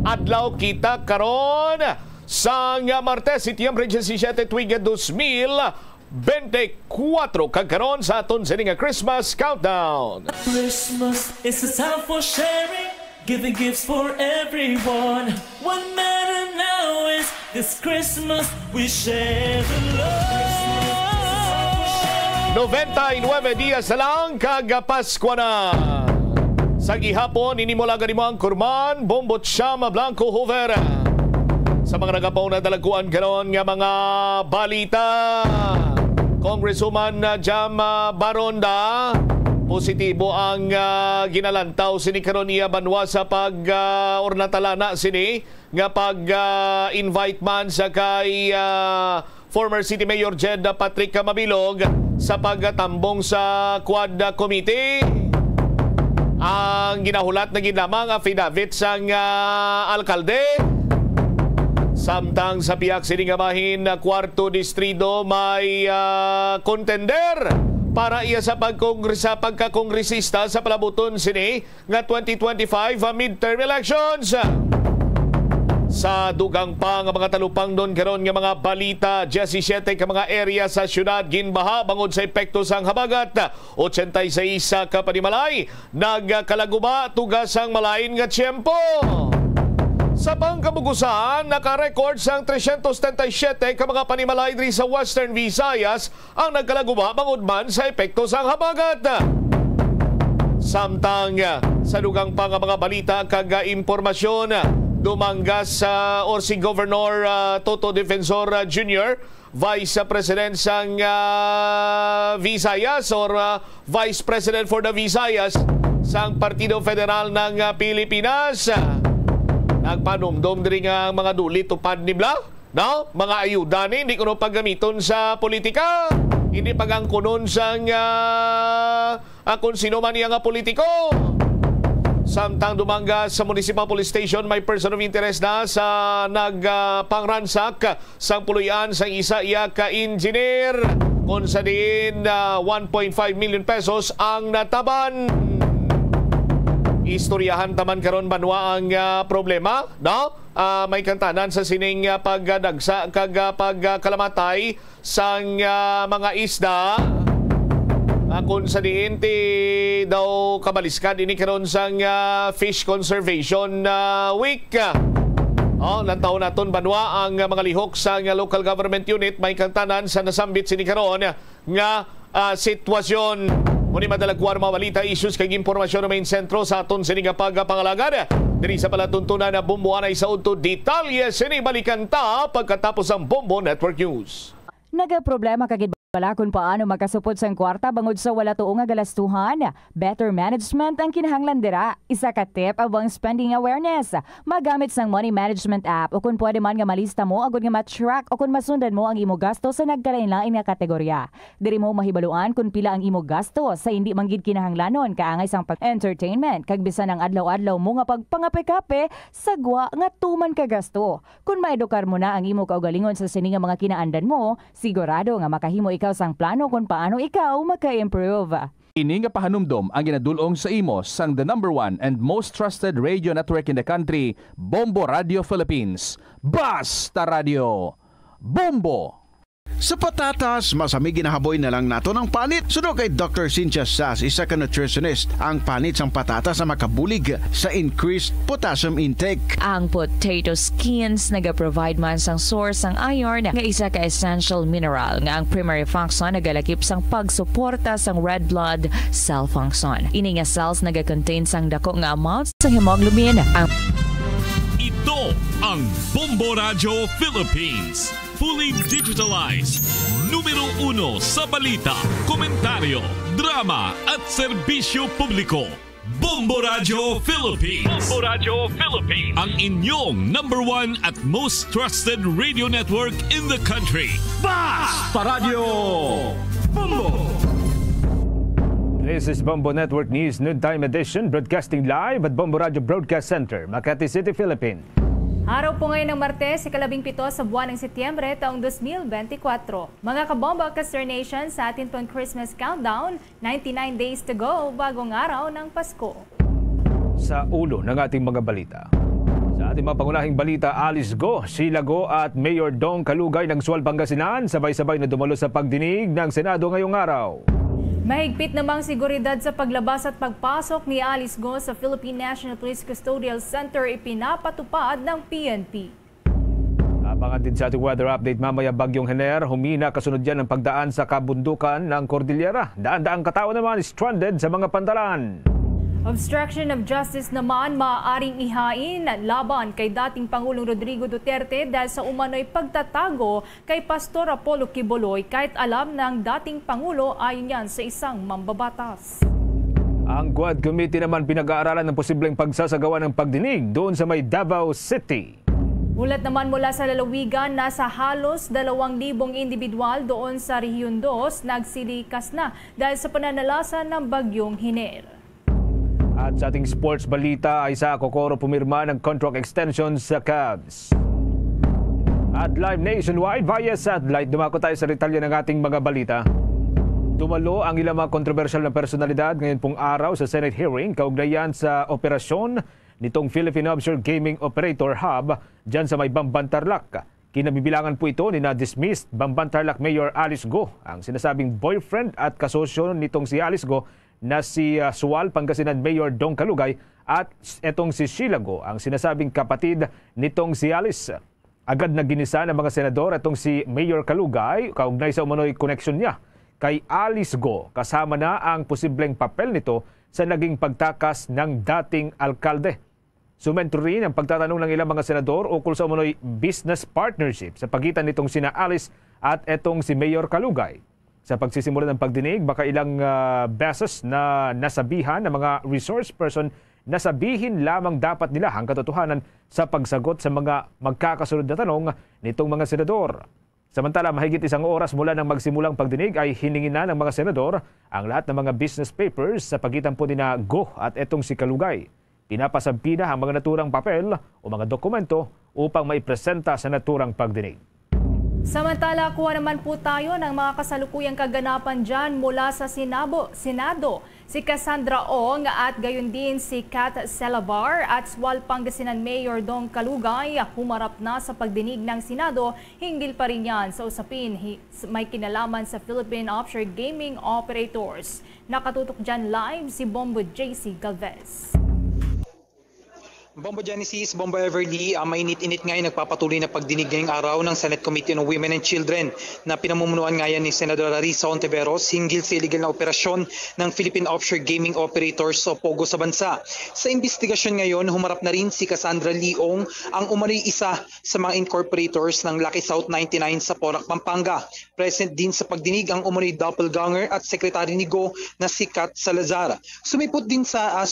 adlaw kita karon sa Martes, Setyembre 17 tuig 2024 kagkaron sa aton sining Christmas countdown. Christmas is a time for sharing, giving gifts for everyone. What matter now is this Christmas we share the love. 99 dias na lang kagapaskwa na. Sa gihapon, inimulagan mo ang kurman, bombot siyama blanco hover. Sa mga nagapaw na dalaguan karon nga mga balita, Congresswoman Jam Baronda, positibo ang ginalantaw sini karon niya banwa sa pag-ornatalana sini nga pag-invite man sa kay former City Mayor Jed Patrick Mabilog sa pagtambong sa Quad Committee. Ang ginahulat na ginamang affidavit sang alkalde. Samtang sa piyak sining bahin na kwarto distrito may contender para iya sa pagkakongresista sa palabuton sini nga 2025 midterm elections. Sa dugang pa nga mga talupang doon karon nga mga balita, 17 ka mga area sa syudad ginbaha bangod sa epekto sang habagat. 86 ka panimalay nagkalaguma tugas ang malain nga tiyempo. Sa pangkabugusan, nakarecord sang 377 ka mga panimalay diri sa Western Visayas ang nagkalaguma bangod man sa epekto sang habagat. Samtang sa dugang pa nga mga balita kag impormasyon, dumanggas sa si Governor Toto Defensor Jr., Vice President sang Visayas or Vice President for the Visayas sang Partido Federal ng Pilipinas. Nagpanumdom diri nga mga dulit tupad nibla, no? Mga ayuda ni hindi kuno paggamiton sa politika. Hindi pagangkunon sang kung sino man nga politiko. Samtang dumangga sa Municipal Police Station, may person of interest na sa nagpangransak sang puluyan sang isa iya ka engineer. Kung sa din 1.5 million pesos ang nataban. Istoryahan taman karon banwa ang problema, no? May kantanan sa sining pagdagsa kag pagkalamatay sang mga isda. Kung sa diin ti daw kabaliskan ini karon sang Fish Conservation Week. Lantaw naton banwa ang mga lihok sang local government unit may kantanan sa nasambit sini karon nga sitwasyon. Muni madalagwar mga balita, issues kag impormasyon na main sentro sa aton sining pagpangalagan. Diri sa palatuntunan na Bombo anay sa unto detalye sini balikan ta pagkatapos ang Bombo Network News. Nagaproblema kagid wala kung paano makasupot sang kwarta bangod sa wala tuong nga galastuhan. Better management ang kinahanglan dira. Isa ka tip abang spending awareness. Magamit sang money management app o kung pwede man nga malista mo agud nga ma-track o kung masundan mo ang imo gasto sa nagkalain-lain nga kategorya. Diri mo mahibaluan kung pila ang imo gasto sa hindi manggid kinahanglanon kaangay sang pag-entertainment kag bisan ang adlaw-adlaw mo nga pagpangape-kape sagwa nga tuman ka gasto. Kung maedukar mo na ang imo kaugalingon sa sini nga mga kinaandan mo, sigurado nga makahimo ikaw sang plano kung paano ikaw maka-improve. Ini nga pahanumdom ang ginadulong sa imo sang the #1 and most trusted radio network in the country, Bombo Radio Philippines. Basta Radio! Bombo! Sa patatas, masami ginahaboy na lang nato ng panit. Suno kay Dr. Cynthia Sass, isa ka nutritionist, ang panit sang patatas sa makabulig sa increased potassium intake. Ang potato skins nagaprovide man sang source sang iron nga isa ka essential mineral nga ang primary function nagalakip sang pagsuporta sang red blood cell function. Ini nga cells nagakontain sang dako nga amounts sa hemoglobin. Ito ang Bombo Radio Philippines. Fully digitalized. Numero 1 sa balita, komentaryo, drama at serbisyo publiko. Bombo Radio Philippines. Bombo Radio Philippines. Ang inyong #1 at most trusted radio network in the country. Basta Radio Bombo! This is Bombo Network News Noontime Edition, broadcasting live at Bombo Radio Broadcast Center, Makati City, Philippines. Araw po ngayon ng Martes, ika-17 sa buwan ng Setyembre, taong 2024. Mga kabomba Caster Nation, sa atin pong Christmas countdown, 99 days to go, bagong araw ng Pasko. Sa ulo ng ating mga balita. Sa Ating mga pangunahing balita, Alice Go, Sheila Go at Mayor Dong Kalugay ng Sual, Pangasinan sabay-sabay na dumalo sa pagdinig ng Senado ngayong araw. Mahigpit namang seguridad sa paglabas at pagpasok ni Alice Go sa Philippine National Police Custodial Center ipinapatupad ng PNP. Abangan din sa ating weather update mamaya, Bagyong Hener, humina kasunod yan ng pagdaan sa kabundukan ng Cordillera. Daan-daang katao naman stranded sa mga pantalan. Obstruction of justice naman maaaring ihain laban kay dating Pangulong Rodrigo Duterte dahil sa umano'y pagtatago kay Pastor Apollo Quiboloy kahit alam ng dating Pangulo ayon yan sa isang mambabatas. Ang Quad Committee naman pinag-aaralan ng posibleng pagsasagawa ng pagdinig doon sa may Davao City. Ulat naman mula sa lalawigan, nasa halos 2,000 individual doon sa Rehiyon 2 nagsilikas na dahil sa pananalasa ng Bagyong Hener. At sa ating sports balita ay sa Kokoro pumirma ng contract extension sa Cavs. At live nationwide via satellite, dumako tayo sa detalye ng ating mga balita. Dumalo ang ilang mga kontrobersyal na personalidad ngayon pong araw sa Senate hearing kaugnayan sa operasyon nitong Philippine Offshore Gaming Operator Hub dyan sa may Bamban, Tarlac. Kinabibilangan po ito ni na-dismissed Bamban Tarlac Mayor Alice Go, ang sinasabing boyfriend at kasosyo nitong si Alice Go na si Sual, Pangasinan Mayor Dong Kalugay at etong si Sheila Go, ang sinasabing kapatid nitong si Alice. Agad na ginisa ng mga senador etong si Mayor Kalugay kaugnay sa umano'y koneksyon niya kay Alice Go, kasama na ang posibleng papel nito sa naging pagtakas ng dating alkalde. Sumento rin ang pagtatanong ng ilang mga senador ukol sa umano'y business partnership sa pagitan nitong sina Alice at etong si Mayor Kalugay. Sa pagsisimula ng pagdinig, baka ilang beses na nasabihan ng mga resource person na sabihin lamang dapat nila ang katotohanan sa pagsagot sa mga magkakasunod na tanong nitong mga senador. Samantala, mahigit 1 oras mula ng magsimulang pagdinig ay hiningin na ng mga senador ang lahat ng mga business papers sa pagitan po ni na Go at etong si Kalugay. Pinapasampi na ang mga naturang papel o mga dokumento upang maipresenta sa naturang pagdinig. Samantala, kuha naman po tayo ng mga kasalukuyang kaganapan dyan mula sa Senado. Si Cassandra Ong at gayon din si Kat Selabar at Sual, Pangasinan Mayor Dong Kalugay humarap na sa pagdinig ng Senado. Hinggil pa rin yan sa usapin may kinalaman sa Philippine Offshore Gaming Operators. Nakatutok dyan live si Bombo JC Galvez. Bombo Genesis, Bombo Everly, mainit-init ngayon nagpapatuloy na pagdinig ngayong araw ng Senate Committee on Women and Children na pinamumunuan ngayon ni Senador Risa Ontiveros hinggil sa illegal na operasyon ng Philippine Offshore Gaming Operators o POGO sa bansa. Sa investigasyon ngayon, humarap na rin si Cassandra Leong, ang umano'y isa sa mga incorporators ng Lucky South 99 sa Porac, Pampanga. Present din sa pagdinig ang umano'y doppelganger at sekretary ni Go na si Kat Salazar. Sumipot din sa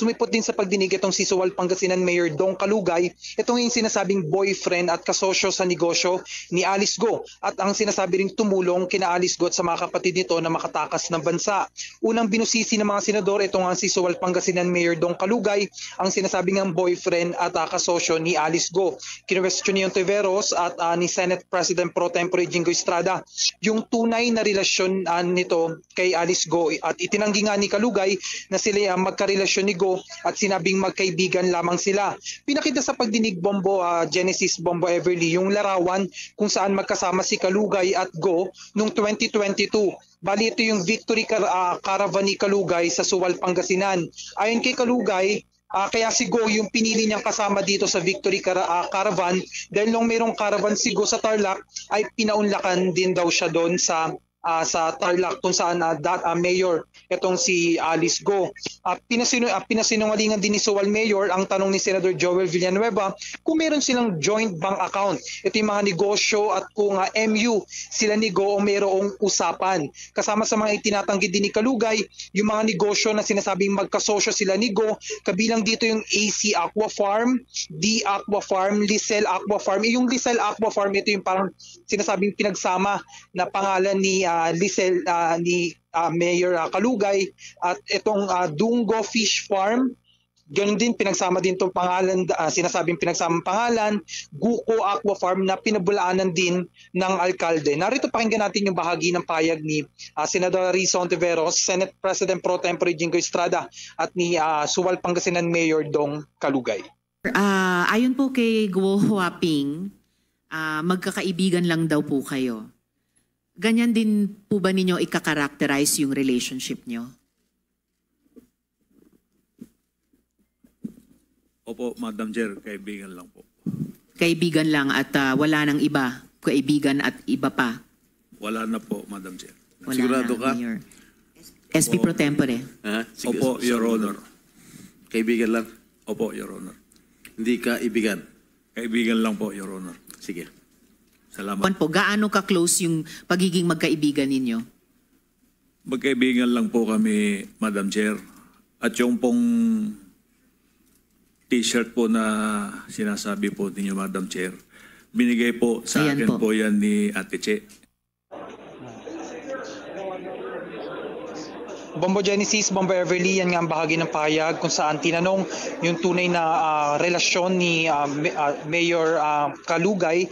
pagdinig itong si Sual, Pangasinan Mayor Dong Kalugay, itong yung sinasabing boyfriend at kasosyo sa negosyo ni Alice Go at ang sinasabi ring tumulong kina Alice Go at sa mga kapatid nito na makatakas ng bansa. Unang binusisi ng mga senador itong ang si Sual, Pangasinan Mayor Dong Kalugay, ang sinasabing ang boyfriend at kasosyo ni Alice Go. Kinwestiyon ni Ontiveros at ni Senate President Pro Tempore Jingo Estrada yung tunay na relasyon nito kay Alice Go at itinanggi nga ni Kalugay na sila magkarelasyon ni Go at sinabing magkaibigan lamang sila. Pinakita sa pagdinig Bombo Genesis, Bombo Everly yung larawan kung saan magkasama si Kalugay at Go noong 2022. Bali ito yung victory caravan ni Kalugay sa Sual, Pangasinan. Ayon kay Kalugay, kaya si Go yung pinili niyang kasama dito sa victory caravan dahil nung mayroong caravan si Go sa Tarlac ay pinaunlakan din daw siya doon sa Tarlac kung saan mayor itong si Alice Go. Pinasinungalingan din ni Sual Mayor ang tanong ni Senator Joel Villanueva kung meron silang joint bank account. Ito yung mga negosyo at kung MU sila ni Go o mayroong usapan. Kasama sa mga itinatanggi din ni Kalugay, yung mga negosyo na sinasabing magkasosyo sila ni Go, kabilang dito yung AC Aqua Farm, D Aqua Farm, Lisel Aqua Farm. Yung Lisel Aqua Farm, ito yung parang sinasabing pinagsama na pangalan ni Lisel ni Mayor Kalugay at itong Dungo Fish Farm. Ganun din pinagsama din itong pangalan, sinasabing pinagsamang pangalan, Guko Aqua Farm na pinabulaanan din ng alkalde. Narito pakinggan natin yung bahagi ng payag ni Senador Risa Ontiveros, Senate President Pro Tempore Jingo Estrada at ni Sual, Pangasinan Mayor Dong Kalugay. Ayon po kay Guo Huaping, magkakaibigan lang daw po kayo. Ganyan din po ba ninyo ika-characterize yung relationship nyo? Opo, Madam Chair, kaibigan lang po. Kaibigan lang at wala nang iba? Kaibigan at iba pa? Wala na po, Madam Chair. Wala Sigurado na, ka? Mayor. SP Pro Tempore. Opo, Your Honor. Kaibigan lang? Opo, Your Honor. Hindi ka ibigan? Kaibigan lang po, Your Honor. Sige. Salamat. Po, gaano ka-close yung pagiging magkaibigan ninyo? Magkaibigan lang po kami, Madam Chair. At yung pong t-shirt po na sinasabi po ninyo, Madam Chair, binigay po sa Ayan akin po. po yan ni Ate Che. Bombo Genesis, Bombo Everly, yan nga ang bahagi ng pahayag kung saan tinanong yung tunay na relasyon ni Mayor Kalugay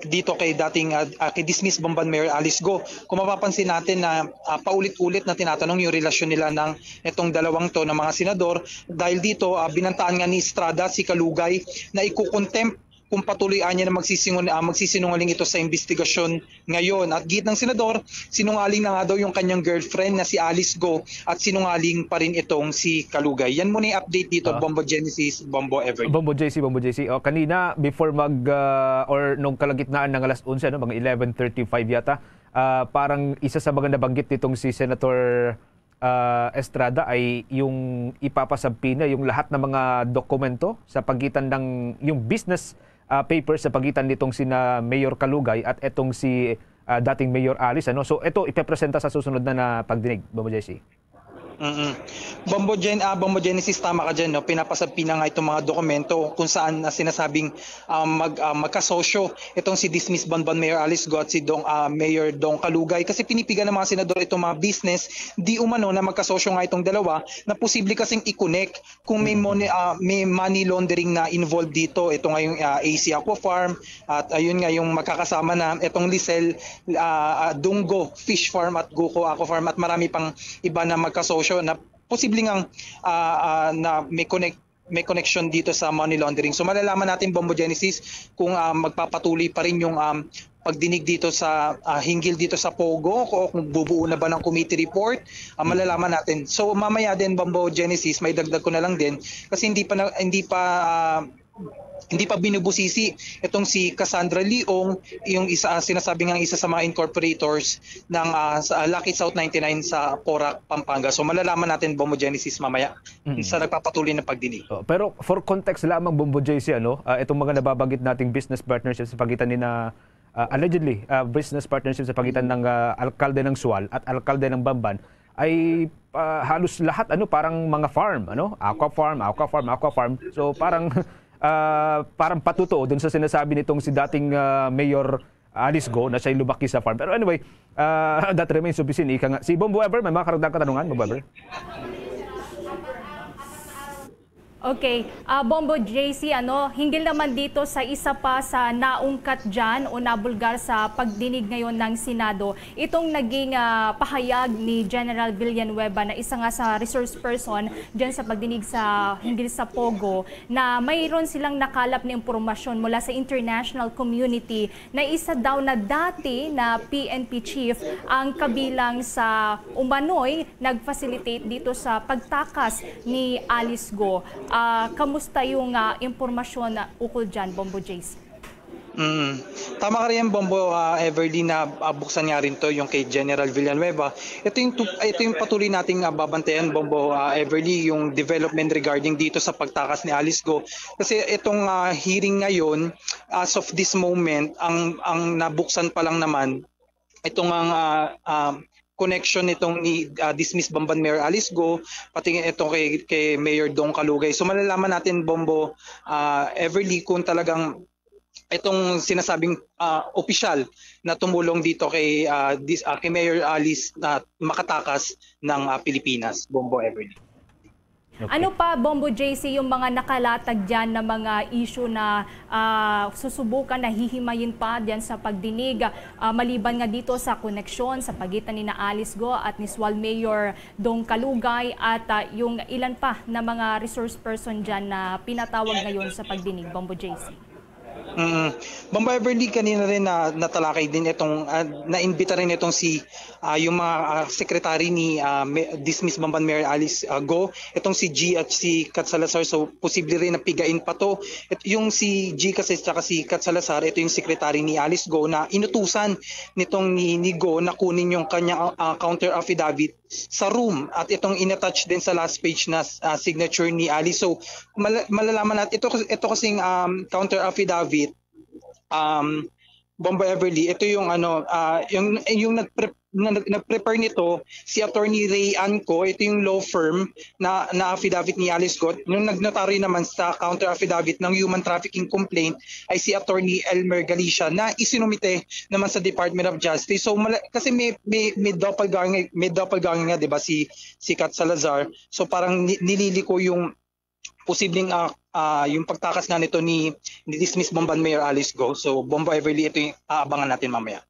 dito kay dating kay dismissed Bamban Mayor Alice Go. Kung mapapansin natin na paulit-ulit na tinatanong yung relasyon nila ng itong dalawang to ng mga senador dahil dito binantaan nga ni Estrada si Kalugay na ikukontempt kung patuloyan niya na magsisinungaling ito sa investigasyon ngayon. At git ng senador, sinungaling na nga daw yung kanyang girlfriend na si Alice Go at sinungaling pa rin itong si Kalugay. Yan muna yung update dito, Bombo Genesis, Bombo Everly. Bombo JC. Kanina, before or nung kalagitnaan ng alas 11, mga 11:35 yata, parang isa sa mga nabanggit nitong si Senator Estrada ay yung ipapasabpina yung lahat ng mga dokumento sa pagitan ng yung business papers sa pagitan nitong sina Mayor Kalugay at etong si dating Mayor Alice. So ito ipepresenta sa susunod na pagdinig, Bombo JC. Bombo Genesis, tama ka dyan, no? Pinapasabpina nga itong mga dokumento kung saan sinasabing magkasosyo itong si dismissed Bamban Mayor Alice Go at si Mayor Dong Kalugay kasi pinipigan ng mga senador itong mga business di umano na magkasosyo nga itong dalawa na posible kasing i-connect kung may money laundering na involved dito. Ito nga yung AC Aqua Farm at ayun nga yung magkakasama na itong Lisel Dunggo Fish Farm at Guko Aqua Farm at marami pang iba na magkasosyo na posibleng na may connection dito sa money laundering. So malalaman natin, Bombo Genesis, kung magpapatuloy pa rin yung pagdinig dito sa hinggil dito sa Pogo o kung bubuo na ba ng committee report, malalaman natin. So mamaya din, Bombo Genesis, may dagdag ko na lang din kasi hindi pa binubusisi itong si Cassandra Leong, yung sinasabi nga isa sa mga incorporators ng Lucky South 99 sa Porac, Pampanga. So malalaman natin, Bombo Genesis, mamaya sa nagpapatuloy na pagdinig. Pero for context lamang, Bombo JC, itong mga nababanggit nating business partnerships sa pagitan ni allegedly business partnerships sa pagitan ng alkalde ng Sual at alkalde ng Bamban ay halos lahat parang mga farm, aqua farm. So parang patuto dun sa sinasabi nitong si dating Mayor Alice Go na siya'y lumaki sa farm. Pero anyway, that remains to be seen. Si Bombo Ever, may mga karagdag katanungan, Bombo Ever? Okay, Bombo JC, hinggil naman dito sa isa pa sa naungkat dyan o nabulgar sa pagdinig ngayon ng Senado, itong naging pahayag ni General Villanueva na isa nga sa resource person dyan sa pagdinig sa hinggil sa Pogo na mayroon silang nakalap na impormasyon mula sa international community na isa daw na dati na PNP chief ang kabilang sa umano'y nag-facilitate dito sa pagtakas ni Alice Go. Kamusta yung impormasyon na ukol dyan, Bombo JC? Tama ka rin, Bombo Everly, na buksan nga rin to yung kay General Villanueva. Ito yung patuloy nating babantayan, Bombo Everly, yung development regarding dito sa pagtakas ni Alice Go. Kasi itong hearing ngayon, as of this moment, ang nabuksan pa lang naman, itong connection nitong ni dismissed Bamban Mayor Alice Go, pati itong kay Mayor Dong Kalugay. So malalaman natin, Bombo Everly, kung talagang itong sinasabing opisyal na tumulong dito kay Mayor Alice na makatakas ng Pilipinas, Bombo Everly. Okay. Ano pa, Bombo JC, yung mga nakalatag dyan na mga issue na susubukan na hihimayin pa dyan sa pagdinig, maliban nga dito sa koneksyon sa pagitan ni na Alice Go at ni Swal Mayor Dong Kalugay at yung ilan pa na mga resource person dyan na pinatawag ngayon sa pagdinig, Bombo JC? Bombo Everly, kanina rin na natalakay din itong naimbita rin itong yung mga sekretary ni dismiss Bamban Mayor Alice Go, itong si G at si Kat Salazar, so posible rin na pigain pa to. Yung si G kasi at si Kat Salazar, ito yung sekretary ni Alice Go na inutusan nitong ni Go na kunin yung kanyang counter affidavit sa room at itong inattach din sa last page na signature ni Alice. So malalaman natin ito kasing counter affidavit, Bombo Everly, ito yung yung nag-prepare nito si Attorney Ray Anco. Ito yung law firm na affidavit ni Alice Go. Yung nag-notary naman sa counter affidavit ng human trafficking complaint ay si Attorney Elmer Galicia na isinumite naman sa Department of Justice. So kasi may doppelganger nga, 'di ba, si Kat Salazar. So parang nililiko yung posibleng yung pagtakas na nito ni dismiss Bamban Mayor Alice Go. So Bombo Everly, ito yung aabangan natin mamaya.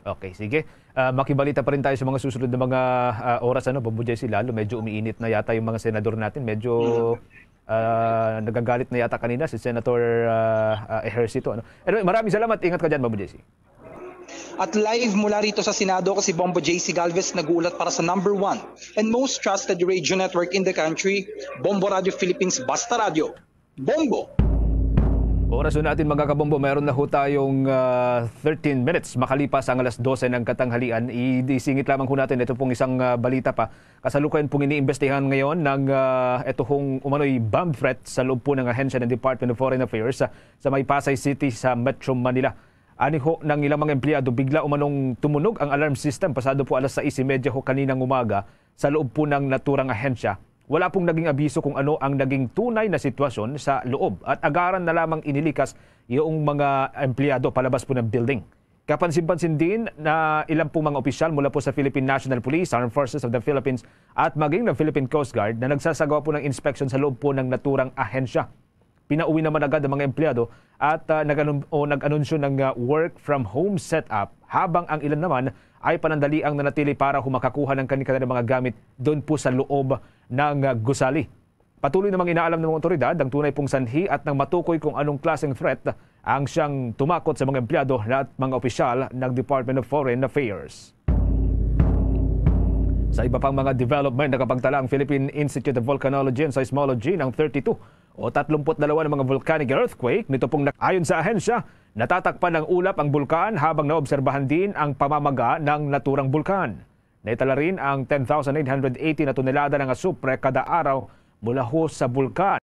Okay, sige. Makibalita pa rin tayo sa mga susunod na mga oras, Bombo JC, lalo medyo umiinit na yata yung mga senador natin. Medyo nagagalit na yata kanina si Senator Ejercito. Anyway, maraming salamat. Ingat ka dyan, Bombo JC. At live mula rito sa Senado kasi Bombo JC Galvez nagulat para sa number 1 and most trusted radio network in the country, Bombo Radio Philippines, Basta Radio. Bombo! Oras natin mga kabombo, mayroon na ho tayong 13 minutes makalipas ang alas 12 ng katanghalian. Isingit lamang ho natin ito pong isang balita pa. Kasalukuyan pong iniimbestigahan ngayon ng ito hong umano'y bomb threat sa loob po ng ahensya ng Department of Foreign Affairs sa may Pasay City sa Metro Manila. Ani ho ng ilang mga empleyado, bigla umanong tumunog ang alarm system pasado po alas 6:30 ho kaninang umaga sa loob po ng naturang ahensya. Wala pong naging abiso kung ano ang naging tunay na sitwasyon sa loob at agaran na lamang inilikas yung mga empleyado palabas po ng building. Kapansin-pansin din na ilang po mga opisyal mula po sa Philippine National Police, Armed Forces of the Philippines at maging ng Philippine Coast Guard na nagsasagawa po ng inspection sa loob po ng naturang ahensya. Pinauwi naman agad ang mga empleyado at nag-anunsyo ng work from home setup habang ang ilan naman ay panandaliang nanatili para humakakuha ng kanilang mga gamit doon po sa loob ng gusali. Patuloy namang inaalam ng mga otoridad ang tunay pong sanhi at nang matukoy kung anong klaseng threat ang siyang tumakot sa mga empleyado at mga opisyal ng Department of Foreign Affairs. Sa iba pang mga development, nakapagtala ang Philippine Institute of Volcanology and Seismology ng 32 o 32 ng mga volcanic earthquake. Nito pong ayon sa ahensya, natatakpan ng ulap ang bulkan habang naobserbahan din ang pamamaga ng naturang bulkan. Naitala rin ang 10,880 na tonelada ng asupre kada araw mula ho sa bulkan.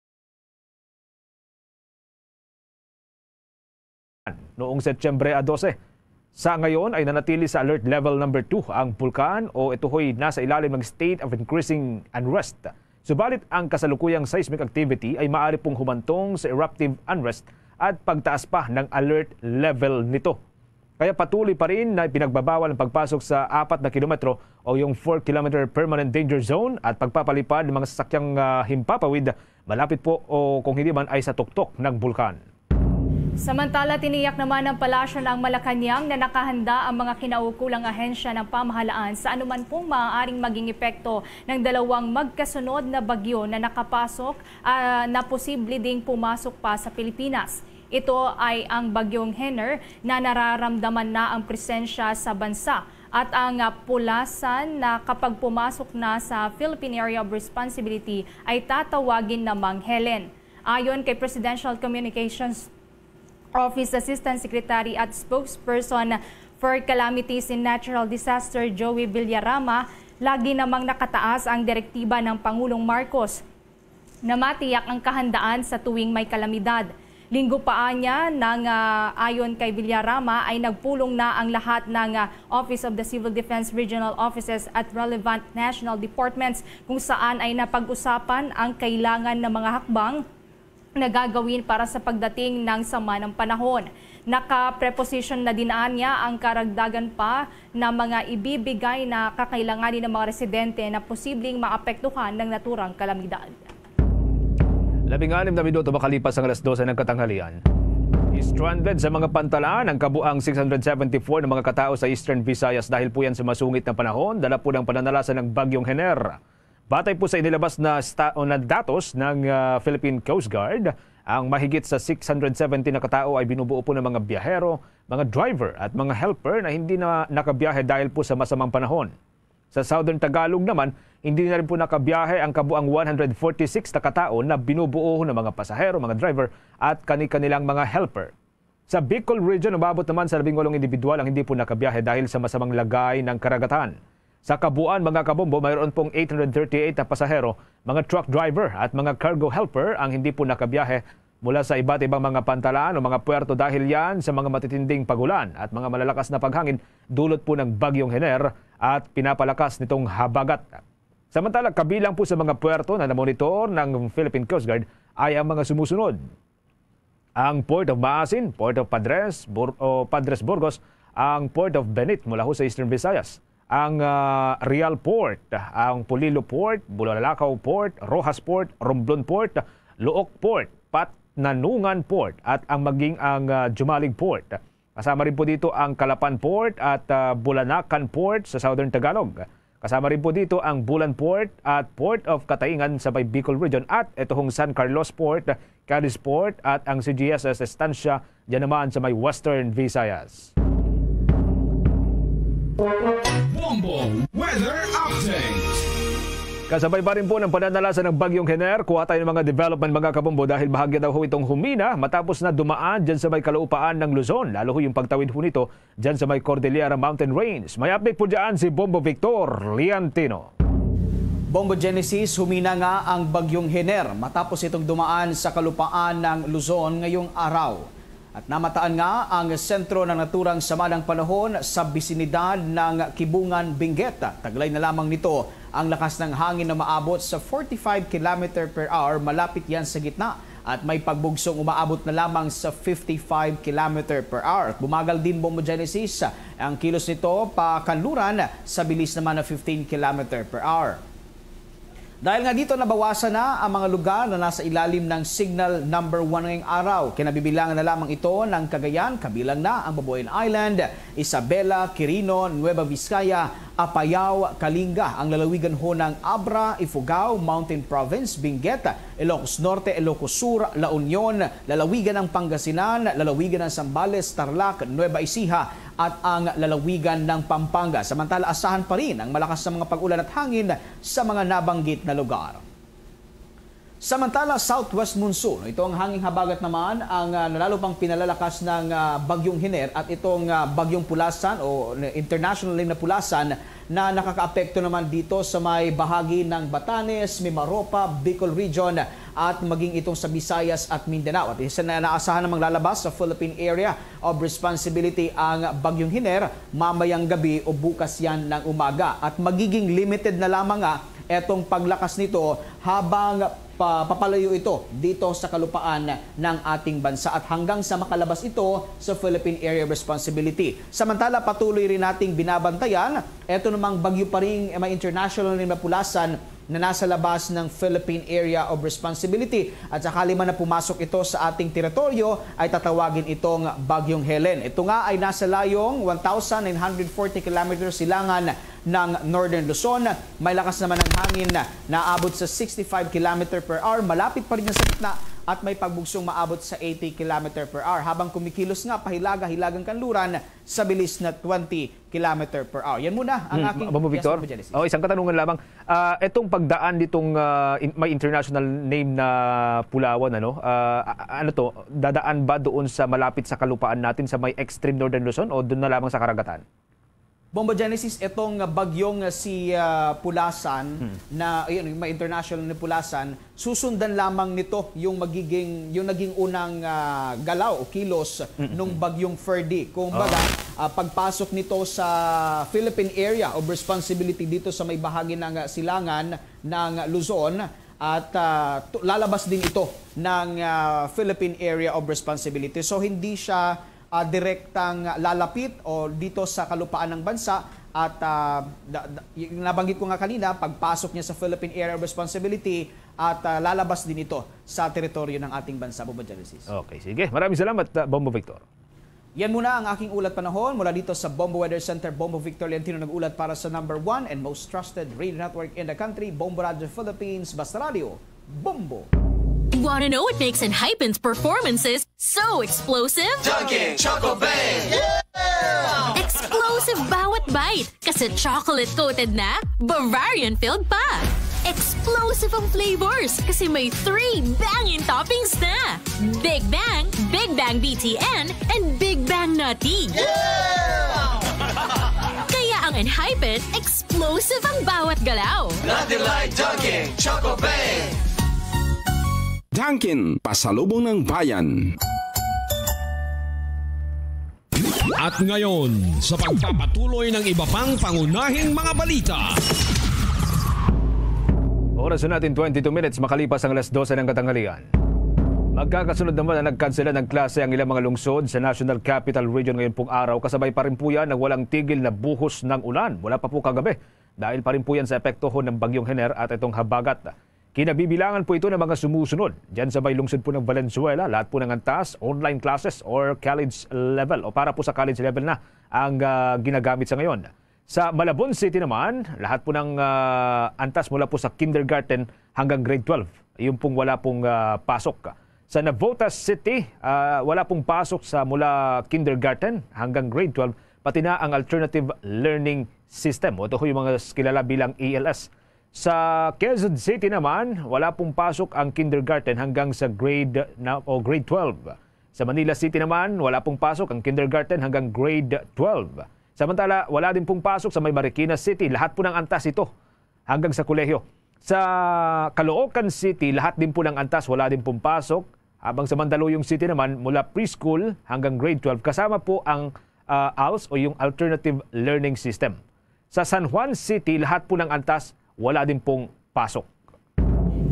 Noong Setyembre 12. Sa ngayon ay nanatili sa alert level number 2 ang bulkan o ito ho'y nasa ilalim ng state of increasing unrest. Subalit ang kasalukuyang seismic activity ay maaari pong humantong sa eruptive unrest at pagtaas pa ng alert level nito. Kaya patuloy pa rin na pinagbabawal ang pagpasok sa 4 na kilometro o yung 4-kilometer permanent danger zone at pagpapalipad ng mga sasakyang himpapawid malapit po o kung hindi man ay sa tuktok ng bulkan. Samantala, tiniyak naman ng Palasyo ng Malacanang na nakahanda ang mga kinaukulang ahensya ng pamahalaan sa anuman pong maaaring maging epekto ng dalawang magkasunod na bagyo na nakapasok na posible ding pumasok pa sa Pilipinas. Ito ay ang bagyong Henner na nararamdaman na ang presensya sa bansa at ang pulasan na kapag pumasok na sa Philippine Area of Responsibility ay tatawagin namang Helen. Ayon kay Presidential Communications Office Assistant Secretary at Spokesperson for Calamities and Natural Disaster Joey Villarama, lagi namang nakataas ang direktiba ng Pangulong Marcos na matiyak ang kahandaan sa tuwing may kalamidad. Linggo pa niya ayon kay Villarama ay nagpulong na ang lahat ng Office of the Civil Defense Regional Offices at relevant national departments kung saan ay napag-usapan ang kailangan ng mga hakbang na gagawin para sa pagdating ng sama ng panahon. Naka-preposition na dinaan niya ang karagdagan pa na mga ibibigay na kakailanganin ng mga residente na posibleng maapektuhan ng naturang kalamidad. 16 na minuto makalipas ang alas 12 ng katanghalian. Stranded sa mga pantalaan ang kabuang 674 ng mga katao sa Eastern Visayas dahil po yan sa masungit na panahon, dala po ng pananalasan ng Bagyong Hener. Batay po sa inilabas na datos ng Philippine Coast Guard, ang mahigit sa 670 na katao ay binubuo po ng mga biyahero, mga driver at mga helper na hindi na nakabiyahe dahil po sa masamang panahon. Sa Southern Tagalog naman, hindi na rin po nakabiyahe ang kabuang 146 na katao na binubuo ng mga pasahero, mga driver at kanilang mga helper. Sa Bicol Region, umabot naman sa 18 individual ang hindi po nakabiyahe dahil sa masamang lagay ng karagatan. Sa kabuuan, mga kabombo, mayroon pong 838 na pasahero, mga truck driver at mga cargo helper ang hindi po nakabiyahe mula sa iba't ibang mga pantalaan o mga puerto dahil yan sa mga matitinding pagulan at mga malalakas na paghangin dulot po ng Bagyong Hener at pinapalakas nitong habagat. Samantala, kabilang po sa mga puerto na namonitor ng Philippine Coast Guard ay ang mga sumusunod. Ang Port of Maasin, Port of Padres Burgos, ang Port of Benit mula ho sa Eastern Visayas, ang Real Port, ang Polillo Port, Bulalakaw Port, Rojas Port, Romblon Port, Luok Port, Patnanungan Port at ang Jumalig Port. Kasama rin po dito ang Calapan Port at Bulanacan Port sa Southern Tagalog. Kasama rin po dito ang Bulan Port at Port of Kataingan sa Bicol Region at itong San Carlos Port, Cadiz Port at ang CGSS Estancia dyan naman sa may Western Visayas. Bombo Weather Update. Kasabay pa rin po ng pananalasan ng Bagyong Hener, kuha tayo ng mga development mga kabombo dahil bahagya daw ho itong humina matapos na dumaan dyan sa may kalaupaan ng Luzon. Lalo ho yung pagtawid ho nito dyan sa may Cordillera Mountain Range. May update po dyan si Bombo Victor Liantino. Bombo Genesis, humina nga ang Bagyong Hener matapos itong dumaan sa kalupaan ng Luzon ngayong araw. At namataan nga ang sentro ng naturang sama ng panahon sa bisinidad ng Kibungan, Benguet. Taglay na lamang nito ang lakas ng hangin na maabot sa 45 km per hour. Malapit yan sa gitna at may pagbugsong umaabot na lamang sa 55 km per hour. Bumagal din Bombo Genesis ang kilos nito pakanluran sa bilis naman na 15 km per hour. Dahil nga dito nabawasan na ang mga lugar na nasa ilalim ng signal number 1 ngayong araw. Kinabibilangan na lamang ito ng Cagayan, kabilang na ang Babuyan Island, Isabela, Quirino, Nueva Vizcaya, Apayao, Kalinga, ang lalawigan ho ng Abra, Ifugao, Mountain Province, Benguet, Ilocos Norte, Ilocos Sur, La Union, lalawigan ng Pangasinan, lalawigan ng Zambales, Tarlac, Nueva Ecija, at ang lalawigan ng Pampanga. Samantala, asahan pa rin ang malakas na mga pag-ulan at hangin sa mga nabanggit na lugar. Samantala, southwest monsoon. Ito ang hanging habagat naman ang lalo pang pinalalakas ng Bagyong Hener at itong Bagyong Pulasan o international name na Pulasan na nakakaapekto naman dito sa may bahagi ng Batanes, Mimaropa, Bicol Region at maging itong sa Visayas at Mindanao. At isa na naasahan namang lalabas sa Philippine Area of Responsibility ang Bagyong Hener mamayang gabi o bukas yan ng umaga. At magiging limited na lamang nga etong paglakas nito habang papalayo ito dito sa kalupaan ng ating bansa at hanggang sa makalabas ito sa Philippine Area of Responsibility. Samantala, patuloy rin nating binabantayan ito namang bagyo pa rin may international na Pulasan na nasa labas ng Philippine Area of Responsibility at sakali man na pumasok ito sa ating teritoryo ay tatawagin itong Bagyong Helen. Ito nga ay nasa layong 1,940 km silangan ng Northern Luzon. May lakas naman ng hangin na naabot sa 65 km per hour. Malapit pa rin sa gitna at may pagbugsong maabot sa 80 km per hour habang kumikilos nga pahilagang kanluran sa bilis na 20 km per hour. Yan muna ang aking Victor. Isang katanungan lamang. Itong pagdaan ditong may international name na Pulawan, dadaan ba doon sa malapit sa kalupaan natin sa may extreme Northern Luzon o doon na lamang sa karagatan? Bombo Genesis, itong bagyong si Pulasan na may international na Pulasan, susundan lamang nito yung naging unang galaw o kilos nung bagyong Ferdy. Kung baga, pagpasok nito sa Philippine Area of Responsibility dito sa may bahagi ng silangan ng Luzon at lalabas din ito ng Philippine Area of Responsibility. So hindi siya direktang lalapit o dito sa kalupaan ng bansa at yung nabanggit ko nga kanina, pagpasok niya sa Philippine Area of Responsibility at lalabas din ito sa teritoryo ng ating bansa. Bombo Genesis. Okay, sige. Maraming salamat, Bombo Victor. Yan muna ang aking ulat panahon mula dito sa Bombo Weather Center. Bombo Victor Leontino nag-ulat para sa number 1 and most trusted radio network in the country, Bombo Radio Philippines, Basta Radio, Bombo. Want to know what makes Enhypen's performances so explosive? Dunkin' Choco Bang! Yeah! Explosive bawat bite kasi chocolate-coated na, Bavarian-filled pa. Explosive ang flavors kasi may 3 banging toppings na. Big Bang BTN, and Big Bang Nutty. Yeah! Kaya ang Enhypen, explosive ang bawat galaw. Nothing like Dunkin' Choco Bang! Dunkin', pasalubong ng bayan. At ngayon, sa pagpapatuloy ng iba pang pangunahing mga balita. Oras na natin 22 minutes makalipas ang alas 12 ng katanghalian. Magkakasunod naman na nagkansela ng klase ang ilang mga lungsod sa National Capital Region ngayon pong araw. Kasabay pa rin po yan ng walang tigil na buhos ng ulan. Wala pa po kagabi. Dahil pa rin po yan sa epekto ng bagyong Hener at itong habagat. Kinabibilangan po ito ng mga sumusunod. Diyan sa may lungsod po ng Valenzuela, lahat po ng antas, online classes or college level o para po sa college level na ang ginagamit sa ngayon. Sa Malabon City naman, lahat po ng antas mula po sa kindergarten hanggang grade 12. Yung pong wala pong pasok. Sa Navotas City, wala pong pasok sa mula kindergarten hanggang grade 12, pati na ang alternative learning system. O ito yung mga kilala bilang ELS. Sa Quezon City naman, wala pong pasok ang kindergarten hanggang sa grade 12. Sa Manila City naman, wala pong pasok ang kindergarten hanggang grade 12. Samantala, wala din pong pasok sa may Marikina City. Lahat po ng antas ito hanggang sa kolehiyo. Sa Caloocan City, lahat din po ng antas, wala din pong pasok. Habang sa Mandaluyong City naman, mula preschool hanggang grade 12, kasama po ang ALS o yung Alternative Learning System. Sa San Juan City, lahat po ng antas, wala din pong pasok.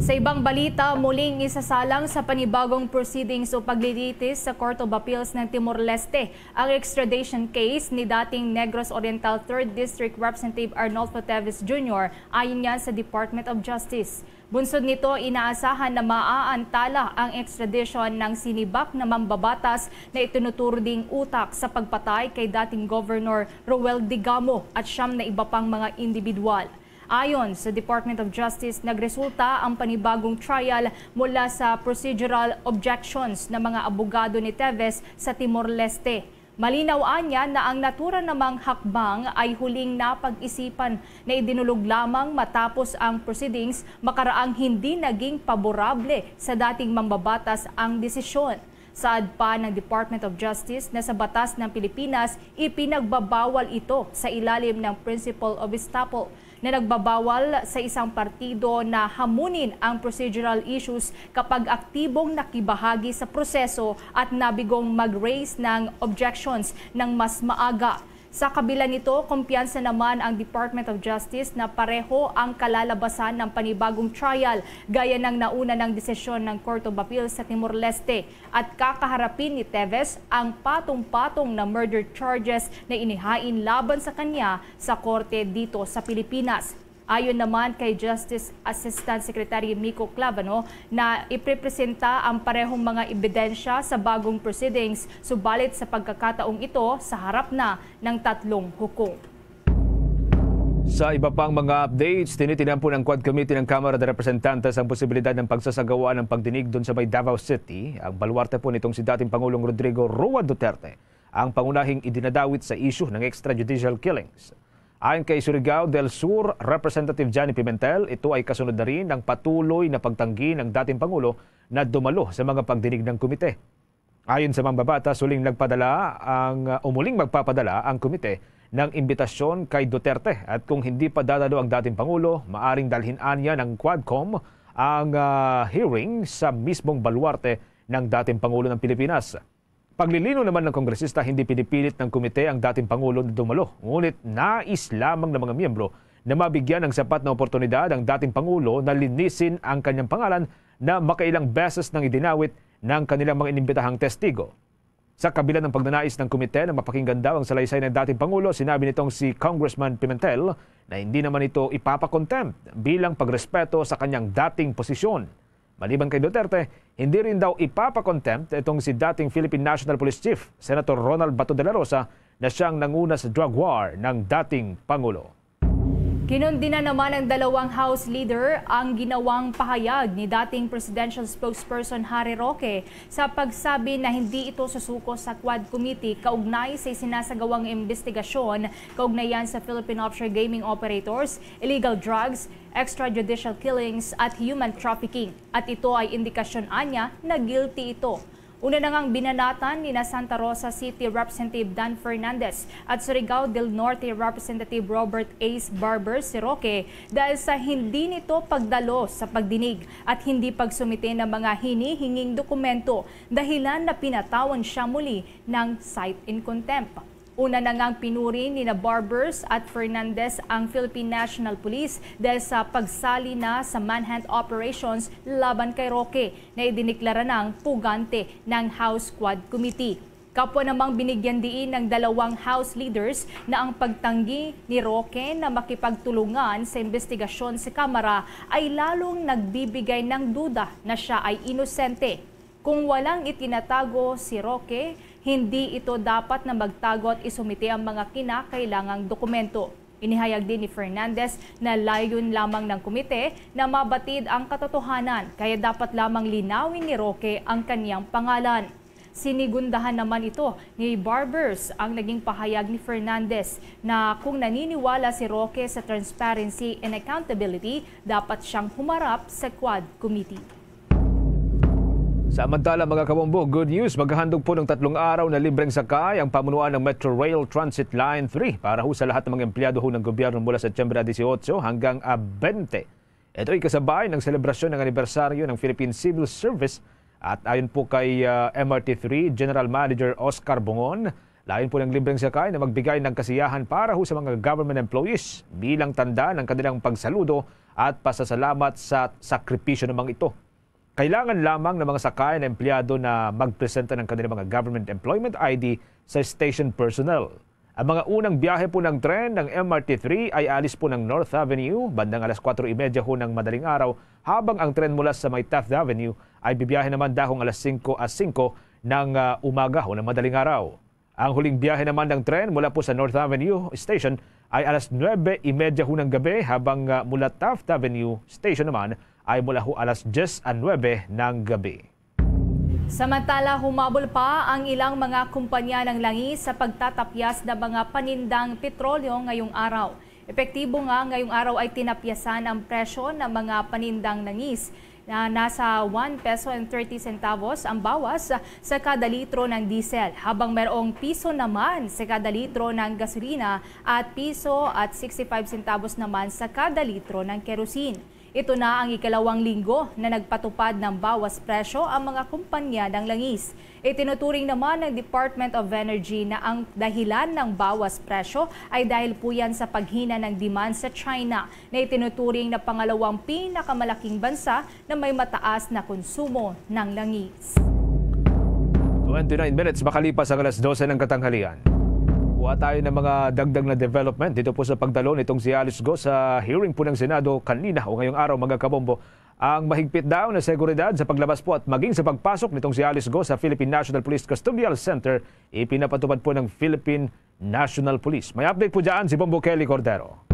Sa ibang balita, muling isasalang sa panibagong proceedings o paglilitis sa Court of Appeals ng Timor-Leste ang extradition case ni dating Negros Oriental 3rd District Representative Arnolfo Teves Jr. ayon yan sa Department of Justice. Bunsod nito, inaasahan na maaantala ang extradition ng sinibak na mambabatas na itinuturo ding utak sa pagpatay kay dating Governor Roel Digamo at 9 na iba pang mga individual. Ayon sa Department of Justice, nagresulta ang panibagong trial mula sa procedural objections ng mga abogado ni Teves sa Timor-Leste. Malinaw niya na ang natura namang hakbang ay huling napag-isipan na idinulog lamang matapos ang proceedings makaraang hindi naging paborable sa dating mambabatas ang desisyon. Saad pa ng Department of Justice na sa batas ng Pilipinas, ipinagbabawal ito sa ilalim ng Principle of Estoppel na nagbabawal sa isang partido na hamunin ang procedural issues kapag aktibong nakibahagi sa proseso at nabigong mag-raise ng objections ng mas maaga. Sa kabila nito, kumpiyansa naman ang Department of Justice na pareho ang kalalabasan ng panibagong trial gaya ng nauna ng desisyon ng Court of Appeals sa Timor-Leste at kakaharapin ni Teves ang patong-patong na murder charges na inihain laban sa kanya sa korte dito sa Pilipinas. Ayon naman kay Justice Assistant Secretary Miko Clavano na iprepresenta ang parehong mga ebidensya sa bagong proceedings, subalit sa pagkakataong ito sa harap na ng 3 hukom. Sa iba pang mga updates, tinitinan po ng Quad Committee ng Kamara de Representantes ang posibilidad ng pagsasagawa ng pagdinig doon sa may Davao City. Ang baluarte po nitong si dating Pangulong Rodrigo Roa Duterte ang pangunahing idinadawit sa issue ng extrajudicial killings. Ayon kay Surigao del Sur Representative Johnny Pimentel, ito ay kasunod na rin ng patuloy na pagtanggi ng dating Pangulo na dumalo sa mga pagdinig ng komite. Ayon sa mambabatas, muling magpapadala ang komite ng imbitasyon kay Duterte at kung hindi pa dadalo ang dating Pangulo, maaring dalhin niya ng Quadcom ang hearing sa mismong baluarte ng dating Pangulo ng Pilipinas. Paglilino naman ng kongresista, hindi pinipilit ng komite ang dating Pangulo na dumalo. Ngunit nais lamang ng mga miyembro na mabigyan ng sapat na oportunidad ang dating Pangulo na linisin ang kanyang pangalan na makailang beses nang idinawit ng kanilang mga inimbitahang testigo. Sa kabila ng pagnanais ng komite na mapakinggan daw ang salaysay ng dating Pangulo, sinabi nitong si Congressman Pimentel na hindi naman ito ipapakontempt bilang pagrespeto sa kanyang dating posisyon. Maliban kay Duterte, hindi rin daw ipapakontempt itong si dating Philippine National Police Chief, Senator Ronald Bato de la Rosa, na siyang nanguna sa drug war ng dating Pangulo. Kinundina naman ng dalawang House Leader ang ginawang pahayag ni dating Presidential Spokesperson Harry Roque sa pagsabi na hindi ito susuko sa Quad Committee kaugnay sa sinasagawang investigasyon kaugnayan sa Philippine Offshore Gaming Operators, illegal drugs, extrajudicial killings at human trafficking. At ito ay indikasyon anya na guilty ito. Una na ngang binanatan ni Santa Rosa City Representative Dan Fernandez at Surigao del Norte Representative Robert Ace Barber si Roque dahil sa hindi nito pagdalo sa pagdinig at hindi pagsumite ng mga hinihinging dokumento dahilan na pinatawan siya muli ng cite in contempt. Una na ngang pinuri ni Barbers at Fernandez ang Philippine National Police dahil sa pagsali na sa manhunt operations laban kay Roque na idiniklara ng pugante ng House Quad Committee. Kapwa namang binigyan diin ng dalawang House leaders na ang pagtanggi ni Roque na makipagtulungan sa investigasyon sa Kamara ay lalong nagbibigay ng duda na siya ay inosente. Kung walang itinatago si Roque, hindi ito dapat na magtago at isumite ang mga kinakailangang dokumento. Inihayag din ni Fernandez na layon lamang ng komite na mabatid ang katotohanan kaya dapat lamang linawin ni Roque ang kanyang pangalan. Sinigundahan naman ito ni Barbers ang naging pahayag ni Fernandez na kung naniniwala si Roque sa transparency and accountability, dapat siyang humarap sa Quad Committee. Samantala mga kabombo, good news, maghahandog po ng 3 araw na libreng sakay ang pamunuan ng Metro Rail Transit Line 3 para ho sa lahat ng mga empleyado ho ng gobyerno mula Setyembre 18 hanggang 20. Ito ay kasabay ng selebrasyon ng anibersaryo ng Philippine Civil Service at ayon po kay MRT3 General Manager Oscar Bongon, layon po ng libreng sakay na magbigay ng kasiyahan para ho sa mga government employees bilang tanda ng kanilang pagsaludo at pasasalamat sa sakripisyo ng mga ito. Kailangan lamang ng mga sakay na empleyado na magpresenta ng kanilang mga government employment ID sa station personnel. Ang mga unang biyahe po ng tren ng MRT3 ay alis po ng North Avenue bandang alas 4:30 ho ng madaling araw, habang ang tren mula sa may Taft Avenue ay bibiyahe naman dahong alas 5:05 ng umaga ho ng madaling araw. Ang huling biyahe naman ng tren mula po sa North Avenue Station ay alas 9:30 ho ng gabi, habang mula Taft Avenue Station naman ay mula ho alas 10:09 ng gabi. Samantala, humabol pa ang ilang mga kumpanya ng langis sa pagtatapyas ng mga panindang petrolyo ngayong araw. Epektibo nga ngayong araw ay tinapyasan ang presyo ng mga panindang langis na nasa 1 peso and 30 centavos ang bawas sa kada litro ng diesel, habang mayroong piso naman sa kada litro ng gasolina at piso at 65 centavos naman sa kada litro ng kerosene. Ito na ang ikalawang linggo na nagpatupad ng bawas presyo ang mga kumpanya ng langis. Itinuturing naman ng Department of Energy na ang dahilan ng bawas presyo ay dahil po yan sa paghina ng demand sa China, na itinuturing na pangalawang pinakamalaking bansa na may mataas na konsumo ng langis. 29 minutes makalipas ang alas 12 ng katanghalian. Kuha tayo ng mga dagdag na development dito po sa pagdalo nitong si Alice Go sa hearing po ng Senado kanina o ngayong araw mga kabombo. Ang mahigpit daw na seguridad sa paglabas po at maging sa pagpasok nitong si Alice Go sa Philippine National Police Custodial Center, ipinapatupad po ng Philippine National Police. May update po dyan si Bombo Kelly Cordero.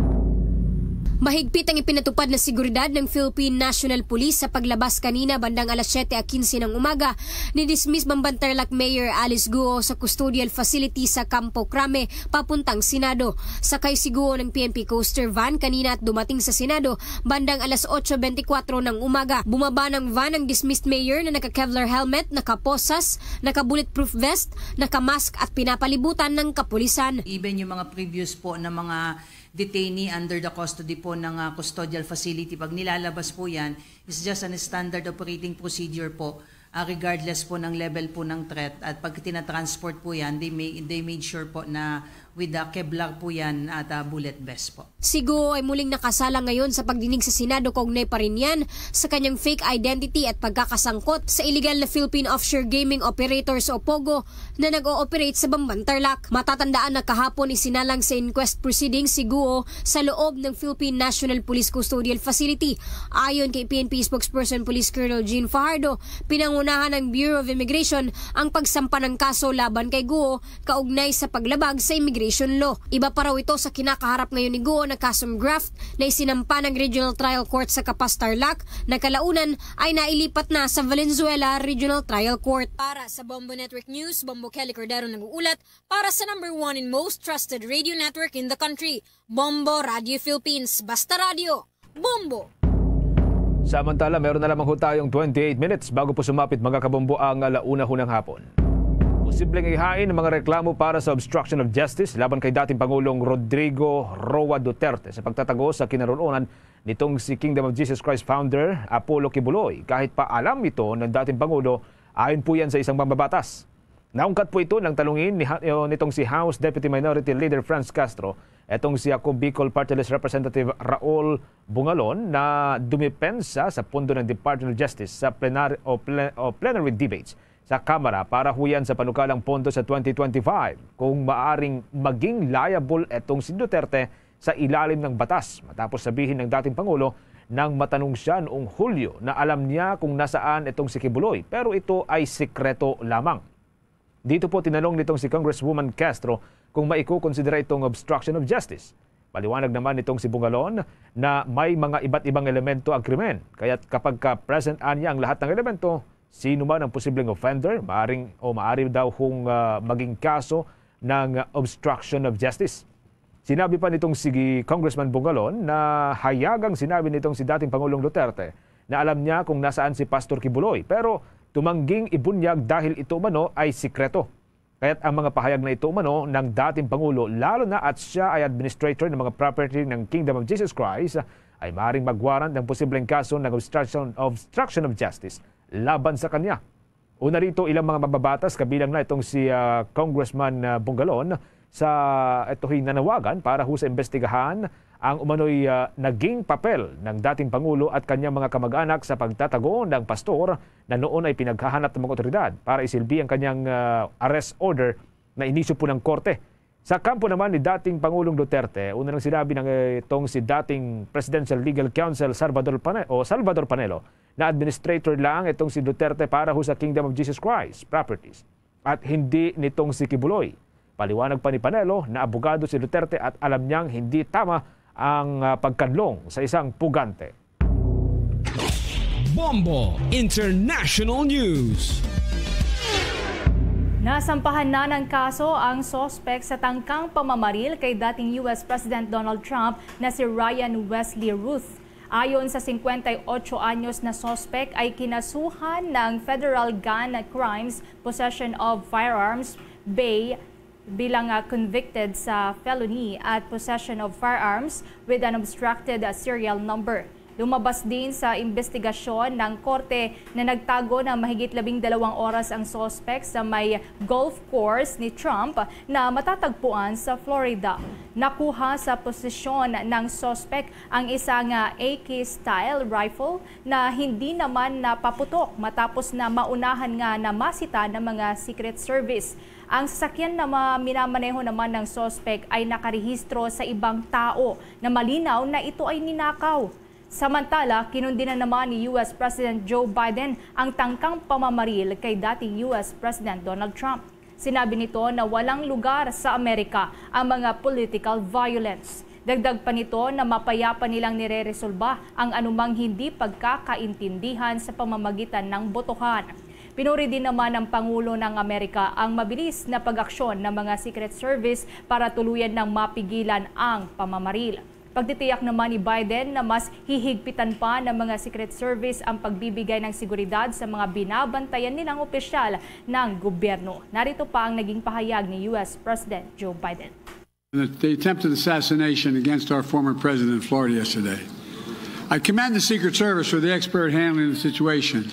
Mahigpit ang ipinatupad na seguridad ng Philippine National Police sa paglabas kanina bandang alas 7:15 ng umaga ni dismiss Bambantarlac Mayor Alice Guo sa custodial facility sa Campo Crame papuntang Senado. Sakay si Guo ng PNP Coaster van kanina at dumating sa Senado bandang alas 8:24 ng umaga. Bumaba ng van ang dismissed mayor na naka-Kevlar helmet, naka-posas, naka-bulletproof vest, naka-mask at pinapalibutan ng kapulisan. Even yung mga previous po na mga detainee under the custody po ng custodial facility, pag nilalabas po yan, is just an standard operating procedure po, regardless po ng level po ng threat. At pag tinatransport po yan, they made sure po na with the Kevlar po yan at bullet vest po. Si Guo ay muling nakasala ngayon sa pagdinig sa Senado, kaugnay pa rin yan sa kanyang fake identity at pagkakasangkot sa illegal na Philippine Offshore Gaming Operators o POGO na nag-ooperate sa Bamban, Tarlac. Matatandaan na kahapon isinalang sa inquest proceedings si Guo sa loob ng Philippine National Police Custodial Facility. Ayon kay PNP spokesperson Police Colonel Jean Fajardo, pinangunahan ng Bureau of Immigration ang pagsampa ng kaso laban kay Guo kaugnay sa paglabag sa immigration law. Iba pa raw ito sa kinakaharap ngayon ni Guo na kasong graft na isinampa ng Regional Trial Court sa Capas, Tarlac na kalaunan ay nailipat na sa Valenzuela Regional Trial Court. Para sa Bombo Network News, Bombo Kelly Cordero nag-uulat para sa number 1 and most trusted radio network in the country, Bombo Radio Philippines. Basta Radio, Bombo! Samantala, meron na lamang tayong 28 minutes bago po sumapit mga kabombo ang 1:00 ng hapon. Posibleng ihain ng mga reklamo para sa obstruction of justice laban kay dating Pangulong Rodrigo Roa Duterte sa pagtatago sa kinaroroonan nitong si Kingdom of Jesus Christ founder Apollo Kibuloy. Kahit pa alam ito ng dating Pangulo, ayon po yan sa isang mambabatas. Naungkat po ito ng talungin nitong si House Deputy Minority Leader Franz Castro, etong si Ako Bicol Party List Representative Raul Bungalon na dumipensa sa pundo ng Department of Justice sa plenary debates sa Kamara para huyan sa panukalang pondo sa 2025 kung maaring maging liable etong si Duterte sa ilalim ng batas matapos sabihin ng dating Pangulo nang matanong siya noong Hulyo na alam niya kung nasaan itong si Kibuloy pero ito ay sikreto lamang. Dito po tinanong nitong si Congresswoman Castro kung maikukonsidera itong obstruction of justice. Paliwanag naman nitong si Bungalon na may mga iba't ibang elemento ang krimen kaya't kapag present niya ang lahat ng elemento, sino man ang posibleng offender, maaari daw kung maging kaso ng obstruction of justice. Sinabi pa nitong si Congressman Bungalon na hayagang sinabi nitong si dating Pangulong Duterte na alam niya kung nasaan si Pastor Kibuloy pero tumangging ibunyag dahil ito umano ay sikreto. Kaya't ang mga pahayag na ito umano ng dating Pangulo, lalo na at siya ay administrator ng mga property ng Kingdom of Jesus Christ, ay maaaring magwarrant ng posibleng kaso ng obstruction of justice laban sa kanya. Una rito ilang mga mababatas kabilang na itong si Congressman Bungalon sa ito'y nanawagan para sa investigahan ang umano'y naging papel ng dating Pangulo at kanyang mga kamag-anak sa pagtatago ng pastor na noon ay pinaghahanap ng mga otoridad para isilbi ang kanyang arrest order na inisyu po ng korte. Sa kampo naman ni dating Pangulong Duterte, una nang sinabi ng itong si dating Presidential Legal Counsel Salvador Panelo na administrator lang itong si Duterte para sa Kingdom of Jesus Christ properties at hindi nitong si Kibuloy. Paliwanag pa ni Panelo na abogado si Duterte at alam niyang hindi tama ang pagkanlong sa isang pugante. Bombo International News. Nasampahan na ng kaso ang sospek sa tangkang pamamaril kay dating US President Donald Trump na si Ryan Wesley Ruth. Ayon sa 58 anyos na sospek ay kinasuhan ng Federal Gun Crimes Possession of Firearms Bay bilang convicted sa felony at possession of firearms with an obstructed serial number. Lumabas din sa investigasyon ng korte na nagtago na mahigit 12 oras ang suspect sa may golf course ni Trump na matatagpuan sa Florida. Nakuha sa posisyon ng suspect ang isang AK-style rifle na hindi naman napaputok matapos na maunahan nga na masita ng mga Secret Service. Ang sasakyan na minamaneho naman ng suspect ay nakarehistro sa ibang tao na malinaw na ito ay ninakaw. Samantala, kinundi na naman ni US President Joe Biden ang tangkang pamamaril kay dating US President Donald Trump. Sinabi nito na walang lugar sa Amerika ang mga political violence. Dagdag pa nito na mapayapa nilang nireresolba ang anumang hindi pagkakaintindihan sa pamamagitan ng botohan. Pinuri din naman ng Pangulo ng Amerika ang mabilis na pag-aksyon ng mga Secret Service para tuluyan ng mapigilan ang pamamaril. Pagtitiyak naman ni Biden na mas hihigpitan pa ng mga Secret Service ang pagbibigay ng seguridad sa mga binabantayan nilang opisyal ng gobyerno. Narito pa ang naging pahayag ni US President Joe Biden. The attempted assassination against our former president in Florida yesterday. I commend the Secret Service for the expert handling of the situation.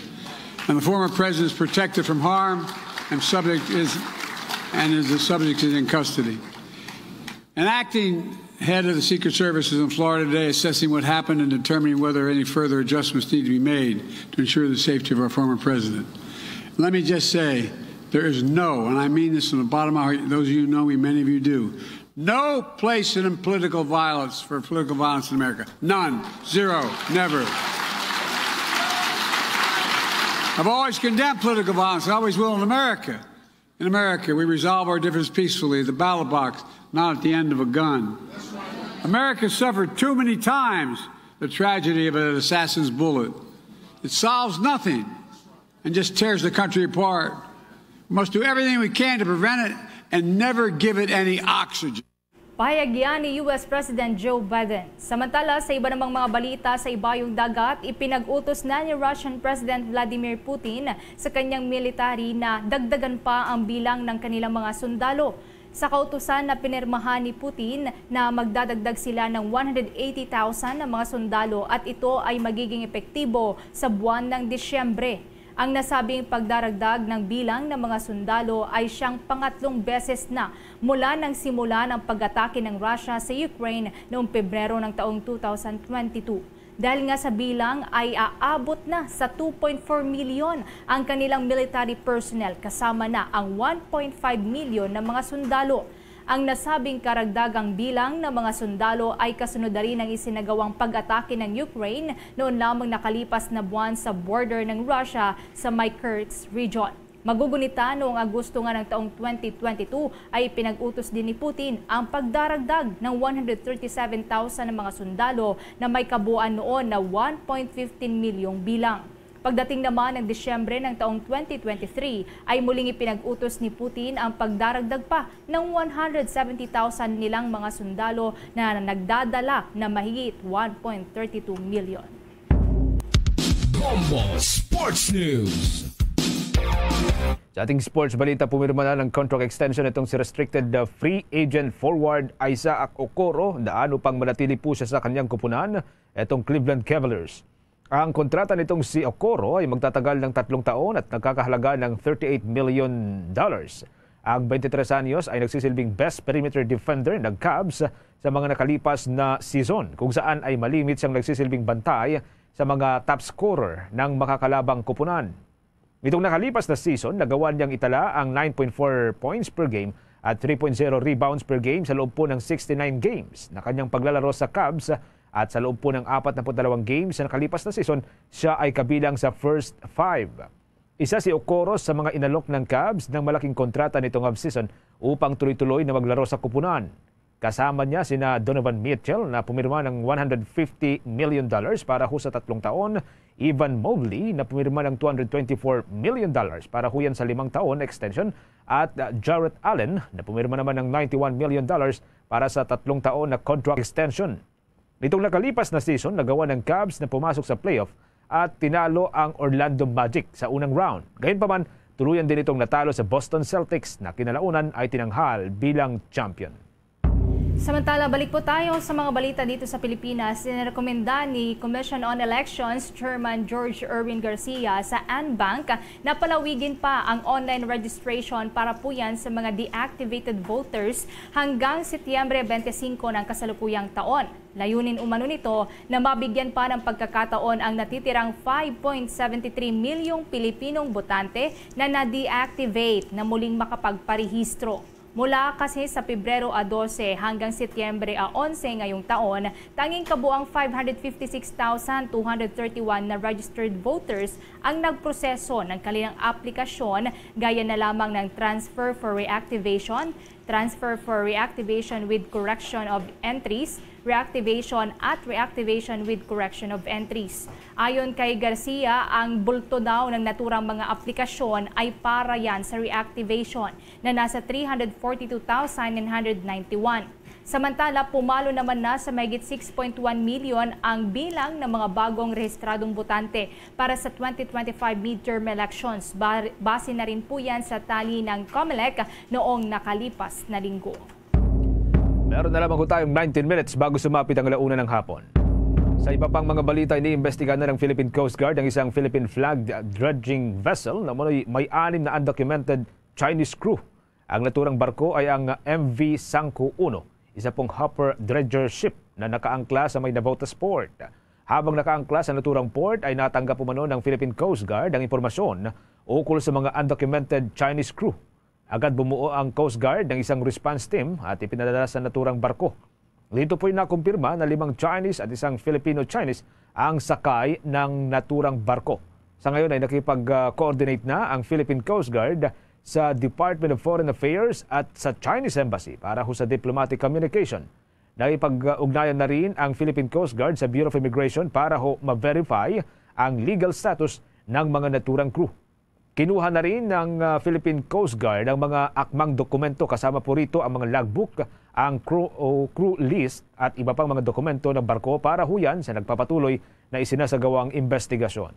And the former president is protected from harm and the subject is in custody. An acting head of the Secret Service is in Florida today assessing what happened and determining whether any further adjustments need to be made to ensure the safety of our former president. Let me just say, there is no, and I mean this from the bottom of my heart, those of you who know me, many of you do, no place in political violence for political violence in America. None. Zero. Never. I've always condemned political violence. I always will in America. In America, we resolve our differences peacefully at the ballot box, not at the end of a gun. America suffered too many times the tragedy of an assassin's bullet. It solves nothing and just tears the country apart. We must do everything we can to prevent it and never give it any oxygen. Pahayag yan ni US President Joe Biden. Samantala, sa iba namang mga balita sa ibayong dagat, ipinag-utos na ni Russian President Vladimir Putin sa kanyang military na dagdagan pa ang bilang ng kanilang mga sundalo. Sa kautusan na pinirmahan ni Putin na magdadagdag sila ng 180,000 na mga sundalo at ito ay magiging epektibo sa buwan ng Disyembre. Ang nasabing pagdaragdag ng bilang ng mga sundalo ay siyang pangatlong beses na mula nang simula ng pag-atake ng Russia sa Ukraine noong Pebrero ng taong 2022. Dahil nga sa bilang ay aabot na sa 2.4 milyon ang kanilang military personnel kasama na ang 1.5 milyon na mga sundalo. Ang nasabing karagdagang bilang ng mga sundalo ay kasunod na rin ng isinagawang pag-atake ng Ukraine noon lamang nakalipas na buwan sa border ng Russia sa Kursk region. Magugunita noong Agosto nga ng taong 2022 ay pinag-utos din ni Putin ang pagdaragdag ng 137,000 na mga sundalo na may kabuuan noon na 1.15 milyong bilang. Pagdating naman ng Disyembre ng taong 2023 ay muling ipinag-utos ni Putin ang pagdaragdag pa ng 170,000 nilang mga sundalo na nagdadala na mahigit 1.32 milyon. Bombo Sports News. Sa ating sports balita, pumirma na ng contract extension itong si restricted free agent forward Isaac Okoro na upang manatili po siya sa kanyang kupunan itong Cleveland Cavaliers. Ang kontrata nitong si Okoro ay magtatagal ng 3 taon at nagkakahalaga ng $38 million. Ang 23 anyos ay nagsisilbing best perimeter defender ng Cavs sa mga nakalipas na season, kung saan ay malimit siyang nagsisilbing bantay sa mga top scorer ng makakalabang kupunan. Nitong nakalipas na season, nagawa niyang itala ang 9.4 points per game at 3.0 rebounds per game sa loob po ng 69 games na kanyang paglalaro sa Cavs. At sa loob po ng 42 games sa nakalipas na season, siya ay kabilang sa first 5. Isa si Okoro sa mga inalok ng Cavs ng malaking kontrata nitong off-season upang tuloy-tuloy na maglaro sa kupunan. Kasama niya sina Donovan Mitchell na pumirma ng $150 million para ho sa 3 taon, Evan Mobley na pumirma ng $224 million para ho yan sa 5 taon extension, at Jarrett Allen na pumirma naman ng $91 million para sa 3 taon na contract extension. Nitong nakalipas na season, nagawa ng Cavs na pumasok sa playoff at tinalo ang Orlando Magic sa unang round. Gayunpaman, tuluyan din itong natalo sa Boston Celtics na kinalaunan ay tinanghal bilang champion. Samantala, balik po tayo sa mga balita dito sa Pilipinas. Inirekomenda ni Commission on Elections Chairman George Erwin Garcia sa ANBank na palawigin pa ang online registration para po yan sa mga deactivated voters hanggang Setyembre 25 ng kasalukuyang taon. Layunin umano nito na mabigyan pa ng pagkakataon ang natitirang 5.73 milyong Pilipinong botante na na-deactivate na muling makapagparehistro. Mula kasi sa Pebrero 12 hanggang Setyembre 11 ngayong taon, tanging kabuang 556,231 na registered voters ang nagproseso ng kanilang aplikasyon gaya na lamang ng transfer for reactivation with correction of entries, reactivation at reactivation with correction of entries. Ayon kay Garcia, ang bulto daw ng naturang mga aplikasyon ay para yan sa reactivation na nasa 342,991. Samantala, pumalo naman na sa mahigit 6.1 milyon ang bilang ng mga bagong rehistradong botante para sa 2025 midterm elections. Base na rin po yan sa tali ng COMELEC noong nakalipas na linggo. Meron na lamang tayong 19 minutes bago sumapit ang alauna ng hapon. Sa iba pang mga balita, iniimbestigahan na ng Philippine Coast Guard ang isang Philippine-flagged dredging vessel na may 6 na undocumented Chinese crew. Ang naturang barko ay ang MV Sangku 1. isa pong hopper dredger ship na nakaangkla sa may Navotas Port. Habang nakaangkla sa naturang port ay natanggap umano ng Philippine Coast Guard ang impormasyon ukol sa mga undocumented Chinese crew. Agad bumuo ang Coast Guard ng isang response team at ipinadala sa naturang barko. Dito po'y nakumpirma na 5 Chinese at isang Filipino-Chinese ang sakay ng naturang barko. Sa ngayon ay nakipag-coordinate na ang Philippine Coast Guard sa Department of Foreign Affairs at sa Chinese Embassy para sa diplomatic communication. Nakipag-ugnayan na rin ang Philippine Coast Guard sa Bureau of Immigration para ma-verify ang legal status ng mga naturang crew. Kinuha na rin ng Philippine Coast Guard ang mga akmang dokumento kasama po rito ang mga logbook, ang crew list at iba pang mga dokumento ng barko para huyan sa nagpapatuloy na isinasagawang investigasyon.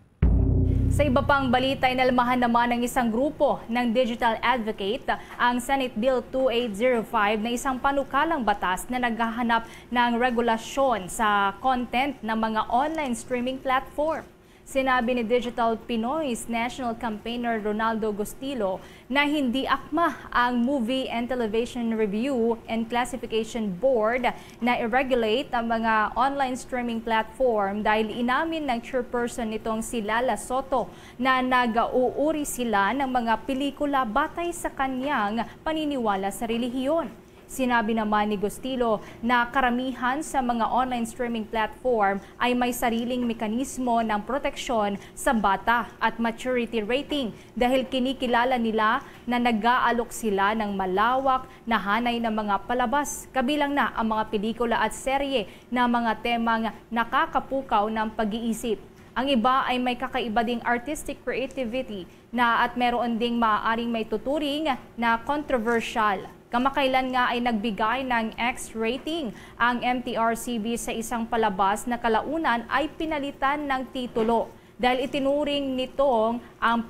Sa iba pang balita, inalmahan naman ng isang grupo ng Digital Advocate ang Senate Bill 2805 na isang panukalang batas na naghahanap ng regulasyon sa content ng mga online streaming platform. Sinabi ni Digital Pinoy's National Campaigner Ronaldo Gostilo na hindi akma ang Movie and Television Review and Classification Board na i-regulate ang mga online streaming platform dahil inamin ng chairperson nitong si Lala Soto na nag-uuri sila ng mga pelikula batay sa kanyang paniniwala sa relihiyon. Sinabi naman ni Gostilo na karamihan sa mga online streaming platform ay may sariling mekanismo ng proteksyon sa bata at maturity rating dahil kinikilala nila na nag-aalok sila ng malawak na hanay ng mga palabas, kabilang na ang mga pelikula at serye na mga temang nakakapukaw ng pag-iisip. Ang iba ay may kakaiba ding artistic creativity na at meron ding maaaring may tuturing na controversial. Kamakailan nga ay nagbigay ng X rating ang MTRCB sa isang palabas na kalaunan ay pinalitan ng titulo dahil itinuring nitong ang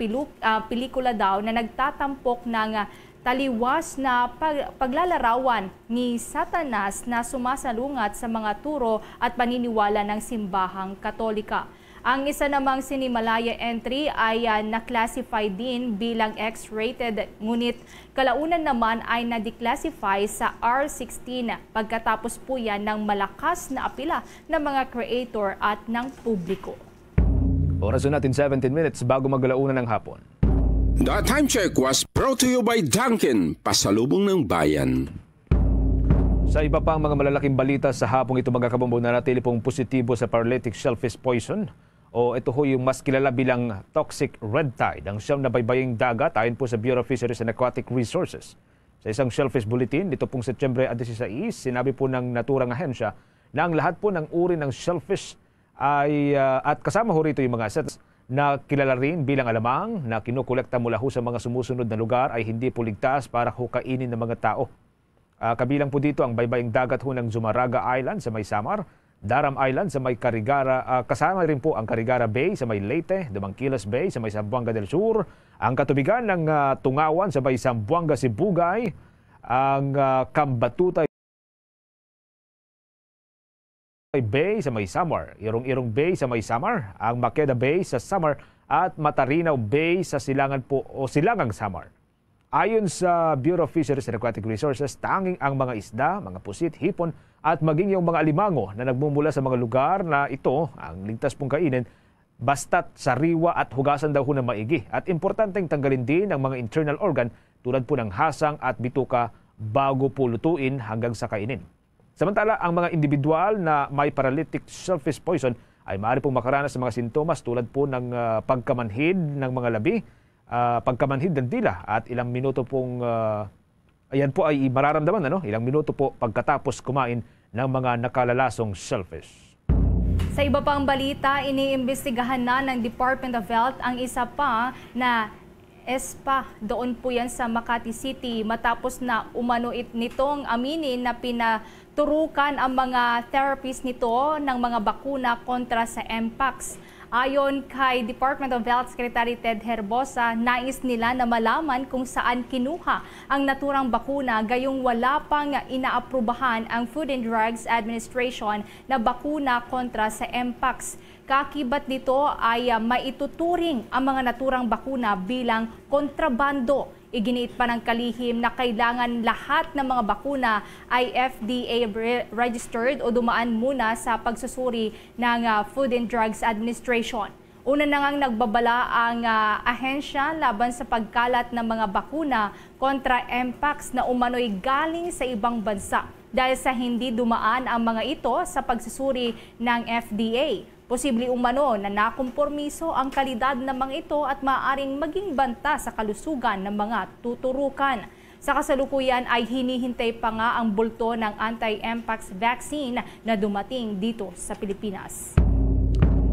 pelikula daw na nagtatampok ng taliwas na paglalarawan ni Satanas na sumasalungat sa mga turo at paniniwala ng simbahang Katolika. Ang isa namang Sinimalaya entry ay na-classify din bilang X-rated, ngunit kalaunan naman ay na-declassify sa R16 pagkatapos po yan ng malakas na apila ng mga creator at ng publiko. Oras natin 17 minutes bago mag-alaunan ng hapon. The time check was brought to you by Dunkin, pasalubong ng bayan. Sa iba pang mga malalaking balita sa hapong ito, mga kabombo, nanatili pong positibo sa paralytic shellfish poison o ito ho yung mas kilala bilang toxic red tide, ang siyam na baybaying dagat ayon po sa Bureau of Fisheries and Aquatic Resources. Sa isang shellfish bulletin, dito pong Setyembre 16, sinabi po ng naturang ahensya na ang lahat po ng uri ng shellfish ay at kasama ho rito yung mga assets na kilala rin bilang alamang na kinukolekta mula ho sa mga sumusunod na lugar ay hindi po ligtas para ho kainin ng mga tao. Kabilang po dito ang baybaying dagat ho ng Zumaraga Island sa may Samar, Daram Island sa may Carigara, kasama rin po ang Carigara Bay sa may Leyte, Dumangkilas Bay sa may Zamboanga del Sur, ang katubigan ng Tungawan sa may Zamboanga Sibugay, ang Kambatutay Bay sa may Samar, Irong-Irong Bay sa may Samar, ang Maqueda Bay sa Samar at Matarinaw Bay sa Silangan po o Silangang Samar. Ayon sa Bureau of Fisheries and Aquatic Resources, tanging ang mga isda, mga pusit, hipon at maging yung mga alimango na nagmumula sa mga lugar na ito ang ligtas pong kainin basta't sariwa at hugasan daw ho ng maigi. At importanteng tanggalin din ang mga internal organ tulad po ng hasang at bituka bago po lutuin hanggang sa kainin. Samantala, ang mga individual na may paralytic shellfish poison ay maaari pong makaranas sa mga sintomas tulad po ng pagkamanhid ng mga labi, pagkamanhid ng dila at ilang minuto pong ayan po ay mararamdaman ilang minuto po pagkatapos kumain ng mga nakalalasong shellfish. Sa iba pang balita, iniimbestigahan na ng Department of Health ang isa pa na spa doon po yan sa Makati City matapos na umano nitong aminin na pinaturukan ang mga therapies nito ng mga bakuna kontra sa Mpox. Ayon kay Department of Health Secretary Ted Herbosa, nais nila na malaman kung saan kinuha ang naturang bakuna gayong wala pang inaaprubahan ang Food and Drugs Administration na bakuna kontra sa Mpox. Kakibat nito ay maituturing ang mga naturang bakuna bilang kontrabando. Iginiit pa ng kalihim na kailangan lahat ng mga bakuna ay FDA registered o dumaan muna sa pagsusuri ng Food and Drugs Administration. Una na ngang nagbabala ang ahensya laban sa pagkalat ng mga bakuna kontra Mpox na umano'y galing sa ibang bansa dahil sa hindi dumaan ang mga ito sa pagsusuri ng FDA. Posible umano na nakumpormiso ang kalidad ng mga ito at maaaring maging banta sa kalusugan ng mga tuturukan. Sa kasalukuyan ay hinihintay pa nga ang bulto ng anti-Mpox vaccine na dumating dito sa Pilipinas.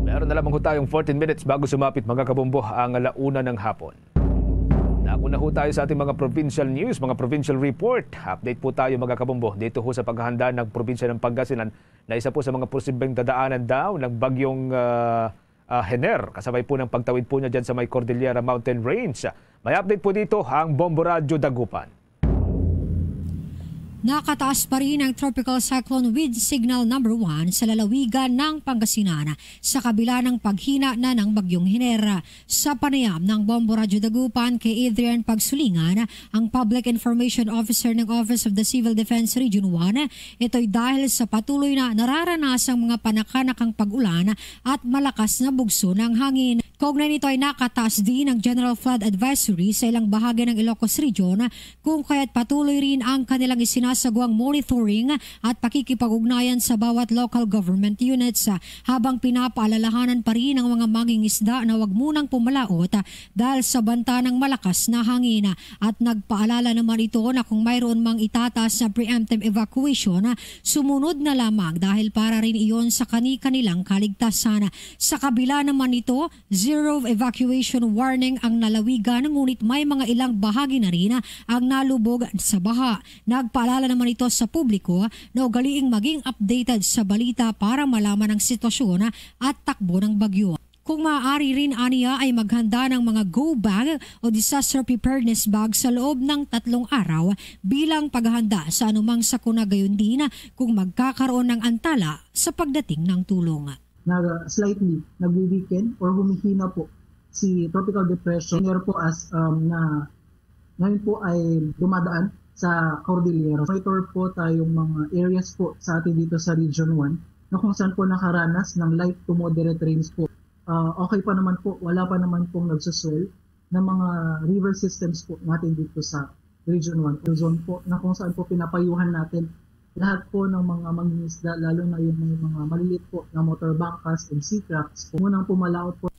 Meron na lamang ho tayong 14 minutes bago sumapit mga kabombo ang 1:00 ng hapon. Nauna ho tayo sa ating mga provincial news, mga provincial report. Update po tayo mga kabombo dito ho sa paghahanda ng probinsya ng Pangasinan na isa po sa mga posibleng dadaanan daw ng bagyong Hener. Kasabay po ng pagtawid po niya dyan sa may Cordillera Mountain Range. May update po dito ang Bombo Radio Dagupan. Nakataas pa rin ang Tropical Cyclone with Signal number 1 sa lalawigan ng Pangasinan sa kabila ng paghina na ng bagyong Hener. Sa panayam ng Bombo Radio Dagupan kay Adrian Pagsulingan, ang Public Information Officer ng Office of the Civil Defense Region 1, ito'y dahil sa patuloy na nararanasang mga panakanakang pag-ulan at malakas na bugso ng hangin. Kaugnay nito ay nakataas din ang General Flood Advisory sa ilang bahagi ng Ilocos Region kung kaya't patuloy rin ang kanilang isinasagawang monitoring at pakikipag-ugnayan sa bawat local government units habang pinapaalalahanan pa rin ang mga mangingisda na huwag munang pumalaot dahil sa banta ng malakas na hangin at nagpaalala naman ito na kung mayroon mang itataas na preemptive evacuation, sumunod na lamang dahil para rin iyon sa kanilang kaligtasan. Sa kabila naman ito, zero evacuation warning ang nalawigan ngunit may mga ilang bahagi na rin ang nalubog sa baha. Nagpaalala naman ito sa publiko na ugaliing maging updated sa balita para malaman ang sitwasyon at takbo ng bagyo. Kung maaari rin aniya ay maghanda ng mga go bag o disaster preparedness bag sa loob ng 3 araw bilang paghahanda sa anumang sakuna, gayon din kung magkakaroon ng antala sa pagdating ng tulong. Na slightly nagwi-weaken or humihina po si Tropical Depression. Ngayon po ngayon po ay dumadaan sa Cordillera. Monitor po tayong mga areas po sa atin dito sa Region 1 na kung saan po nakaranas ng light to moderate rains po. Okay pa naman po, wala pa naman pong nagsuswell ng mga river systems po natin dito sa Region 1. Zone po na kung saan po pinapayuhan natin lahat po ng mga mangingisda, lalo na yung mga maliliit po na motor bangkas and sea crabs po. Munang pumalaot po.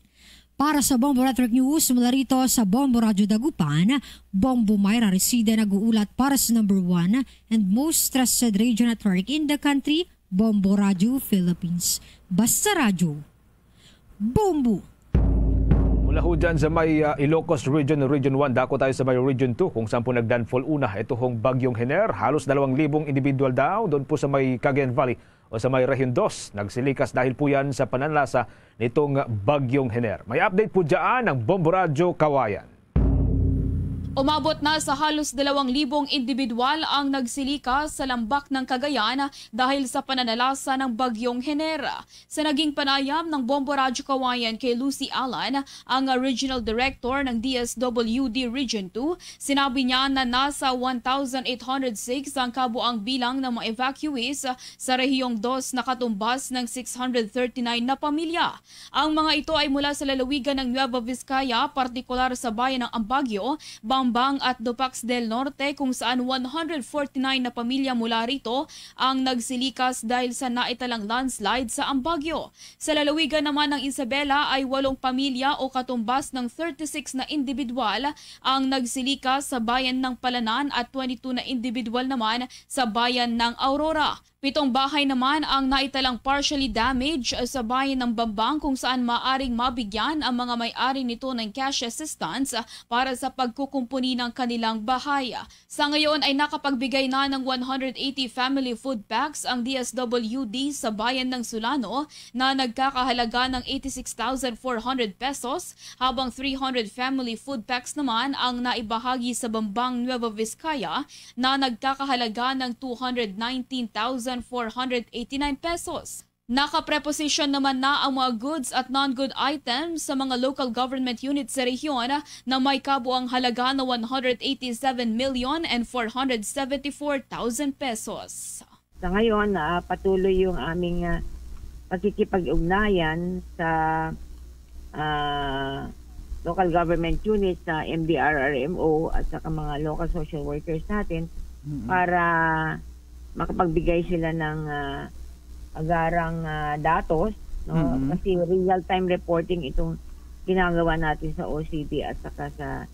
Para sa Bombo Network News, mula rito sa Bombo Radio Dagupan, Bombo Myra Reside nag-uulat para sa number 1 and most trusted radio network in the country, Bombo Radio Philippines. Basta Radio, Bombo! Mula ho dyan sa may Ilocos Region, Region 1, dako tayo sa may Region 2 kung saan po nagdanfall una. Ito hong bagyong Hener, halos 2,000 individual daw doon po sa may Cagayan Valley o sa may Region 2. Nagsilikas dahil po yan sa pananlasa nitong bagyong Hener. May update po dyan ng Bombo Radio Kawayan. Umabot na sa halos 2,000 individual ang nagsilika sa lambak ng Cagayan dahil sa pananalasa ng bagyong Hener. Sa naging panayam ng Bombo Radio Kawayan kay Lucy Alan, ang Regional Director ng DSWD Region 2, sinabi niya na nasa 1,806 ang kabuang bilang ng mga evacuees sa rehiyong 2 na katumbas ng 639 na pamilya. Ang mga ito ay mula sa lalawigan ng Nueva Vizcaya, partikular sa bayan ng Ambagyo, Bambang at Dupax del Norte kung saan 149 na pamilya mula rito ang nagsilikas dahil sa naitalang landslide sa Ambagyo. Sa lalawigan naman ng Isabela ay 8 pamilya o katumbas ng 36 na individual ang nagsilikas sa bayan ng Palanan at 22 na individual naman sa bayan ng Aurora. 7 bahay naman ang naitalang partially damaged sa bayan ng Bambang kung saan maaring mabigyan ang mga may-ari nito ng cash assistance para sa pagkukumpuni ng kanilang bahay. Sa ngayon ay nakapagbigay na ng 180 family food packs ang DSWD sa bayan ng Sulano na nagkakahalaga ng 86,400 pesos habang 300 family food packs naman ang naibahagi sa Bambang, Nueva Vizcaya na nagkakahalaga ng 219,489 pesos. Nakapreposisyon naman na ang mga goods at non-good items sa mga local government units sa rehiyon na may kabuang halaga na 187,474,000 pesos. Sa ngayon, patuloy yung aming pagkikipag-ugnayan sa local government units sa MDRRMO at saka mga local social workers natin para makapagbigay sila ng agarang datos, no? Kasi real-time reporting itong ginagawa natin sa OCD at saka sa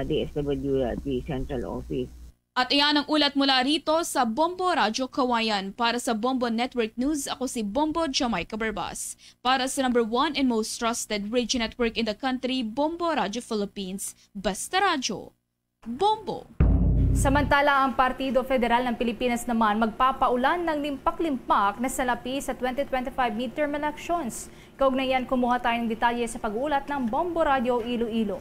DSWD Central Office. At iyan ang ulat mula rito sa Bombo Radyo Kawayan. Para sa Bombo Network News, ako si Bombo Jamaica Barbas. Para sa number 1 and most trusted radio network in the country, Bombo Radyo Philippines. Basta Radyo, Bombo. Samantala, ang Partido Federal ng Pilipinas naman magpapaulan ng limpak-limpak na salapi sa 2025 midterm elections. Kaugnayan, kumuha tayo ng detalye sa pag-uulat ng Bombo Radio Iloilo.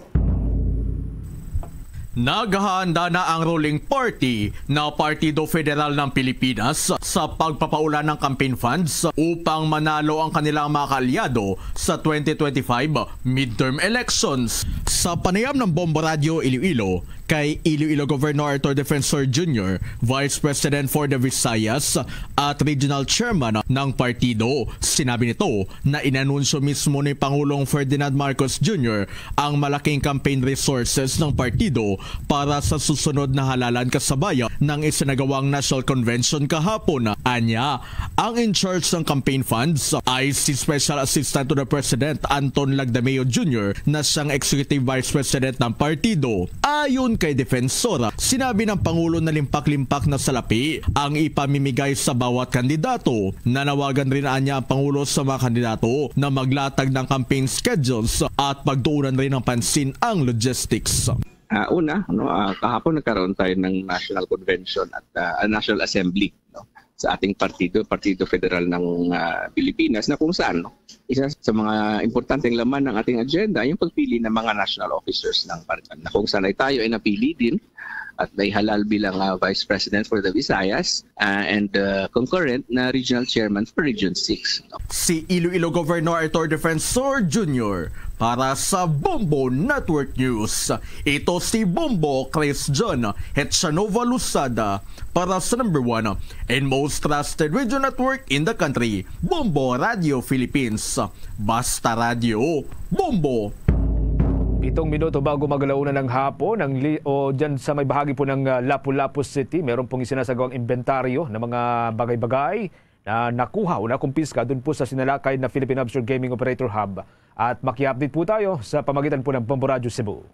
Naghahanda na ang ruling party na Partido Federal ng Pilipinas sa pagpapaulan ng campaign funds upang manalo ang kanilang mga kaalyado sa 2025 midterm elections. Sa panayam ng Bombo Radio Iloilo, kay Iloilo Governor Arthur Defensor Jr., Vice President for the Visayas at Regional Chairman ng partido, sinabi nito na inanunsyo mismo ni Pangulong Ferdinand Marcos Jr. ang malaking campaign resources ng partido para sa susunod na halalan kasabayan ng isinagawang National Convention kahapon. Anya, ang in charge ng campaign funds ay si Special Assistant to the President Anton Lagdameo Jr. na siyang Executive Vice President ng partido. Ayon kay Defensora, sinabi ng Pangulo na limpak-limpak na salapi ang ipamimigay sa bawat kandidato. Nanawagan rin niya ang Pangulo sa mga kandidato na maglatag ng campaign schedules at pagtuunan rin ng pansin ang logistics. Kahapon nagkaroon tayo ng National Convention at National Assembly sa ating Partido Federal ng Pilipinas, na kung saan isa sa mga importanteng laman ng ating agenda yung pagpili ng mga national officers ng partido, na kung saan ay tayo ay napili din at may halal bilang Vice President for the Visayas and concurrent na Regional Chairman for Region 6. Si Iloilo Governor Arthur Defensor Jr. para sa Bombo Network News. Ito si Bombo Chris John Hetchanova Lusada para sa number 1 and most trusted radio network in the country, Bombo Radio Philippines. Basta Radio, Bombo. 7 minuto bago magalauna ng hapon dyan sa may bahagi po ng Lapu-Lapu City, meron pong isinasagawang inventaryo ng mga bagay-bagay na nakuha o nakumpiska doon po sa sinalakay na Philippine Offshore Gaming Operator Hub. At maki-update po tayo sa pamagitan po ng Bombo Radio Cebu.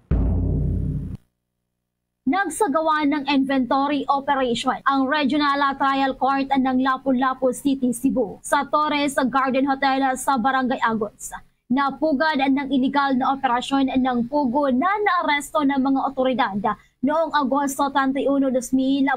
Nagsagawa ng inventory operation ang Regional Trial Court ng Lapu-Lapu City, Cebu sa Torres Garden Hotel sa Barangay Agos. Napugad ng iligal na operasyon ng pugo na naaresto ng mga otoridad noong Agosto 31, 2024.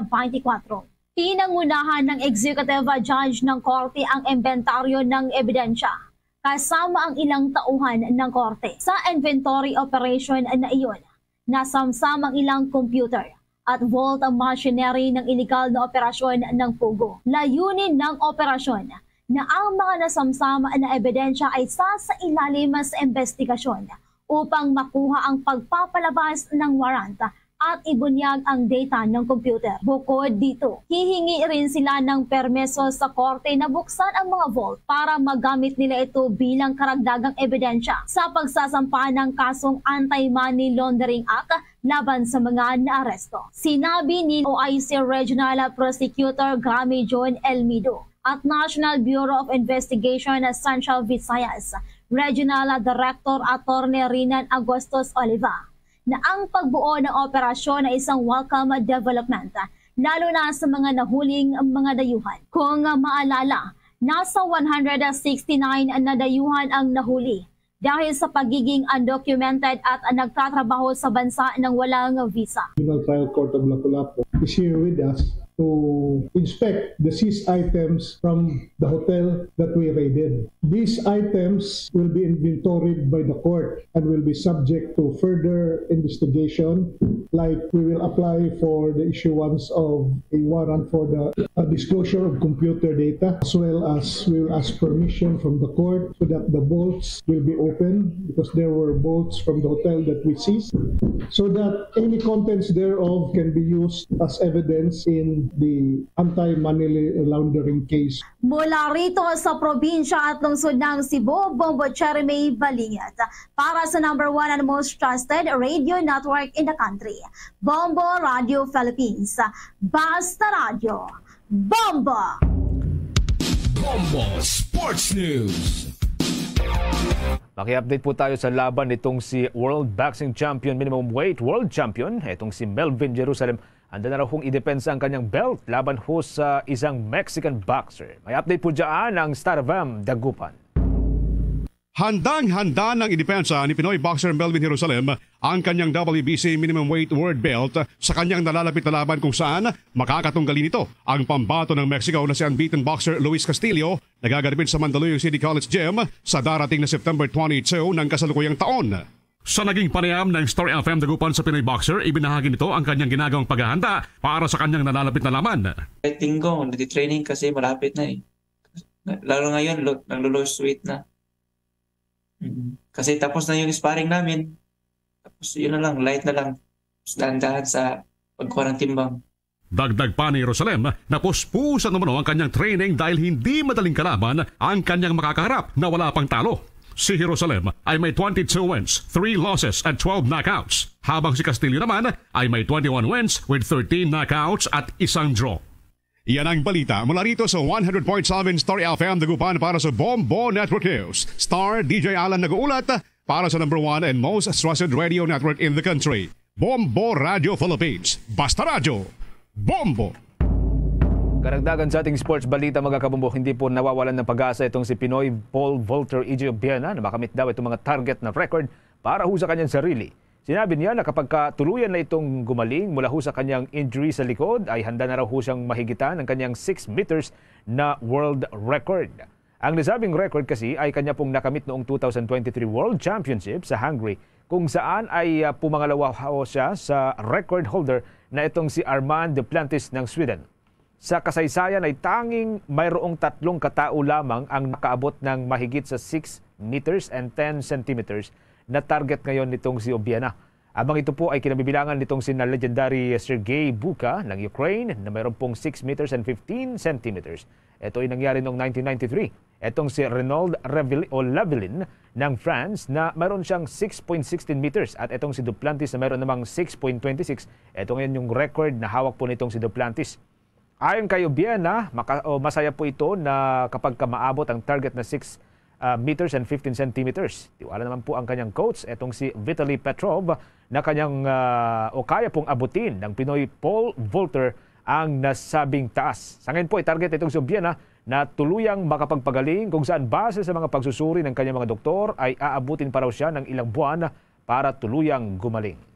Pinangunahan ng Executive Judge ng Korte ang inventaryo ng ebidensya kasama ang ilang tauhan ng Korte. Sa inventory operation na iyon, nasamsam ang ilang computer at vault machinery ng iligal na operasyon ng pugo. Layunin ng operasyon na ang mga nasamsama na ebidensya ay sasailalim sa investigasyon upang makuha ang pagpapalabas ng warrant at ibunyag ang data ng computer. Bukod dito, hihingi rin sila ng permeso sa korte na buksan ang mga vault para magamit nila ito bilang karagdagang ebidensya sa pagsasampa ng kasong Anti-Money Laundering Act laban sa mga naaresto. Sinabi ni OIC Regional Prosecutor Grammy John Elmido at National Bureau of Investigation at Central Visayas, Regional Director Attorney Rinan Agustos Oliva, na ang pagbuo ng operasyon ay isang welcome development, lalo na sa mga nahuling mga dayuhan. Kung maalala, nasa 169 na dayuhan ang nahuli dahil sa pagiging undocumented at nagtatrabaho sa bansa ng walang visa. Regional Trial Court of Lapu-Lapu is here with us to inspect the seized items from the hotel that we raided. These items will be inventoried by the court and will be subject to further investigation, like we will apply for the issuance of a warrant for the disclosure of computer data, as well as we will ask permission from the court so that the vaults will be open, because there were vaults from the hotel that we seized, so that any contents thereof can be used as evidence in the anti-money laundering case. Mula rito sa probinsya at lungsod ng Cebu, Bombo Jeremy Balingat para sa number 1 and most trusted radio network in the country, Bombo Radio Philippines. Basta Radio, Bombo! Bombo Sports News. Maki-update po tayo sa laban nitong si World Boxing Champion, Minimum Weight World Champion, itong si Melvin Jerusalem. Handa na raw hong idepensa ang kanyang belt laban ho sa isang Mexican boxer. May update po dyan ang Star FM Dagupan. Handang-handa ng idepensa ni Pinoy boxer Melvin Jerusalem ang kanyang WBC Minimum Weight World Belt sa kanyang nalalapit na laban kung saan makakatunggali nito ang pambato ng Mexico na si unbeaten boxer Luis Castillo na gaganapin sa Mandaluyong City College Gym sa darating na September 22 ng kasalukuyang taon. Sa naging panayam ng Star FM Dagupan sa Pinoy boxer, ibinahagi nito ang kanyang ginagawang paghahanda para sa kanyang nalalapit na laban. Tingko, nag-training kasi malapit na eh. Lalo ngayon, nag-lose weight na. Kasi tapos na yung sparring namin. Tapos yun na lang, light na lang. Dahan-dahan sa pag-quarantine bang. Dagdag pa ni Jerusalem na puspusan naman ang kanyang training dahil hindi madaling kalaban ang kanyang makakaharap na wala pang talo. Si Jerusalem ay may 22 wins, 3 losses at 12 knockouts. Habang si Castillo naman ay may 21 wins with 13 knockouts at isang draw. Yan ang balita mula rito sa 100.7 Star FM Dagupan para sa Bombo Network News. Star DJ Alan nag-uulat para sa number 1 and most trusted radio network in the country. Bombo Radio Philippines. Basta Radio. Bombo! Karagdagan sa ating sports balita mga kabumbo, hindi po nawawalan ng pag-asa itong si Pinoy Paul Vaulter EJ Obiena na makamit daw itong mga target na record para ho sa kanyang sarili. Sinabi niya na kapag tuluyan na itong gumaling mula ho sa kanyang injury sa likod, ay handa na raw ho siyang mahigitan ng kanyang 6 meters na world record. Ang nasabing record kasi ay kanya pong nakamit noong 2023 World Championship sa Hungary, kung saan ay pumangalawa ho siya sa record holder na itong si Armand Duplantis ng Sweden. Sa kasaysayan ay tanging mayroong 3 katao lamang ang nakaabot ng mahigit sa 6 meters and 10 centimeters na target ngayon nitong si Obiena. Abang ito po ay kinabibilangan nitong si legendary Sergei Buka ng Ukraine na mayroon pong 6 meters and 15 centimeters. Ito ay nangyari noong 1993. Itong si Renaud Lavelin ng France na mayroon siyang 6.16 meters at itong si Duplantis na mayroon namang 6.26. Ito ngayon yung record na hawak po nitong si Duplantis. Ayon kay Obiena, masaya po ito na kapag maabot ang target na 6 meters and 15 centimeters. Tiwala naman po ang kanyang coach, etong si Vitaly Petrov, na kanyang o kaya pong abutin ng Pinoy Paul Vaulter ang nasabing taas. Sa ngayon po, target itong si Obiena na tuluyang makapagpagaling kung saan base sa mga pagsusuri ng kanyang mga doktor ay aabutin pa raw siya ng ilang buwan para tuluyang gumaling.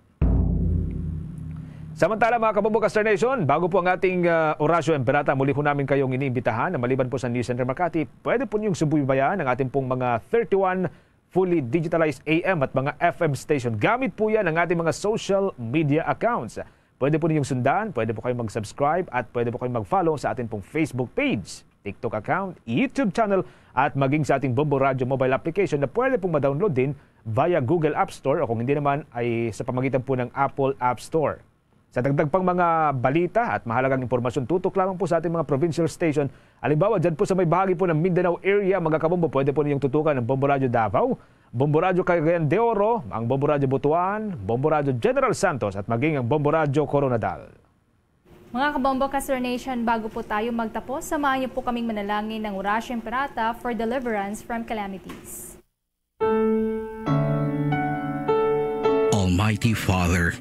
Samantala mga kabumbo Star Nation, bago po ang ating Orasyo Emperata, muli po namin kayong iniimbitahan na maliban po sa News Center Makati, pwede po niyong subaybayan ang ating pong mga 31 fully digitalized AM at mga FM station. Gamit po yan ang ating mga social media accounts. Pwede po ninyong sundan, pwede po kayong mag-subscribe at pwede po kayong mag-follow sa ating pong Facebook page, TikTok account, YouTube channel at maging sa ating Bombo Radio mobile application na pwede pong ma-download din via Google App Store o kung hindi naman ay sa pamagitan po ng Apple App Store. Sa dagdag pang mga balita at mahalagang impormasyon, tutok lamang po sa ating mga provincial station. Halimbawa, dyan po sa may bahagi po ng Mindanao area, mga kabombo, pwede po ninyong tutukan ng Bombo Radio Davao, Bombo Radio Cagayan de Oro, ang Bombo Radio Butuan, Bombo Radio General Santos at maging ang Bombo Radio Coronadal. Mga kabombo Star Nation, bago po tayo magtapos, samahan niyo po kaming manalangin ng Orasyo Emperata for deliverance from calamities. Almighty Father,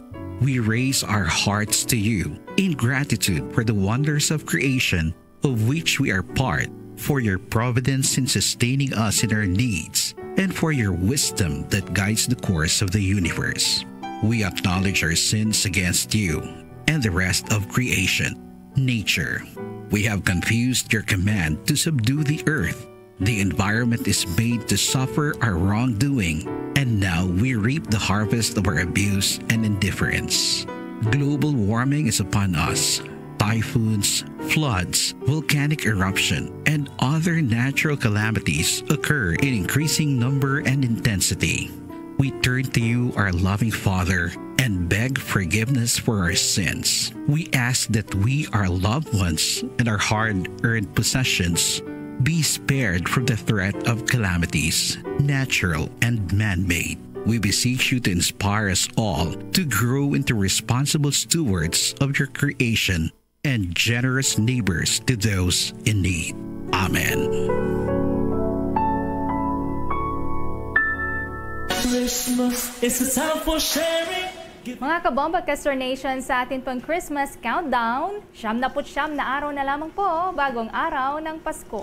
we raise our hearts to you in gratitude for the wonders of creation of which we are part, for your providence in sustaining us in our needs, and for your wisdom that guides the course of the universe. We acknowledge our sins against you and the rest of creation, nature. We have confused your command to subdue the earth. The environment is made to suffer our wrongdoing, and now we reap the harvest of our abuse and indifference. Global warming is upon us. Typhoons, floods, volcanic eruption, and other natural calamities occur in increasing number and intensity. We turn to you, our loving Father, and beg forgiveness for our sins. We ask that we, our loved ones, and our hard-earned possessions be spared from the threat of calamities, natural and man-made. We beseech you to inspire us all to grow into responsible stewards of your creation and generous neighbors to those in need. Amen. Christmas is a time for sharing. Mga kabomba Castor Nation, sa atin pang Christmas countdown, 79 na araw na lamang po, bagong araw ng Pasko.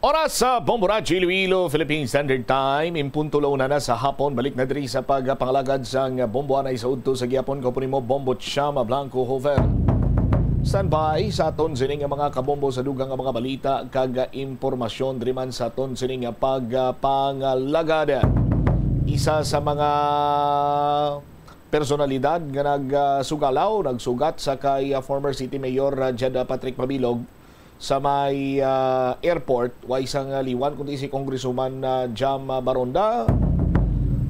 Oras sa Bombo Radio Iloilo, Philippine Standard Time, impunto launa na sa hapon, balik na diri sa pagpangalagad sa Bombo Anay sa udto sa gihapon, kapunin mo Bombo Chama Blanco Hover. Standby sa aton sining mga kabombo sa dugang mga balita kag impormasyon driman sa aton sining pagpangalagad. Isa sa mga personalidad nga nagsugat sa kay former City Mayor Jeddah Patrick Mabilog sa may airport, wa isang liwan kundi si Congresswoman Jam Baronda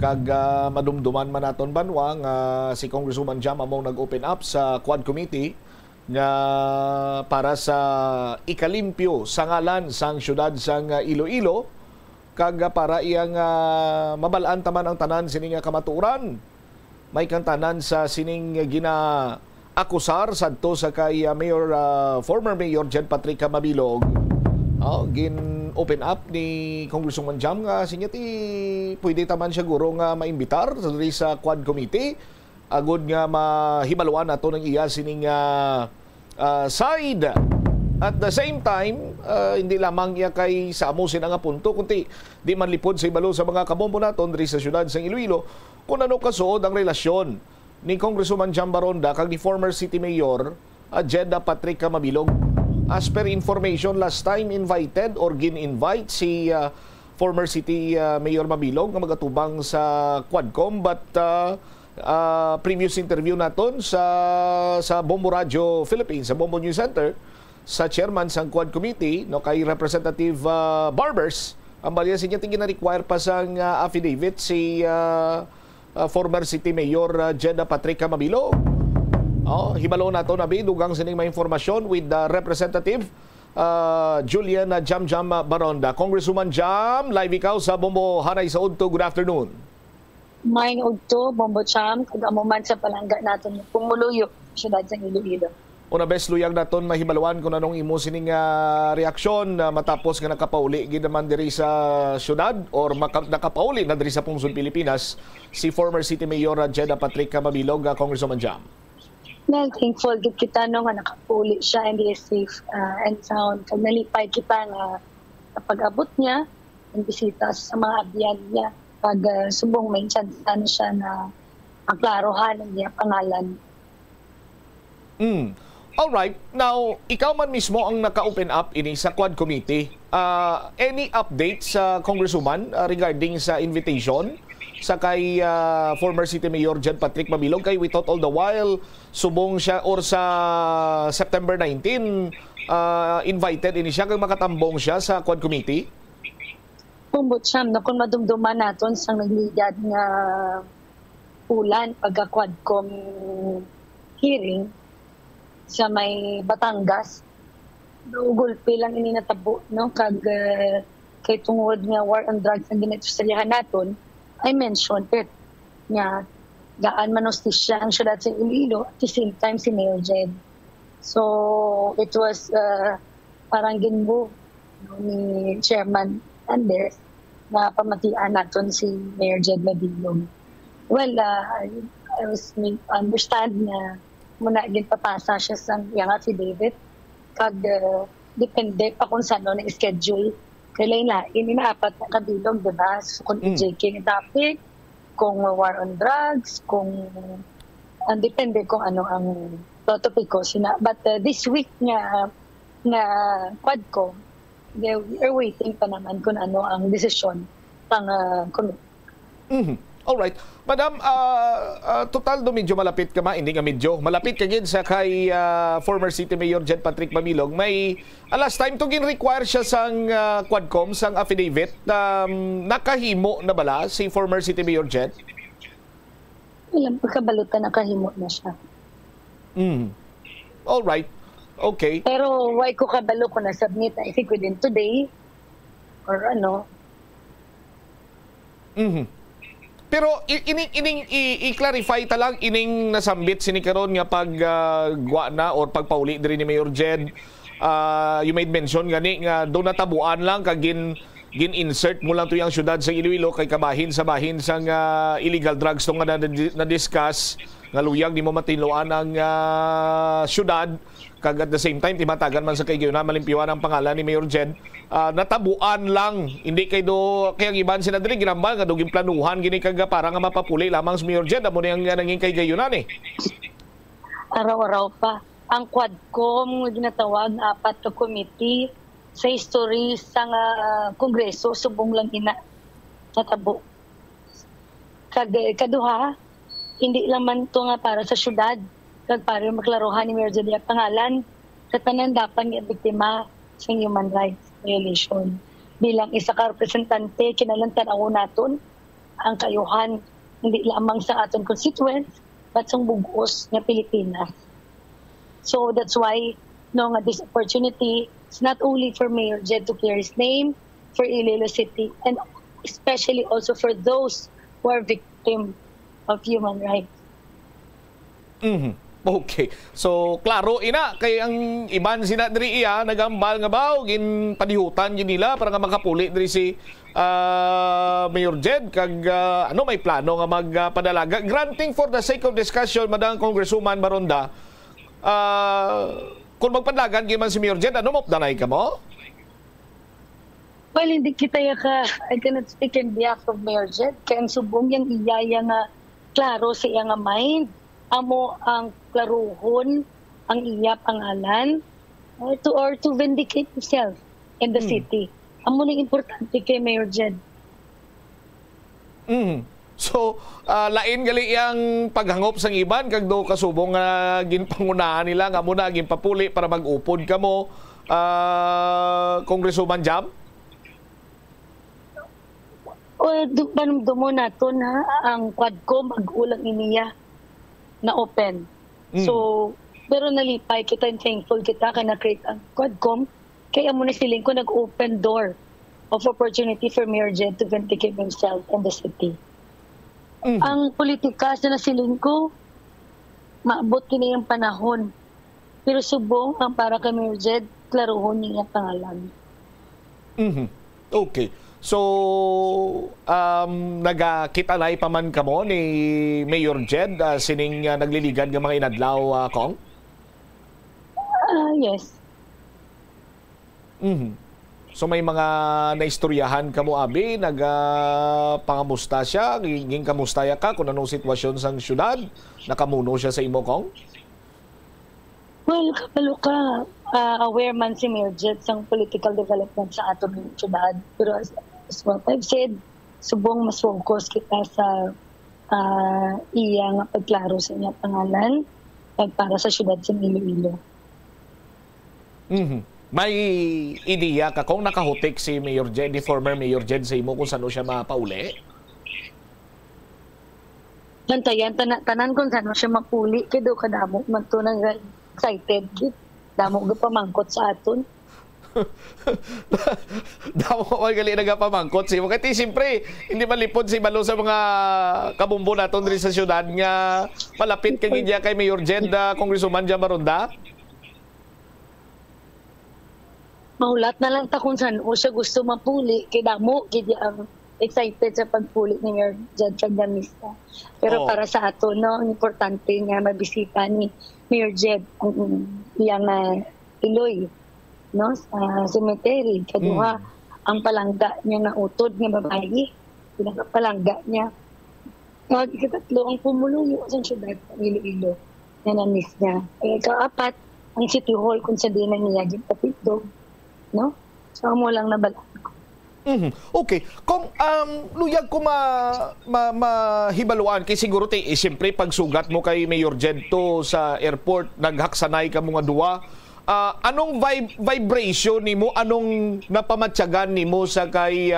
kag madumduman man naton banwa nga si Congresswoman Jam among nag-open up sa Quad Committee nga para sa ikalimpyo sa ngalan sang syudad sang Iloilo kag para iyang mabalaan taman ang tanan sining kamatuoran. May kantanan sa sining gina-akusar sadto sa kay former Mayor Jed Patrick Mabilog. Gin-open up ni Congresswoman Jam nga sinyati pwede taman siya guro nga maimbitar sa Quad Committee agud nga mahibaluan nato ng iya sining side. At the same time, hindi lamang iya kay sa amo sina nga punto, kundi di man lipod sa ibalo sa mga kabombo naton diri sa syudad sa Iloilo kung ano kasuod ang relasyon ni Congresswoman Jam Baronda kag ni former City Mayor Jeddah Patrick Mabilog. As per information, last time invited or gin-invite si former City Mayor Mabilog nga magatubang sa Quadcom, but previous interview naton sa Bombo Radio Philippines, sa Bombo News Center, sa chairman sang Quad Committee no kay Representative Barbers, ang baliya siya tingin na require pa sang affidavit si former City Mayor Jeddah Patrick Mabilog. Hibalo nato na dugang sining may informasyon with the Representative Julian Jam Baronda. Congresswoman Jam, live ikaw sa Bombo Hanay sa Udto. Good afternoon. Maing Udto, Bombo Cham, kagamuman sa palangga natin pumuluyo syudad sa Iloilo. Una bes luyag naton mahibaluan kung anong imo sining reaksyon matapos nga nakapauli gid naman diri sa syudad or nakapauli na diri sa pungsod Pilipinas si former City Mayor Jeddah Patrick Mabilog. Congresswoman Jam. Well, thankful gid kita no nga nakapauli siya and he is safe and sound. Kag nalipay kita nga kapag-abot niya ang bisita sa mga abyan niya pag subong may chance siya na maklarohan ang niya pangalan. Alright, now ikaw man mismo ang naka-open up ini sa Quad Committee. Any updates sa Congresswoman regarding sa invitation sa kay former City Mayor Jed Patrick Mabilog? Kay we thought all the while subong siya or sa September 19 invited ini siya kag makatambong siya sa Quad Committee. Kumbot siya na kung madumduman naton sa nagligad nga ulan pagka-Quadcom hearing sa may Batangas, gulpi lang ini natabo no kag kay tungod nga war on drugs ang ginaitustalyahan naton. I mentioned it nga gaan manostisya ang syudad sa Iloilo at the same time si Mayor Jed. So it was parang ginbo ni Chairman Anders na pamatian naton si Mayor Jed Mabilog. Well, I was understand na muna ginpapasa siya sa iyang affidavit kag depende pa kung saan na schedule kailan inaapat na kabilog, diba? So, kung JK topic, kung war on drugs, kung depende kung ano ang totopiko sina. But this week nga Quadcom, we are waiting pa naman kung ano ang desisyon ng committee. Alright. Madam, total do medyo malapit ka hindi nga medyo. Malapit ka gin sa kay former City Mayor Jed Patrick Mamilog. May last time to gin-require siya sang Quadcom, sang affidavit. Nakahimo na bala si former City Mayor Jed? Ilang pagkabalutan nakahimo na siya. Alright. Okay. Pero why ko kabalo ko na-submit, I think within today or ano. Pero ining i-clarify talang ining nasambit sini karon nga pagguwa na or pagpauli diri ni Mayor Jed. You made mention gani nga do natabuan lang kag gin-insert mo lang tuyang syudad sa Iloilo kay kabahin sa bahin sang illegal drugs tong nga na-discuss nga luyag di mo matinloan ang syudad kag at the same time timatagan man sa kay na malimpiwan ang pangalan ni Mayor Jed. Natabuan lang hindi kay do kay ang iban sina diri ginambal nga duging planuhan gini kag para nga mapapuli lamang sa Mayor Jed amo ni ang nanging kay gayunan Araw-araw pa ang Quadcom ginatawag 4 ka committee sa history sa kongreso subong lang ina natabo. Kaduha hindi lang man to nga para sa syudad kag para maklarohan ni Mayor Jed ang pangalan sa tanan dapat nga biktima sa human rights violation. Bilang isa ka representante kinahanglan ako naton ang kayuhan hindi lamang sa aton constituents but sa bugos nga Pilipinas. So that's why this opportunity is not only for Mayor Jed to clear his name, for Iloilo City, and especially also for those who are victims of human rights. Okay. So, klaro ina kay ang iban sina diri iya nagambal nga baw gin padihutan gin nila para nga makapuli diri si Mayor Jed kag may plano nga magpadalaga. Granting for the sake of discussion, Madam Congresswoman Maronda, kung magpadalagan gin man si Mayor Jed, mopdanay ka mo? Well, hindi kita I cannot speak in behalf of Mayor Jed. Kaya ang subong yung iyaya nga klaro sa iya nga mind. Amo ang klaruhon ang iya pangalan or to vindicate himself in the city. Amo na importante kay Mayor Jed. So, lain gali ang paghangop sang iban kag do kasubong nga ginpangunahan nila nga muna ginpapuli para mag-upod kamo Congresswoman Jam? Panumdumo nato na ang Quadcom mag-ulang iniya na open. So, pero nalipay kita and thankful kita kaya na-create ang Quadcom kaya muna siling ko nag-open door of opportunity for Mayor Jed to vindicate himself and the city. Ang politika sa nasiling ko maabot kini ang panahon pero subong ang para kay Mayor Jed klaruhon niya pangalan. Okay. So, nagakita na ipaman ka mo ni Mayor Jed sining nagliligan ng mga inadlaw, Kong? Yes. So, may mga naistoryahan ka mo, Abi? Nagpangamusta siya? Giging kamustaya ka kung anong sitwasyon sa syudad? Nakamuno siya sa imo, Kong? Well, kapalo ka. Aware man si Mayor Jed sa political development sa ato ng syudad. Pero as what I've said, subong mas focus kita sa iya nga pagklaro sa niya pangalan para sa syudad sa Iloilo. May ideya ka kung nakahutik si Mayor Jed, the former Mayor Jed sa imo kung saan siya mapauli? Nantayan, tanan kung saan siya mapuli, kaya daw kadamo, magtunang excited, damo ka pamangkot sa aton. Damo ko gali nagapamangkot si mo kay siyempre hindi malipod si balo sa mga kabumbo naton diri sa syudad nga malapit kay gidya kay Mayor Jed Congresswoman Jam Maronda. Maulat na lang ta kung saan o siya gusto mapuli kay damo gidya ang excited sa pagpuli ni Mayor Jed Cagdamista. Pero para sa ato no importante nga mabisita ni Mayor Jed ang iyang Iloy no sa cemetery kaduha ang palangga niya na utod nga babae pinakapalangga niya Ikatatlo ang pumuluyo sa syudad ng Iloilo na na-miss niya. Ikaapat, ang City Hall kung sa dinan niya gipatidog, no? So mo lang nabalaan ko. Okay. Kung luyag ko mahibaluan kay siguro siyempre pagsugat mo kay Mayor Jed to sa airport, naghaksanay ka mga duwa. Anong vibration nimo, anong napamatyagan nimo sa kay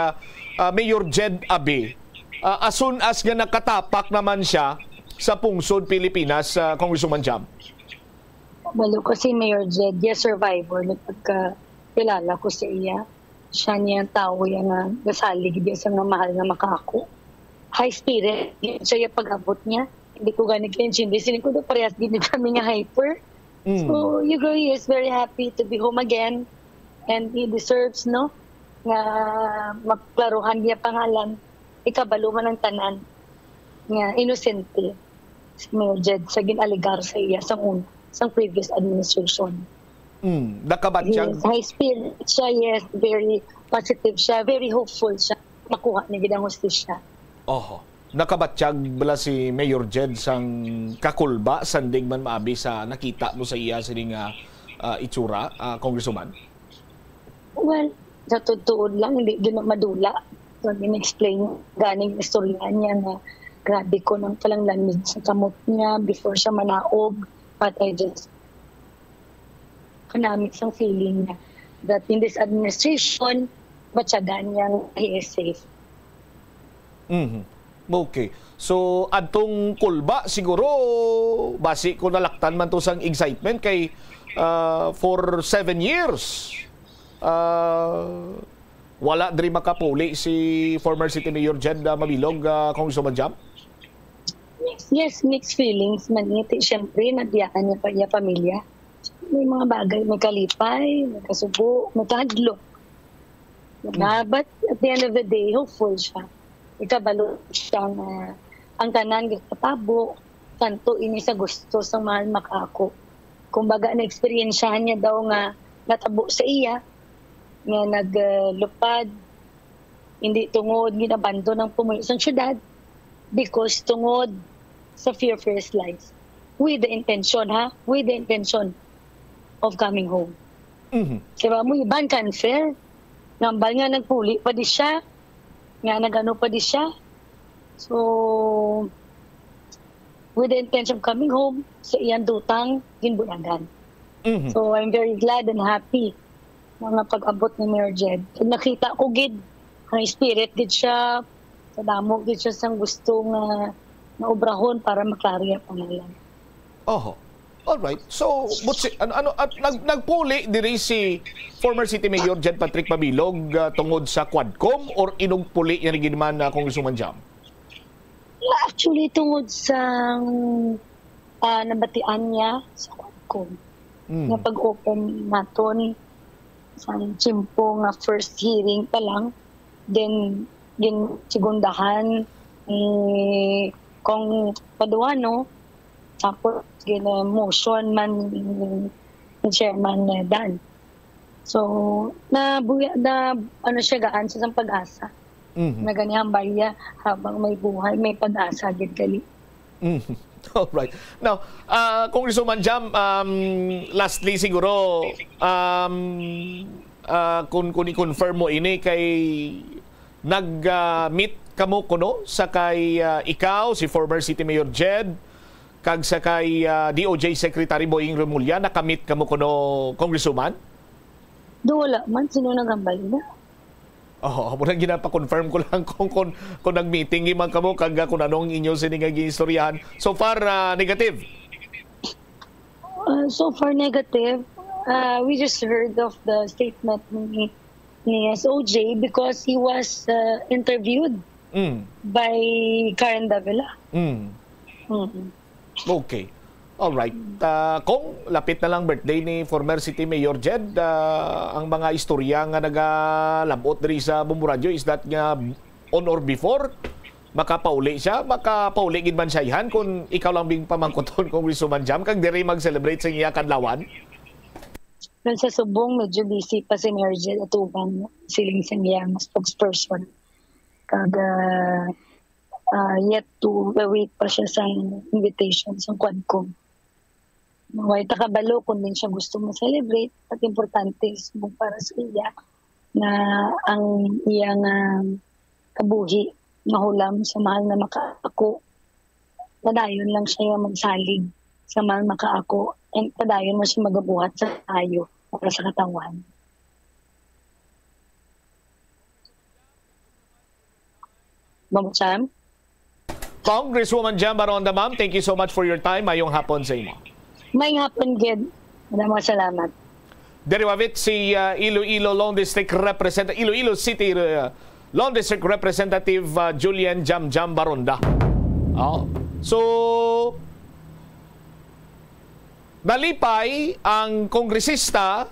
Mayor Jed Abe? As soon as nga nakatapak naman siya sa pungsod Pilipinas, Congresswoman Jam. Malo kasi Mayor Jed, survivor na pagkakilala ko sa iya. Siya niya tao yan na nasalig diya sa mahal na makako. High spirit, siya yung pag-abot niya. Hindi ko ganit kayo hindi. Sinin ko na parehas din kami nga hyper. So, he is very happy to be home again. And he deserves, no, nga magklaruhan niya pangalan. Ikabalo man ang tanan nga inosente. Si Mayor Jed sa ginaligar sa iya sa previous administration. Nakabatyag. Yes, high spirit siya, yes, very positive siya, very hopeful siya. Makuha ni gidang hustisya. Nakabatyag bala si Mayor Jed sang kakulba sandig man maabi sa nakita mo sa iya sining itsura, Congresswoman? Well, sa totoo lang, hindi din madula. So, in-explain ganing istorya niya na grabe ko nang palang lamig sa kamot niya before siya manaog. But I just kanamit sang feeling niya that in this administration, matyagan niyang he is safe. Okay. So, adtong kulba, siguro, basi ko nalaktan man to sang excitement kay for 7 years. Wala diri makapuli si former City Mayor Jed Mabilog, Congresswoman Jam? Yes, mixed feelings man ito. Siyempre, nabiyaan niya pa niya pamilya. May mga bagay, may kalipay, may kasubo, may kahadlo. But at the end of the day, hopeful siya. Ikabalo siya na ang tanan katabo, tanto ini sa gusto sa mahal makako. Kumbaga, na-experiensyahan niya daw nga natabo sa iya, nga naglupad, hindi tungod, ginabando ng pumuyo sa syudad, because tungod sa fear for his life. With the intention, with the intention of coming home. Kaya mo, iban cancer, nambal nga nagpuli pa di siya, nga nagano pa di siya. So, with the intention of coming home, sa iyang dutang, ginbunagan. So, I'm very glad and happy mga pag-abot ni Mayor Jed. Nakita ko gid, ang spirit gid siya, sa damo gid siya sang gusto nga naobrahon para maklarya pangalan. Alright. So, nagpuli diri si former City Mayor Jed Patrick Mabilog tungod sa Quadcom or inugpuli yan ginman na Congresswoman Jam? Actually, tungod sa nabatian niya sa Quadcom. Nga pag-open naton sa Chimpo nga first hearing pa lang, then sigundahan kung Paduano, tapos motion man ni Chairman Dan. So, ano siya gaan sa pag-asa. Na ganyan baya habang may buhay, may pag-asa agad gali. Alright. Now, Congresswoman Jam, lastly siguro, kung i-confirm mo ini kay nag-meet kamo kuno sa kay ikaw, si former City Mayor Jed, kag sa kay DOJ Secretary Boying Remulla, nakamit kamo kuno, Congresswoman? Wala man, sino nagambal na? Muna ginapa-confirm ko lang kung nag-meeting man kamo kag kung anong inyo siningagi istoryahan. So far, negative? So far, negative. We just heard of the statement ni SOJ because he was interviewed by Karen Davila. Okay. Alright. Kung lapit na lang birthday ni former City Mayor Jed, ang mga istorya nga nagalabot diri sa Bombo Radio is that nga on or before, makapauli siya, makapauli gid man siya ihan kung ikaw lang bing pamangkoton Congresswoman Jam, kag diri mag-celebrate sa iya kadlawan? Sa Subong, medyo busy pa si Mayor Jed at ubang siling sa iya spokesperson. Kag yet to wait pa siya sa invitation sa Quadcom. May takabalo kung din siya gusto mo-celebrate at importante mo para sa iya na ang iyang kabuhi mahulam sa mahal na makaako. Padayon lang siya magsalig sa mahal makaako and padayon mo siya magabuhat sa tayo para sa katawan. Ma'am Cham? Congresswoman Jam Baronda, ma'am, thank you so much for your time. Mayong hapon sa imo. Mayong hapon, Ged. Maraming salamat. Derivavit si Iloilo Long District Representative, Iloilo City Long District Representative Julian Jam Baronda. So, nalipay ang kongresista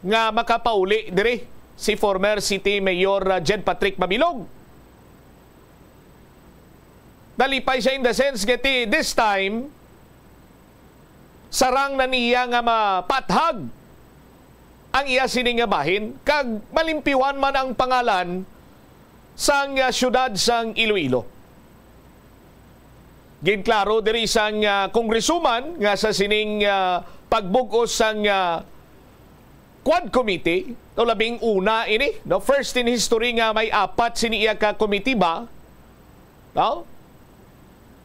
nga makapauli diri si former City Mayor Jed Patrick Mabilog. Nalipay siya in the sense that this time sarang na niya nga mapathag ang iya sining nga bahin kag malimpiwan man ang pangalan sang syudad sang Iloilo. Ginklaro diri sang kongresuman nga sa sining pagbug-os sang Quad Committee, no, labing una ini, no, first in history nga may 4 sini iya ka committee ba, no?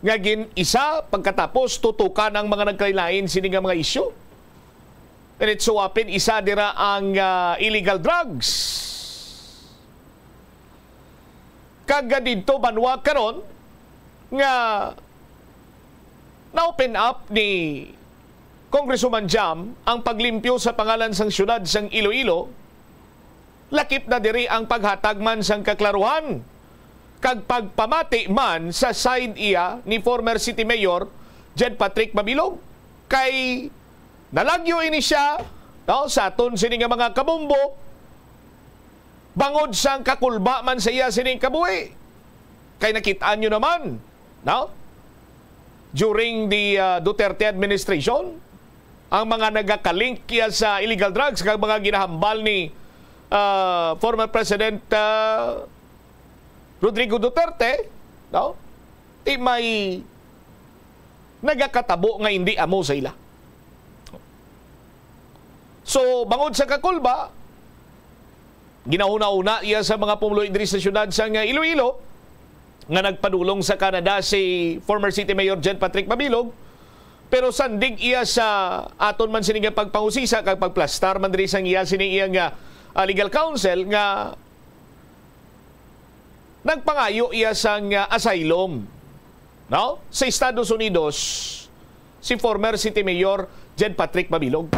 Nga gin isa pagkatapos tutukan ang mga nagkailain sini nga mga isyu. And it so happen isa dira ang illegal drugs. Kaga dito banwa karon nga na-open up ni Congresswoman Jam ang paglimpyo sa pangalan sang syudad sang Iloilo. Lakip na diri ang paghatag man sang kaklaruhan kag pagpamati man sa side iya ni former City Mayor Jed Patrick Mabilog. Kay nalagyo ini siya, no, sa aton sini nga mga kabumbo, bangod sang kakulba man sa iya sining kabuhi. Kay nakitaan nyo naman, no, during the Duterte administration, ang mga nagakalink iya sa illegal drugs kag mga ginahambal ni former President Rodrigo Duterte, no, may nagakatabo nga hindi amo sa ila. So, bangod sa kakulba, ginahuna-una iya sa mga pumuloy diri sa syudad sa Iloilo, nga nagpadulong sa Canada si former City Mayor Jed Patrick Mabilog, pero sandig iya sa aton man sining pagpangusisa kag pagplastar man diri sang iya sining iya nga legal counsel nga nagpangayo iya sang asylum, no, sa Estados Unidos si former City Mayor Jed Patrick Mabilog.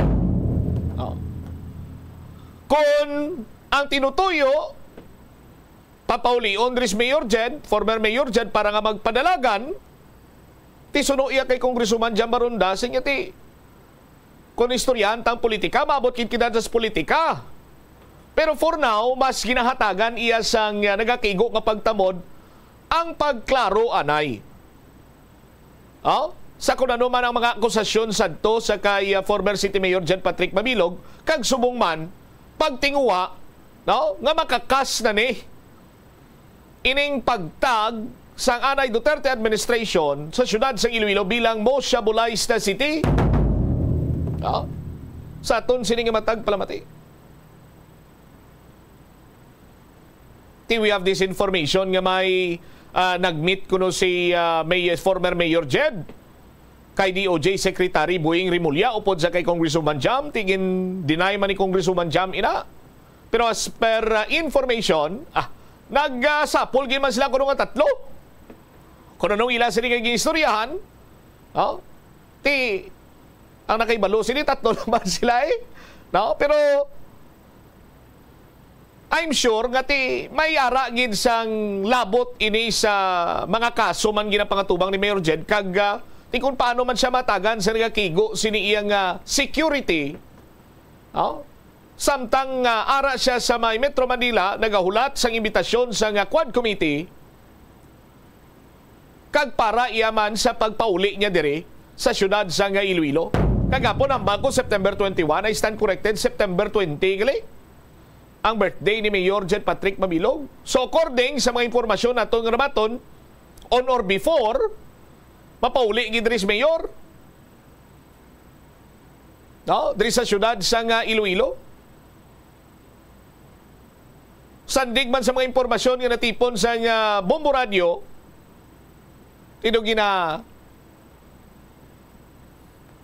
Kung ang tinutuyo papaulion diri Mayor Jed, former Mayor Jed, para nga magpadalagan, ti suno iya kay Congresswoman Jam Baronda sa inyo ti kung istoryahan tang politika, maabot kinkinan sa politika. Pero for now, mas ginahatagan iya sang nagakigo nga pagtamod ang pagklaro anay. Sa kung ano man ang mga akusasyon sadto sa kay former City Mayor Jed Patrick Mabilog, kag subong man pagtinguwa, no, nga makakas na ni ining pagtag sang anay Duterte administration sa syudad sa Iloilo bilang most shabulized na city. Sa aton sining matag palamati. We have this information nga may nag-meet kuno si former Mayor Jed kay DOJ Secretary Boying Rimulya upod sa kay Congresswoman Jam. Tingin deny man ni Congresswoman Jam ina. Pero as per information, nagsapol gin man sila kuno nga tatlo. Kung anong ila sila nga ginistoryahan, ang nakaibalo sila tatlo naman sila no? Pero I'm sure nga may ara gid sang labot ini sa mga kaso man ginapangatubang ni Mayor Jed kag kung paano man siya matagan sa nagakigo sini iyang security. Samtang ara siya sa may Metro Manila nagahulat sang imbitasyon sa Quad Committee kag para iyaman sa pagpauli niya diri sa syudad sa Iloilo. Kagapon ang bago September 21 ay stand corrected September 20 gali ang birthday ni Mayor Jed Patrick Mabilog. So according sa mga impormasyon naton nga nabaton, on or before mapauli gid diri mayor. No, diri sa syudad sa Iloilo. Sandig man sa mga impormasyon nga natipon sa Bombo Radio,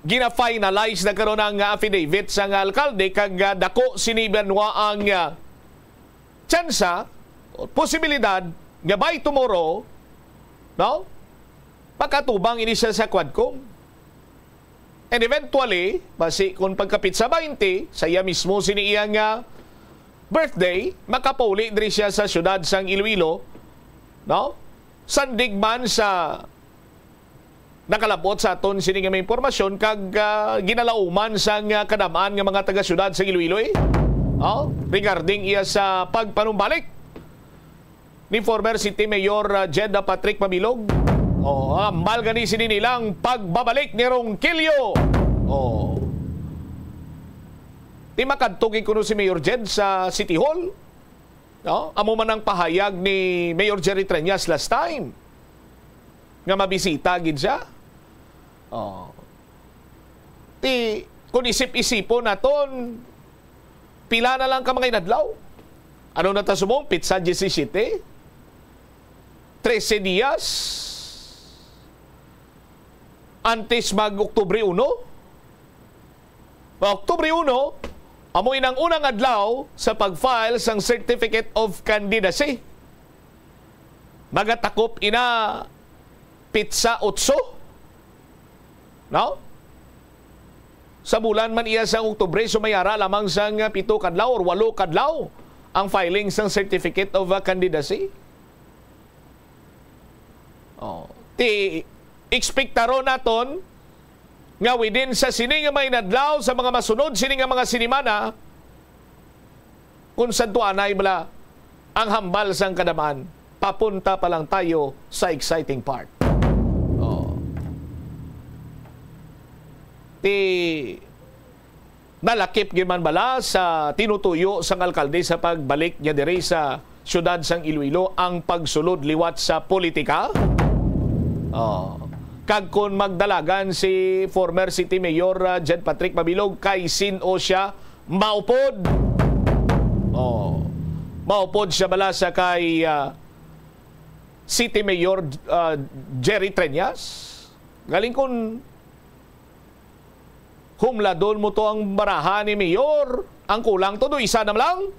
gina-finalize na karon ang affidavit sa alkalde kag dako sinibanwa ang tsansa, posibilidad nga by tomorrow, no? Pagkatubang ini siya sa Quadcom. And eventually, basi kung pagkapit sa 20, saya mismo siniiyang birthday, makapauli diri siya sa syudad sang Iloilo, no? Sandig man sa nakalabot sa aton sini nga may impormasyon kag ginalauman sang kadamaan nga mga taga-syudad sa Iloilo regarding iya sa pagpanumbalik ni former City Mayor Jedda Patrick Mabilog. Ambal gani sini nilang pagbabalik ni Ronquillo. Di makadtugin kuno si Mayor Jed sa City Hall. No? Amo man ang pahayag ni Mayor Jerry Treñas last time nga mabisita gid siya. Kung isip-isipo naton, pila na lang ka mga inadlaw. Ano na ta sumong? Pizza 17? 13 dias? Antes mag-Oktubre 1? Oktubre 1, amoy ng unang adlaw sa pag-file sang Certificate of Candidacy. Magatakop ina pizza 8. No? Sa bulan man iya sa Oktubre, sumayara lamang sang 7 kadlaw or 8 kadlaw ang filing sang Certificate of Candidacy. Ekspektaro naton nga within sa sini nga may nadlaw sa mga masunod sini nga mga sinimana kung sadto anay bala ang hambal sang kadamaan, papunta pa lang tayo sa exciting part. Nalakip giman bala sa tinutuyo sang alkalde sa pagbalik niya diri sa syudad sang Iloilo ang pagsulod liwat sa politika. Kag kon magdalagan si former City Mayor Jed Patrick Mabilog kay sino siya maupod. Maupod siya bala sa kay City Mayor Jerry Treñas. Galing kon humladon mo to ang baraha ni Mayor. Ang kulang to do isa na lang.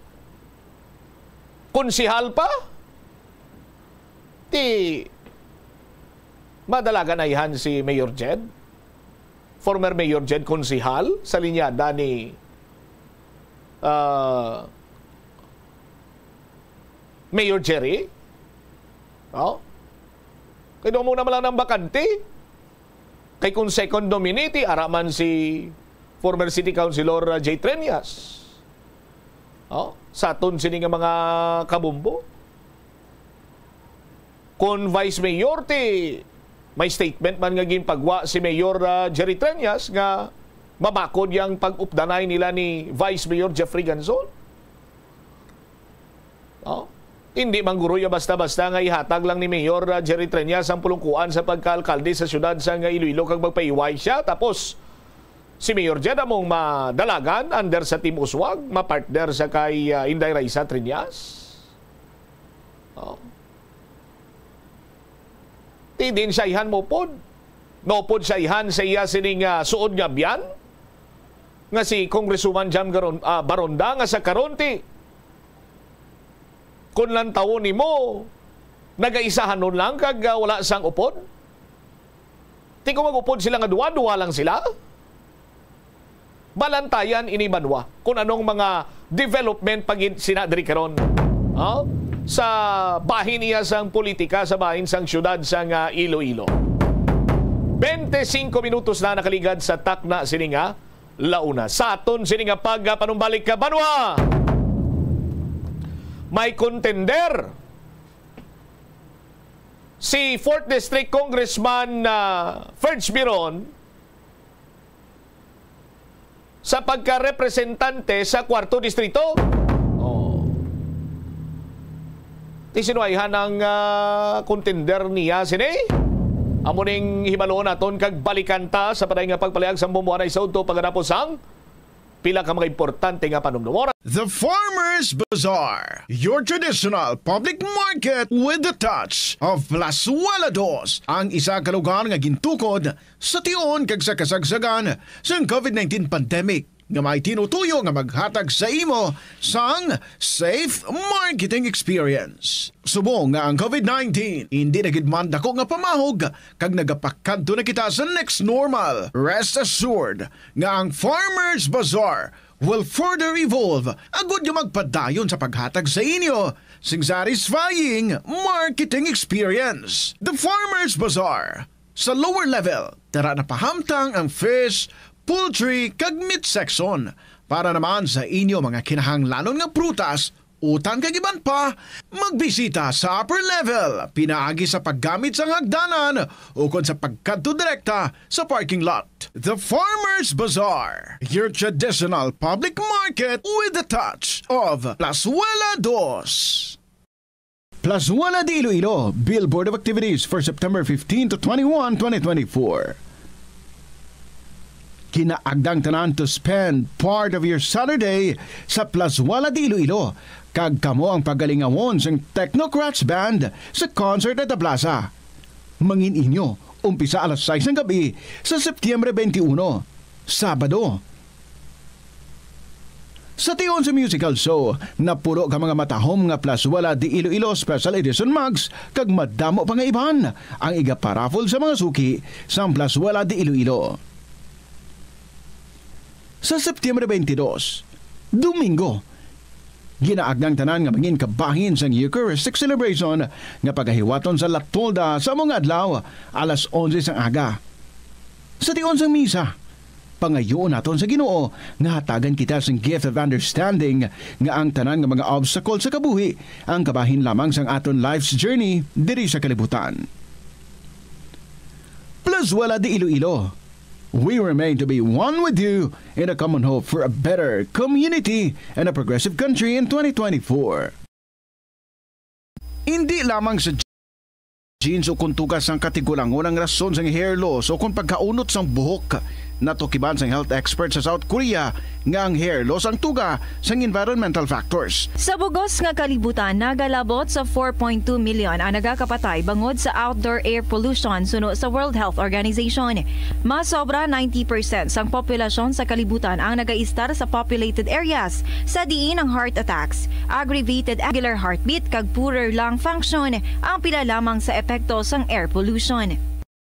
Konsihal pa. Madalagan ayhan si Mayor Jed. Former Mayor Jed konsihal sa linyada ni Mayor Jerry. Kaya doon muna malang ng bakante. Kay kung second nominee, araman si former City Councilor Jay Treñas. Sa aton sini nga mga kabumbo. Kung Vice Mayor, may statement man nga ginpagwa si Mayor Jerry Treñas nga mabakod yang pag-updanay nila ni Vice Mayor Jeffrey Ganzon. Hindi man guro ya basta-basta nga ihatag lang ni Mayor Jerry Treñas ang pulungkuan sa pagkaalkalde sa syudad sa Iloilo kag magpaiway siya. Tapos si Mayor Jed among madalagan under sa Team Uswag, mapartner sa kay Inday Raisa Treñas. Din siya ihan mo pod. Nopod siya ihan sa iya sining suod nga biyan. Nga si Congresswoman Jam Baronda nga sa karonti. Kung lang taon ni mo, nagaisahan nun lang kag wala sang upod. Di ko mag-upod sila nga duwa lang sila. Balantayan inibanwa kung anong mga development pag sinadri karon. Sa bahin niya sang politika sa bahin sang syudad sang Iloilo. 25 minutos na nakaligad sa takna sininga launa. Sa aton sininga panumbalik ka banwa. May contender si 4th District Congressman Ferds Biron sa pagka-representante sa 4th Distrito. Tisinwayhan ang contender niya sini. Amo ning hibalo naton kag balikan ta sa paday nga pagpalayag sa bumuanay sa udto paganapo sang pila ka mga importante nga panumdum. The Farmers Bazaar, your traditional public market with the touch of Plazuela Dos, ang isa ka lugar nga gintukod sa tion kag sa kasagsagan sa COVID-19 pandemic nga may tinutuyo nga maghatag sa imo sang safe marketing experience. Subong nga ang COVID-19 hindi nagidman dako nga pamahog kag nagapakadto na kita sa next normal. Rest assured nga ang Farmers Bazaar will further evolve agud yung magpadayon sa paghatag sa inyo sing satisfying marketing experience. The Farmers Bazaar sa lower level tara na pahamtang ang fish, poultry kag meat section para naman sa inyo mga kinahanglanon nga prutas, utang kag iban pa, magbisita sa upper level pinaagi sa paggamit sa hagdanan o kon sa pagkadto direkta sa parking lot. The Farmers Bazaar, your traditional public market with the touch of Plazuela Dos. Plazuela de Iloilo, Billboard of Activities for September 15 to 21, 2024. Kinaagdang tanan to spend part of your Saturday sa Plazuela de Iloilo. Kag kamo ang pagalingawon sang Technocrats Band sa concert at the plaza. Mangin inyo, umpisa alas 6 ng gabi sa Setyembre 21, Sabado. Sa tiyon sa musical show, napuro ka mga matahom nga Plazuela de Iloilo Special Edition mugs kag madamo pa nga iban ang igaparafol sa mga suki sa Plazuela de Iloilo. Sa Setyembre 22, Domingo, ginaagdang tanan nga mangin kabahin sang Eucharistic celebration nga pagahiwaton sa Latolda sa mga adlaw alas 11 sang aga. Sa tiyon sang misa, pangayoon naton sa Ginoo nga hatagan kita sang gift of understanding nga ang tanan nga mga obstacle sa kabuhi ang kabahin lamang sang aton life's journey diri sa kalibutan. Plazuela de Iloilo, we remain to be one with you in a common hope for a better community and a progressive country in 2024. Hindi lamang sa jeans o kung tugas ang katigulangon ang rason sa hair loss o kung pagkaunot sang buhok natukiban sang health expert sa South Korea nga ang hair loss ang tuga sang environmental factors. Sa bugos nga kalibutan, nagalabot sa 4.2 million ang nagakapatay bangod sa outdoor air pollution suno sa World Health Organization. Mas sobra 90% sang populasyon sa kalibutan ang nagaistar sa populated areas sa diin ang heart attacks, aggravated angular heartbeat kag poorer lung function ang pila lamang sa epekto sang air pollution.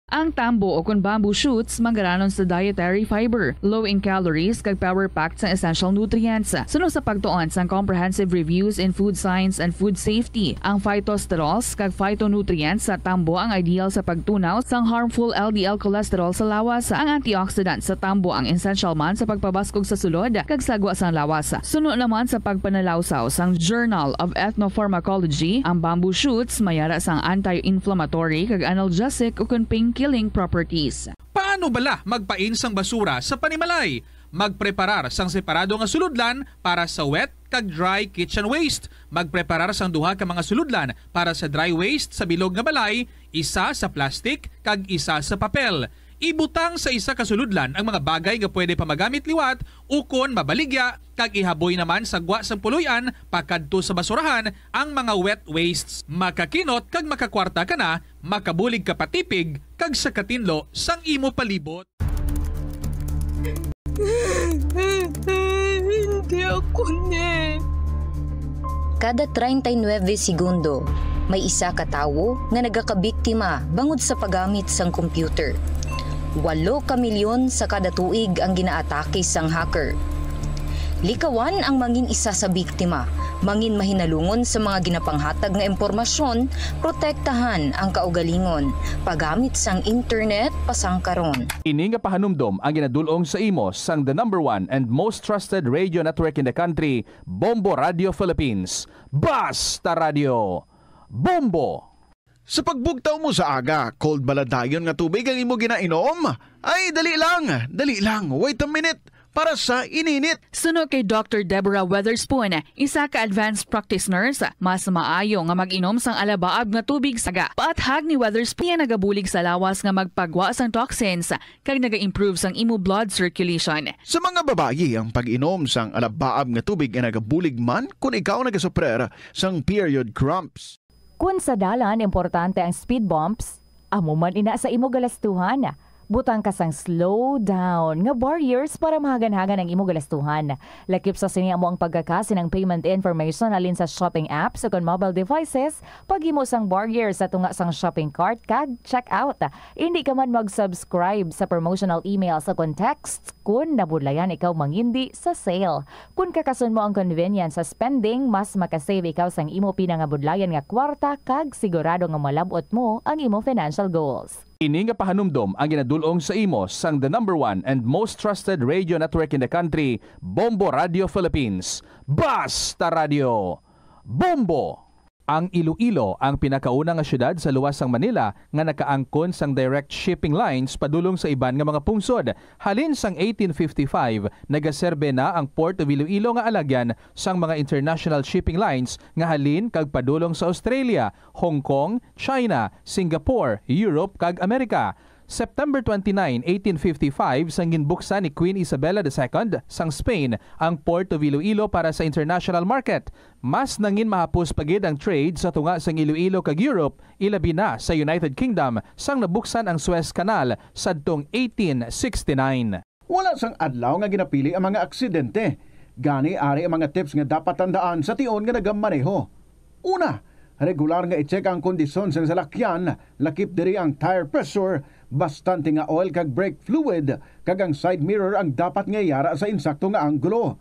Ang tambo o kung bamboo shoots manggaranon sa dietary fiber, low in calories kag power-packed sa essential nutrients. Suno sa pagtuon sa comprehensive reviews in food science and food safety, ang phytosterols kag phytonutrients sa tambo ang ideal sa pagtunaw sang harmful LDL cholesterol sa lawas. Ang antioxidants sa tambo ang essential man sa pagpabaskog sa sulod kag sagwa sang lawas. Suno naman sa pagpanalawsaw sang Journal of Ethnopharmacology, ang bamboo shoots mayara sang anti-inflammatory kag analgesic o kung killing properties. Paano bala magpain sang basura sa panimalay? Magpreparar sang separado nga suludlan para sa wet kag dry kitchen waste. Magpreparar sang duha ka mga suludlan para sa dry waste sa bilog nga balay, isa sa plastic kag isa sa papel. Ibutang sa isa ka suludlan ang mga bagay nga pwede pa magamit liwat ukon mabaligya kag ihaboy naman sa gwa sang puluyan pakadto sa basurahan ang mga wet wastes. Makakinot kag makakwarta ka na, makabulig ka patipig kag sa katinlo sang imo palibot. Hindi ako ne. Kada 39 segundo, may isa ka tawo nga nagakabiktima bangod sa paggamit sang computer. 8 ka milyon sa kada tuig ang ginaatake sang hacker. Likawan ang mangin isa sa biktima, mangin mahinalungon sa mga ginapanghatag nga impormasyon, protektahan ang kaugalingon, paggamit sang internet pasang karon. Ini nga pahanumdom ang ginadulong sa imo sang the #1 and most trusted radio network in the country, Bombo Radio Philippines. Basta Radio Bombo! Sa pagbugtaw mo sa aga, cold baladayon nga tubig ang imo ginainom? Ay, dali lang, wait a minute. para sa ininit. Suno kay Dr. Deborah Weatherspoon, isa ka advanced practice nurse, mas maayo nga mag-inom sang alabaab nga tubig saga. Paathag ni Weatherspoon nagabulig sa lawas nga magpagwa sang toxins kag naga-improve sang imo blood circulation. Sa mga babayi, ang pag-inom sang alabaab nga tubig ay nagabulig man kung ikaw nagasuprer sang period cramps. Kung sa dalan importante ang speed bumps, amo man ina sa imo galastuhan. Butang kasang slow down nga barriers para mahagan-hagan ang imo galastuhan. Lakip sa siniya mo ang pagkakasi ng payment information alin sa shopping apps o kon mobile devices, paghimo sang barriers sa tunga sang shopping cart kag check out. Hindi ka man mag-subscribe sa promotional emails sa kon text kung nabudlayan ikaw mangindi sa sale. Kung kakasun mo ang convenience sa spending, mas makasave ikaw sang imo pinangabudlayan nga kwarta kag sigurado nga malabot mo ang imo financial goals. Ini nga pahanumdom ang ginadulong sa imo sang the #1 and most trusted radio network in the country, Bombo Radio Philippines. Basta Radio! Bombo! Ang Iloilo ang pinakauna nga syudad sa luwas sang Manila nga nakaangkon sang direct shipping lines padulong sa iban nga mga pungsod. Halin sang 1855, nagaserbe na ang Port of Iloilo nga alagyan sang mga international shipping lines nga halin kag padulong sa Australia, Hong Kong, China, Singapore, Europe kag Amerika. September 29, 1855, sang ginbuksan ni Queen Isabella II sang Spain ang Port of Iloilo para sa international market. Mas nangin mahapos pagid ang trade sa tunga sang Iloilo kag Europe, ilabi na sa United Kingdom sang nabuksan ang Suez Canal sadtong 1869. Wala sang adlaw nga ginapili ang mga aksidente. Gani ari ang mga tips nga dapat tandaan sa tion nga nagamaneho. Una, regular nga i-check ang kondisyon sa salakyan, lakip diri ang tire pressure, bastante nga oil kag brake fluid, kag ang side mirror ang dapat nga yara sa insakto nga anggulo.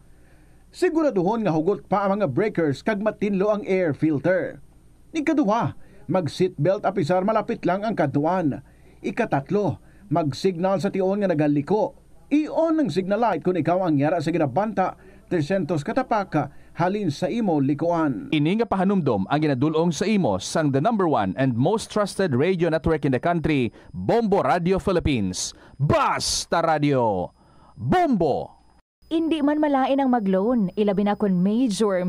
Siguraduhon nga hugot pa ang mga breakers kag matinlo ang air filter. Ikaduha, mag-seatbelt apisar malapit lang ang kaduan. Ikatatlo, mag-signal sa tion nga nagaliko. I-on ang signal light kung ikaw ang yara sa ginabanta 300 katapaka halin sa imo likuan. Ini nga pahanumdom ang ginadulong sa imo sang the #1 and most trusted radio network in the country, Bombo Radio Philippines. Basta Radio! Bombo! Hindi man malain ang mag-loan, ilabi na kun major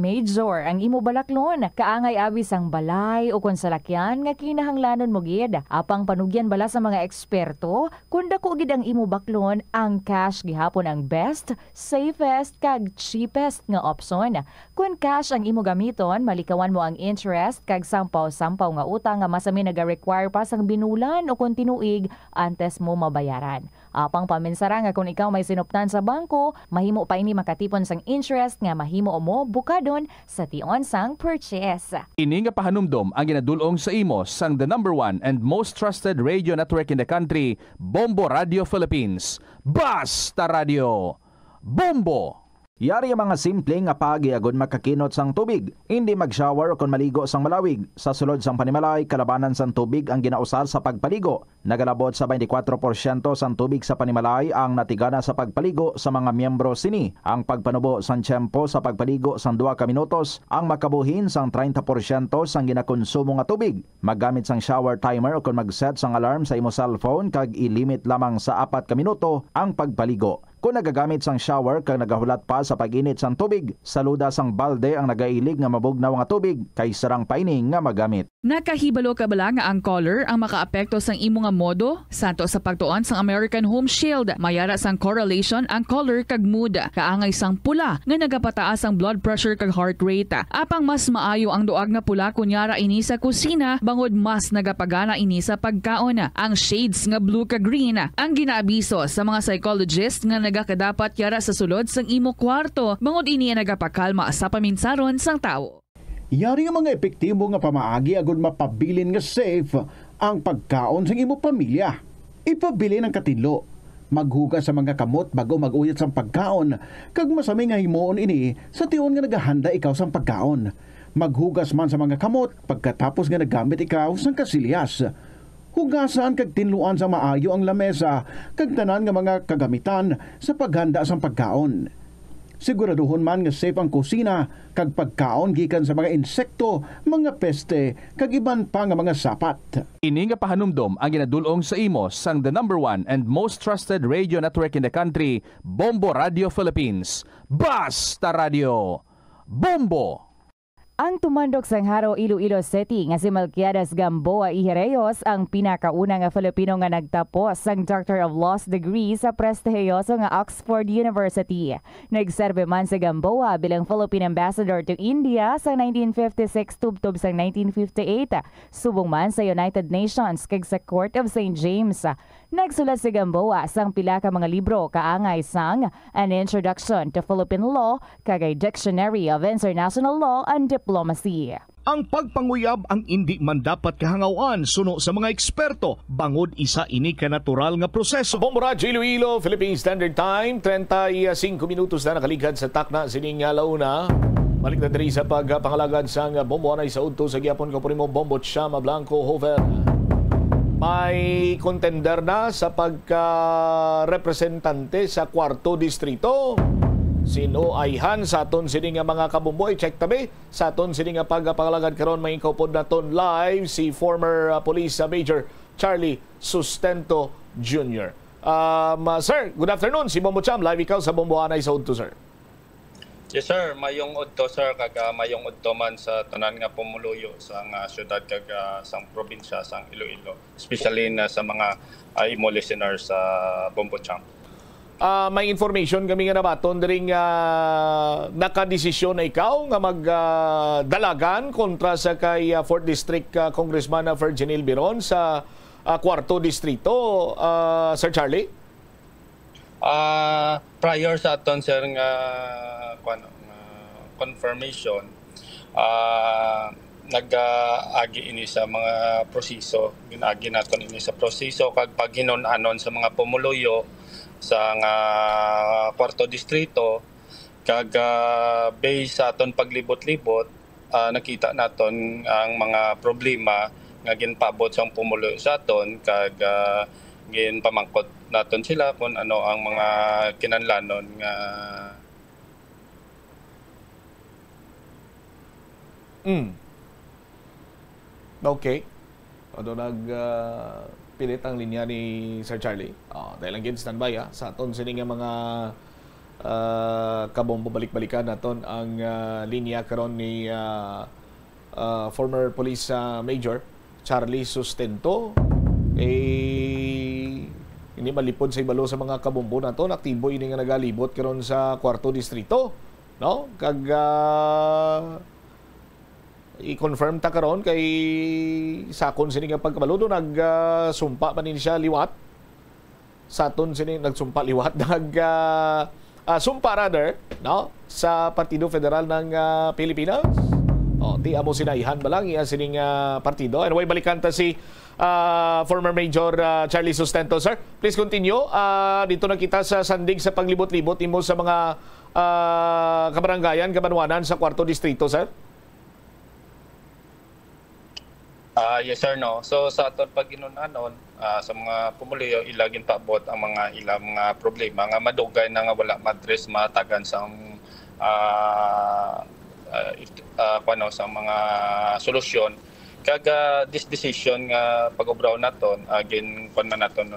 ang imo balaklon. Kaangay abis ang balay o kun salakyan nga kinahanglanon mo gid. Apang panugyan bala sa mga eksperto, kun dako gid ang imo baklon, ang cash gihapon ang best, safest kag cheapest nga option. Kun cash ang imo gamiton, malikawan mo ang interest kag sampaw-sampaw nga utang nga masami naga-require pa sang binulan o kun tinuig antes mo mabayaran. Apang paminsara nga kung ikaw may sinuptan sa bangko, mahimo pa ini makatipon sang interest nga mahimo mo bukadon sa tion sang purchase. Ini nga pahanumdom ang ginadulong sa imo sang the #1 and most trusted radio network in the country, Bombo Radio Philippines. Basta Radio! Bombo! Yari ang mga simple nga pagiagod makakinot sang tubig. Hindi mag-shower o kon maligo sang malawig. Sa sulod sang panimalay, kalabanan sang tubig ang ginausar sa pagpaligo. Nagalabot sa 24% sang tubig sa panimalay ang natigana sa pagpaligo sa mga miyembro sini. Ang pagpanubo sang tiyempo sa pagpaligo sang 2 ka minutos ang makabuhin sang 30% sang ginakonsumo nga tubig. Maggamit sang shower timer o kon mag-set sang alarm sa imo cellphone kag ilimit lamang sa 4 ka minuto ang pagpaligo. Kung nagagamit sang shower kag nagahulat pa sa pag-init sang tubig, saluda sang balde ang nagailig nga mabugnaw nga tubig kay sarang paining nga magamit. Nakahibalo ka bala nga ang color ang makaapekto sang imo nga modo? Santo sa pagtuon sang American Home Shield, mayara sang correlation ang color kag mood. Kaangay sang pula nga nagapataas ang blood pressure kag heart rate. Apang mas maayo ang duag nga pula kunyara ini sa kusina, bangod mas nagapagana ini sa pagkaon. Ang shades nga blue kag green ang ginaabiso sa mga psychologist nga nagakadapat yara sa sulod sang imo kwarto, bangod ini nagapakalma sa paminsaron sang tawo. Yari ang mga epektibo nga pamaagi agud mapabilin nga safe ang pagkaon sa imo pamilya. Ipabili ng katinlo. Maghugas sa mga kamot bago mag-uyat sang pagkaon. Kag masami nga himuon ini sa tion nga nagahanda ikaw sang pagkaon. Maghugas man sa mga kamot pagkatapos nga nagamit ikaw sang kasilyas. Hugasan kag tinluan sa maayo ang lamesa kag tanan nga mga kagamitan sa paghanda sang pagkaon. Siguraduhon man nga safe ang kusina kag pagkaon gikan sa mga insekto, mga peste kag iban pa nga mga sapat. Ini nga pahanumdom ang ginadulong sa imo sang the #1 and most trusted radio network in the country, Bombo Radio Philippines. Basta Radio Bombo! Ang tumandok sang Haro, Iloilo City nga si Melquiades Gamboa Ihereyos ang pinakauna nga Filipino nga nagtapos sang Doctor of Laws degree sa prestihiyoso nga Oxford University. Nagserbe man si Gamboa bilang Philippine Ambassador to India sa 1956 tubtob sang 1958, subong man sa United Nations kag sa Court of St. James. Nagsulat si Gamboa sang pila ka mga libro kaangay sang An Introduction to Philippine Law kag a Dictionary of International Law and Diplomacy. Ang pagpanguyab ang hindi man dapat kahangawan suno sa mga eksperto bangod isa ini ka natural nga proseso. Bombo Radio Iloilo, Philippine Standard Time, 35 minutos na nakaligad sa takna sining launa. Balik na diri sa pagpangalagad sang Bombo Anay sa udto sa gihapon ko primo Bombo Chama Blanco Hover. May contender na sa pagka-representante sa 4th Distrito. Sino ayhan sa aton sini nga mga kabumboy? Check tabi sa aton sini nga pagpangalagad karon may kaupod naton live si former Police Major Charlie Sustento Jr. Sir, good afternoon. Si Bombo Cham, live ikaw sa Bombo Anay sa udto, sir. Yes sir, mayong udto sir kag mayong udto man sa tanan nga pumuluyo sa syudad kag sang probinsya sang Iloilo, especially na sa mga imo listeners sa Bombo Cham. May information kami nga nabaton diring nakadesisyon na ikaw nga magdalagan kontra sa kay 4th District Congressman Virginil Biron sa 4th Distrito, Sir Charlie? Prior sa aton sir nga confirmation, nag-agi ini sa mga proseso, ginagi naton ini sa proseso kag paghinon-anon sa mga pumuluyo sa nga 4th Distrito kag based sa aton paglibot-libot, nakita naton ang mga problema nga ginpaabot sa pumuluyo sa aton kag ginpamangkot naton sila kung ano ang mga kinahanglanon nga Okay. Pilit ang linya ni Sir Charlie. Dahil lang gin standby sa aton sini nga mga kabombo balik-balikan naton ang linya karon ni former Police Major Charlie Sustento. Hindi malipod sa ibalo sa mga kabombo naton, aktibo ini nga nagalibot karon sa 4th Distrito, no? Kag i-confirm ta karon kay sakon sini nga pagkabalo nagsumpa pa ni siya liwat. Saton sini nagsumpa liwat sumpa rather, no? Sa Partido Federal ng Pilipinas. Ti amo sinaihan ba lang iya sining partido. Anyway, balikan ta si former Major Charlie Sustento, sir. Please continue. Dito na kita sa sandig sa paglibot-libot imo sa mga kabaranggayan, kabanwanan sa 4th Distrito, sir. Yes sir, no. So sa aton paghinon-anon sa mga pumuliyo ilagin paabot ang mga ilang mga problema nga madugay na nga wala madres matagan sa sa mga solusyon kag this decision nga pag-obraw naton again kon man naton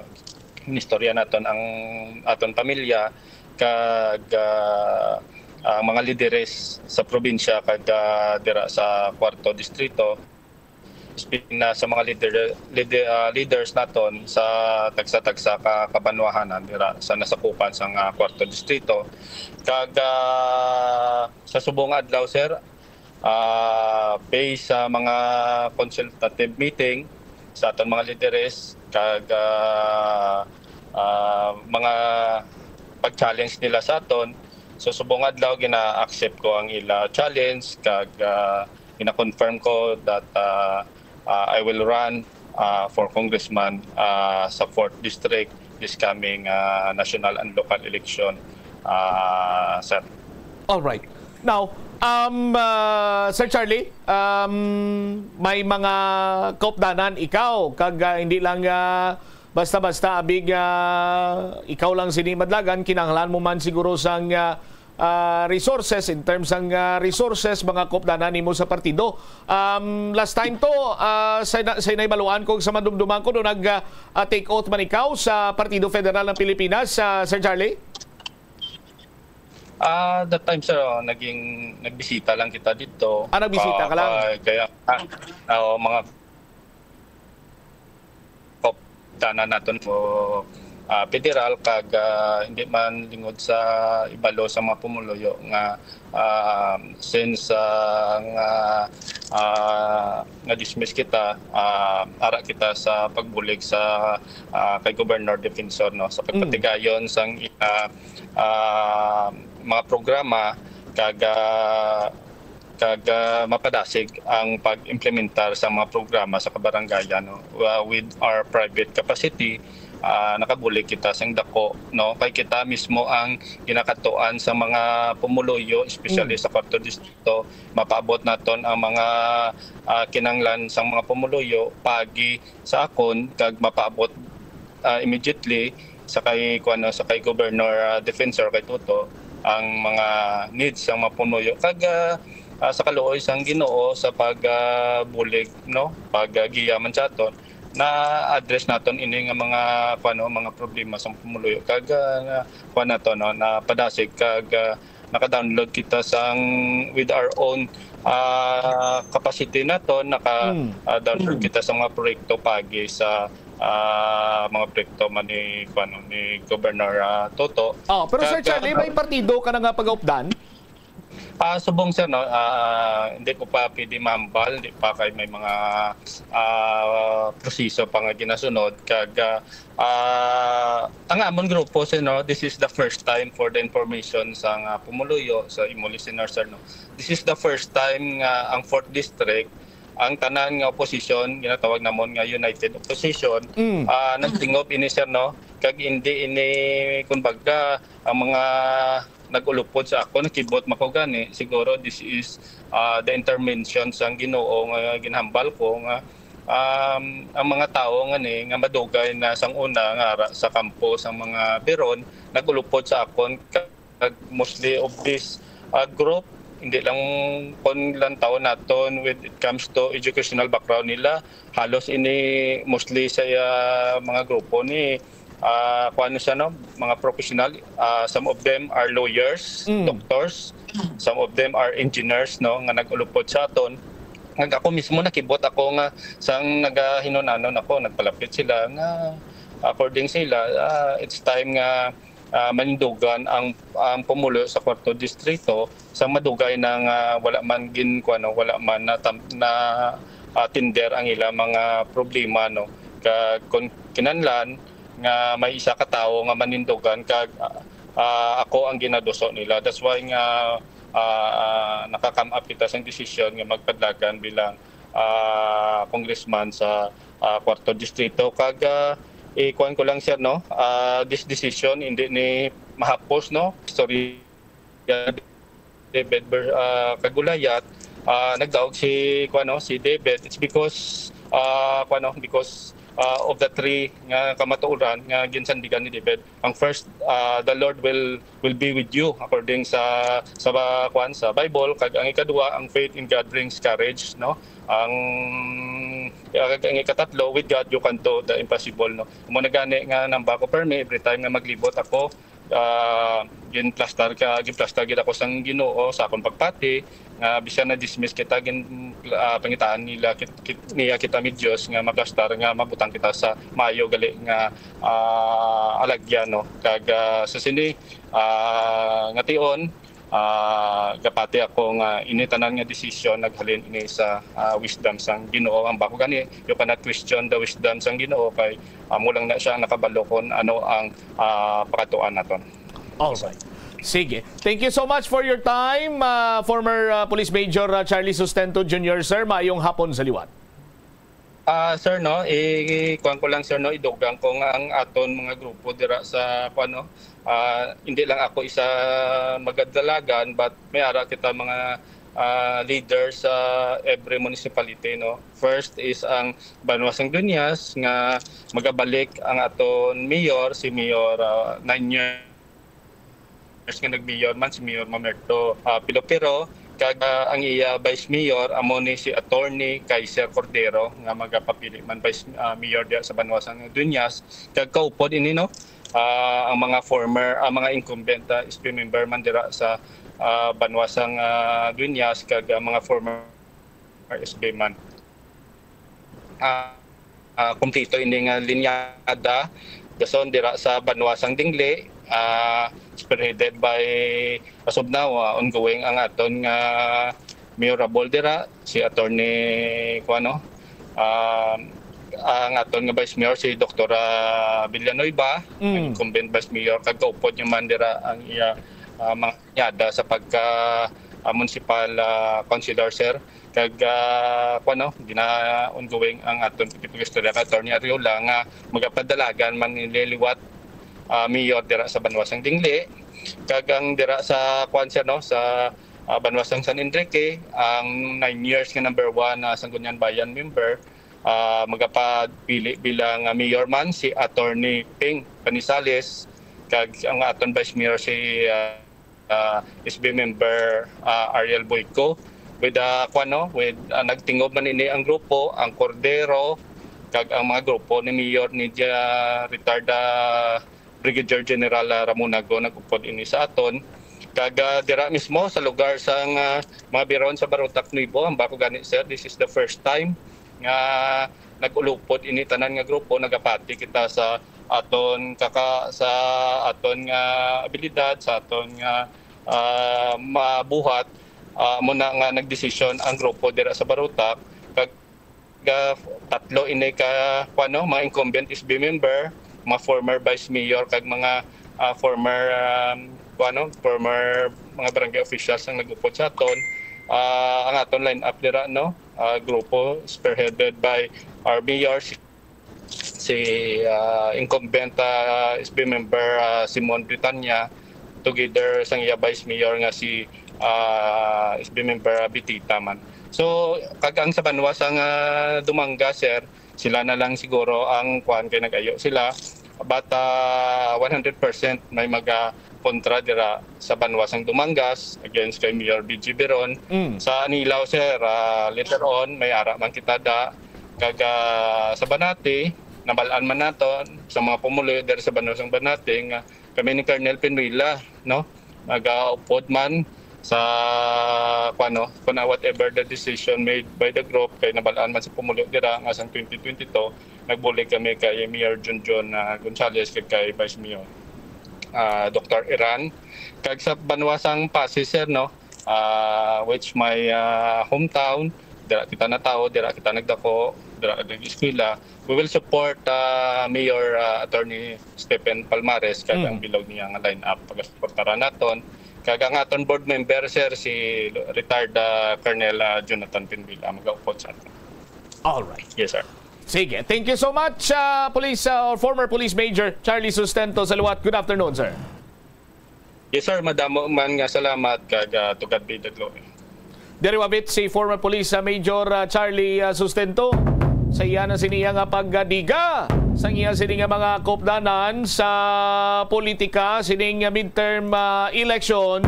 istorya naton ang aton pamilya kag mga lideres sa probinsya kag dira sa 4th Distrito na sa mga leaders naton sa tagsa-tagsa kabanwahanan dira sa nasakupan sa 4th Distrito kag sa subong adlaw sir based sa mga consultative meeting sa aton mga leaders kag mga pag-challenge nila sa aton, so subong adlaw gina-accept ko ang ila challenge kag gina-confirm ko that I will run for congressman sa 4th District this coming national and local election, sir. All right. Now, Sir Charlie, may mga kaupdanan ikaw kag hindi lang basta-basta abig ikaw lang sinimadlagan, kinahanglan mo man siguro sang resources, in terms ng resources, mga kopdanan nimo sa partido. Last time to, sa naibaluan kung sa madumduman ko, nag-take oath man ikaw sa Partido Federal ng Pilipinas, Sir Charlie? That time, sir, nagbisita lang kita dito. Nagbisita ka lang? Kaya, mga kopdanan natin po federal kag hindi man lingod sa ibalo sa mga pumuluyo nga since nga dismiss kita ara kita sa pagbulig sa kay Governor Defensor no sa pagpatigayon sang mga programa kag mapadasig ang pag-implementar sa mga programa sa kabarangayan no with our private capacity. Nakabulig kita sa dako no kay kita mismo ang ginakatuan sa mga pumuluyo especially sa 4th distrito mapaabot naton ang mga kinanglan sa mga pumuluyo pagi sa akon kag mapaabot immediately sa kay Governor Defensor kay Tuto ang mga needs sa mga pumuluyo kag sa kaluoy sang Ginoo sa pagbulig no paggiyaman sa aton na address naton ini nga mga problema sa pumuluyo kag nato no na padasig kag naka-download kita sang with our own capacity naton naka-download kita sa mga proyekto pagi sa mga proyekto man ni Governor Toto. Pero Sir Charlie, may partido ka na nga pag-updan? Subong sir, no, hindi ko pa pwede mambal, hindi pa kay may mga proseso pa nga ginasunod. Kag ang amon grupo sir, no, this is the first time for the information sa pumuluyo sa imo listener sir. No. This is the first time nga ang 4th District ang tanan nga opposition ginatawag namon nga United Opposition nagtingop ini sir no kag hindi ini kumbaga ang mga nagulupod sa ako nakibot makogani siguro this is the intervention sang Ginoo nga ginhambal ko nga ang mga tao nga ni nga madugay na sang una nga sa kampo sa mga Beron nagulupod sa akon kag mostly of this group hindi lang lang tao naton when it comes to educational background nila halos ini mostly sa mga grupo ni kuano siya no mga professional some of them are lawyers doctors some of them are engineers no nga nagulupod sa aton ako mismo nakibot ako nga sang nagahinunanon ako nagpalapit sila nga according sila it's time nga manindugan ang pumulo sa 4th Distrito sa madugay ng wala man wala man na tinder ang ilang mga problema no kung kinanlan nga may isa ka tawo nga manindugan kag ako ang ginaduso nila. That's why nga nakakam up kita sa desisyon nga magpadlagan bilang congressman sa 4th Distrito kag ikuan ko lang siya no this decision hindi ni mahapos no story David Kagulayat nagdaog si David it's because because of the three nga kamatuoran nga ginsandigan ni David. Ang first, the Lord will be with you according sa Bible. Kag ang ikadua, ang faith in God brings courage, no? Ang ikatatlo, with God you can do the impossible, no? Mo nagani nga namba ko permi every time nga maglibot ako ginplastar gid ako sang Ginoo sa akong pagpati nga bisan na dismiss kita pangitaan nila kita mi Dios nga maplastar nga mabutang kita sa mayo gali nga alagyan no kag sa sini nga tion gapati ako nga ini tanan nga desisyon naghalin ini sa wisdom sang Ginoo ang bako gani you cannot question the wisdom sang Ginoo kay amo lang na siya nakabalo kon ano ang pakatuan naton. Alright. Sige. Thank you so much for your time, former Police Major Charlie Sustento Jr. Sir, maayong hapon sa liwat. Sir, no, kuhan ko lang sir, no, idugang ko nga ang aton mga grupo dira sa hindi lang ako isa magadalagan but may ara kita mga leaders sa every municipality no. First is ang Banwas Sanggunias nga magabalik ang aton mayor si Mayor 9 years nga nag-mayor man si Mayor Mamerto Pilopero, kag ang iya Vice Mayor amo ni si Attorney Kaiser Cordero nga magapapili man Vice Mayor diya sa Banwasang Dunyas, kag kaupod ini no ang mga former mga incumbent SP member man dira sa Banwasang Dunyas, kag mga former SB man. Kumpleto ini nga linyada dason dira sa Banwasang Dingle, spearheaded by as of now ongoing ang aton nga mayorable dira si Attorney ang aton nga Vice Mayor si Dr. Villanueva, ang incumbent Vice Mayor, kag kaupod niya man dira ang iya mga nyada sa pagka municipal councilor sir, kag gina ongoing ang aton pagkistorya ka Attorney Ariola nga magapadalagan man nililiwat mayor dira sa Banwasang Dingle, kag ang dira sa sir no sa Banwasang San Enrique ang 9 years nga number 1 Sangguniang Bayan member magapapili bilang mayor man si Attorney Ping Panisales, kag ang aton Vice Mayor si SB member Ariel Boyco, with nagtingob man ini ang grupo ang Cordero, kag ang mga grupo ni Mayor ni retired Brigadier General Ramonago nagupod ini sa aton, kag dira mismo sa lugar sa mga biron sa Barutak Nuevo ang bako gani sir, this is the first time nga nagulupod ini tanan nga grupo, nagapati kita sa aton nga abilidad, sa aton nga mabuhat muna nga nagdesisyon ang grupo dira sa Barutak, kag tatlo ini ka mga incumbent SB member, mga former Vice Mayor, kag mga former mga barangay officials ang nagupod sa aton. Ang aton line up dira grupo spearheaded by our Mayor si incumbent SB member Simon Britanya, together sang iya Vice Mayor nga si SB member Bitita man. So kagang sa Banwasang Dumanga sir, sila na lang siguro ang kay nag-ayo sila, but 100% may kontra dira sa Banwasang Dumangas against kay Mayor BG Beron. Sa Anilaw sir, later on may ara man kita kag sa Banati nabalaan man naton sa mga pumuloy diri sa Banwasang Banati nga kami ni Colonel Penuela nagaupod man sa whatever the decision made by the group, kay nabalaan man sa pumuloy dira nga sang 2022 nagbulig kami kay Mayor Junjun Gonzales kay Vice Mayor Dr. Iran, kag sa Banwasang Pasig sir which my hometown, dira kita natao, dira kita nagdako, dira nag-eskwela. We will support Mayor Attorney Stephen Palmares, kag ang bilog niya nga line up pagasuportara naton, kag ang aton board member sir si retired Colonel Jonathan Pinvilla magaupod sa aton. All right. Yes sir. Sige, thank you so much, former Police Major Charlie Sustento Saluat. Good afternoon, sir. Yes, sir. Madamo man nga salamat kag to God be the glory. Diri wabit si former Police Major Charlie Sustento sa iya na siniya nga pagdiga sa iya sining mga kopdanan sa politika, sining midterm elections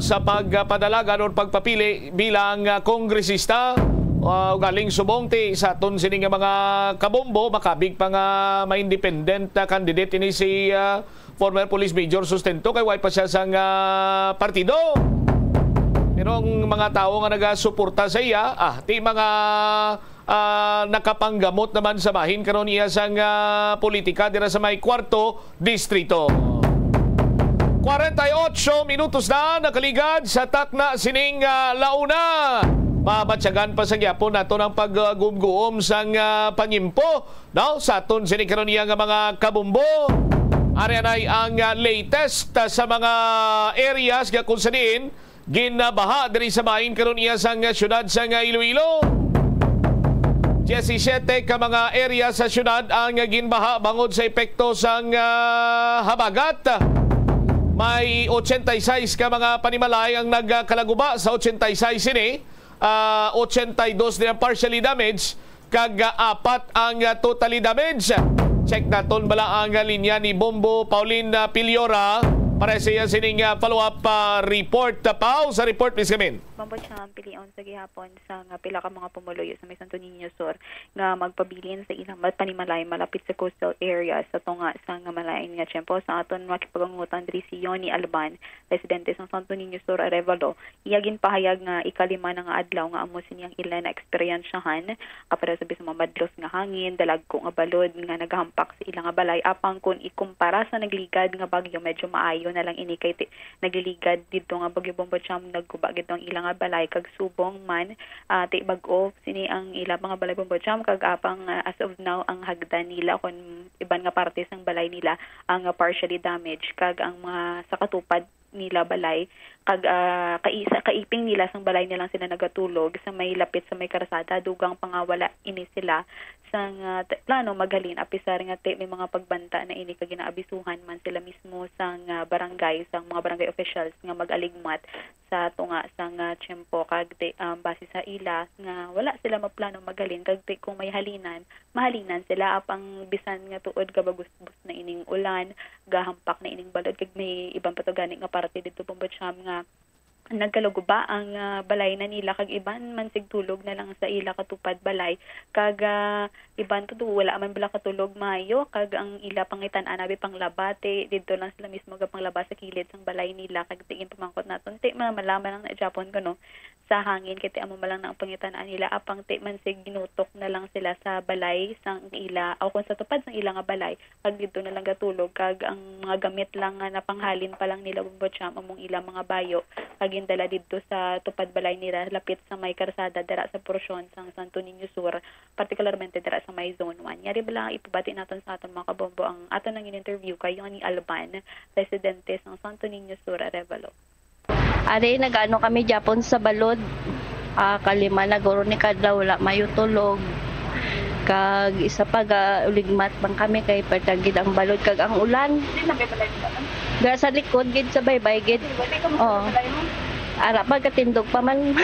sa pagpadalagan o pagpapili bilang kongresista. Galing subongti sa aton sining mga kabombo, makabig pa nga ma-independent candidate ini si former Police Major Sustento, kay way pa siya sang partido. Pero ang mga tao nga nagasuporta sa iya, ti mga nakapanggamot naman sa bahin karon iya sang politika dira sa may 4th distrito. 48 minutos na nakaligad sa takna sining launa. Mabatsagan pa sa gyapon nato ng paggumguom sang panyimpo sa aton sinikaron niya nga mga kabumbo. Ariyan ay ang latest sa mga areas nga kung saan ginabaha diri sa bahin karon niya sang syudad sang Iloilo. 17 ka mga areas sa syudad ang ginbaha bangod sa epekto sang habagat. May 86 ka mga panimalay ang nagkalaguba sa 86 ini. 82 din ang partially damaged, kag 4 ang totally damaged. Check naton bala ang linya ni Bombo Pauline Piliora Para siya sining follow-up report. Pao, sa report, please come in. Bambot siya ang pilion sa gihapon sa pila ka mga pumuluyo sa may Santo Niño Sur nga magpabilin sa ilang panimalay malapit sa coastal area sa tunga sa nga malain nga tiyempo sa aton makipagangutan diri si Yoni Alban, residente sa Santo Niño Sur, Arevalo. Iyagin pahayag nga ikalima na nga adlaw nga amo siniyang ilan na eksperyensyahan kapara sa bisang madlos nga hangin, dalagko nga balod nga naghampak sa ilang nga balay apang kun ikumpara sa nagligad nga bagyo medyo maayo na lang ini kay nagliligad dito nga bagyo Bambot siya nagguba gid ang ilang balay kag subong man ti bag-o sini ang ila mga balay Bombojam kag apang as of now ang hagdan nila kon iban nga parte sang balay nila ang partially damaged kag ang mga sa katupad nila balay kag kaiping nila sang balay nilang sila nagatulog sa may lapit sa may karsada dugang pangawala ini sila sang plano maghalin apisar nga may mga pagbanta na ini kag ginaabisuhan man sila mismo sang barangay sang mga barangay officials nga mag-aligmat sa tunga sang tiyempo kag base sa ila nga wala sila maplano maghalin kag kung may halinan mahalinan sila apang bisan nga tuod kabagusbus na ining ulan gahampak na ining balod kag may ibang patugani nga parte dito Bombojam nga nagkaluguba ang balay na nila kag iban man sigtulog na lang sa ila katupad balay kag iban to wala man bala katulog maayo kag ang ila pangitan anabi panglabate didto lang sila mismo ga panglaba sa kilid sang balay nila kag tingin pamangkot naton ti malaman lang na Japon kuno sa hangin kay amo malang na ang pangitan nila apang ti man sig ginutok na lang sila sa balay sang ila o kung sa tupad sang ila nga balay kag didto na lang gatulog kag ang mga gamit lang nga napanghalin pa lang nila Bombojam among ila mga bayo kag dala dito sa tupad balay nila lapit sa may karsada dira sa porsyon sang Santo Niño Sur partikularmente dira sa may zone 1. Yari bala ipabati naton sa aton mga kabombo ang aton nang interview kay Yoni Alban, residente sang Santo Niño Sur, Arevalo. Ari nagano kami Japon sa balod. Kalima na guro ni kadlaw wala mayo tulog. Kag isa pa uligmat bang kami kay patagid ang balod kag ang ulan. Di na balay naman. Ga sa likod gid sa baybay gid. Oh. Ara pa katindog pa man.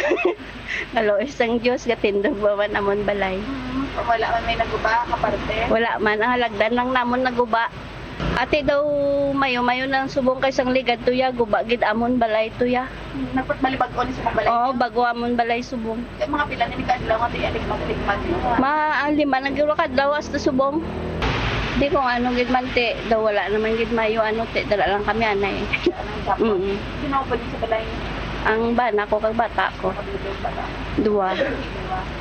Alo isang Dios katindog pa man amon balay. Wala man may naguba kaparte. Wala man ang halagdan lang namon naguba. Ate daw mayo-mayo nang subong kay sang ligad tuya guba gid amon balay tuya. Nagpatmalibag on sa balay. Oo, bago amon balay subong. Kay mga pila ni kadlaw nga ti aligmat. Lima nagiro kadlaw hasta subong. Di ko ano gid man te daw wala naman gid mayo ano te dala lang kami anay. Sino pa sa balay? Ang bana ko kag bata ko. Dua.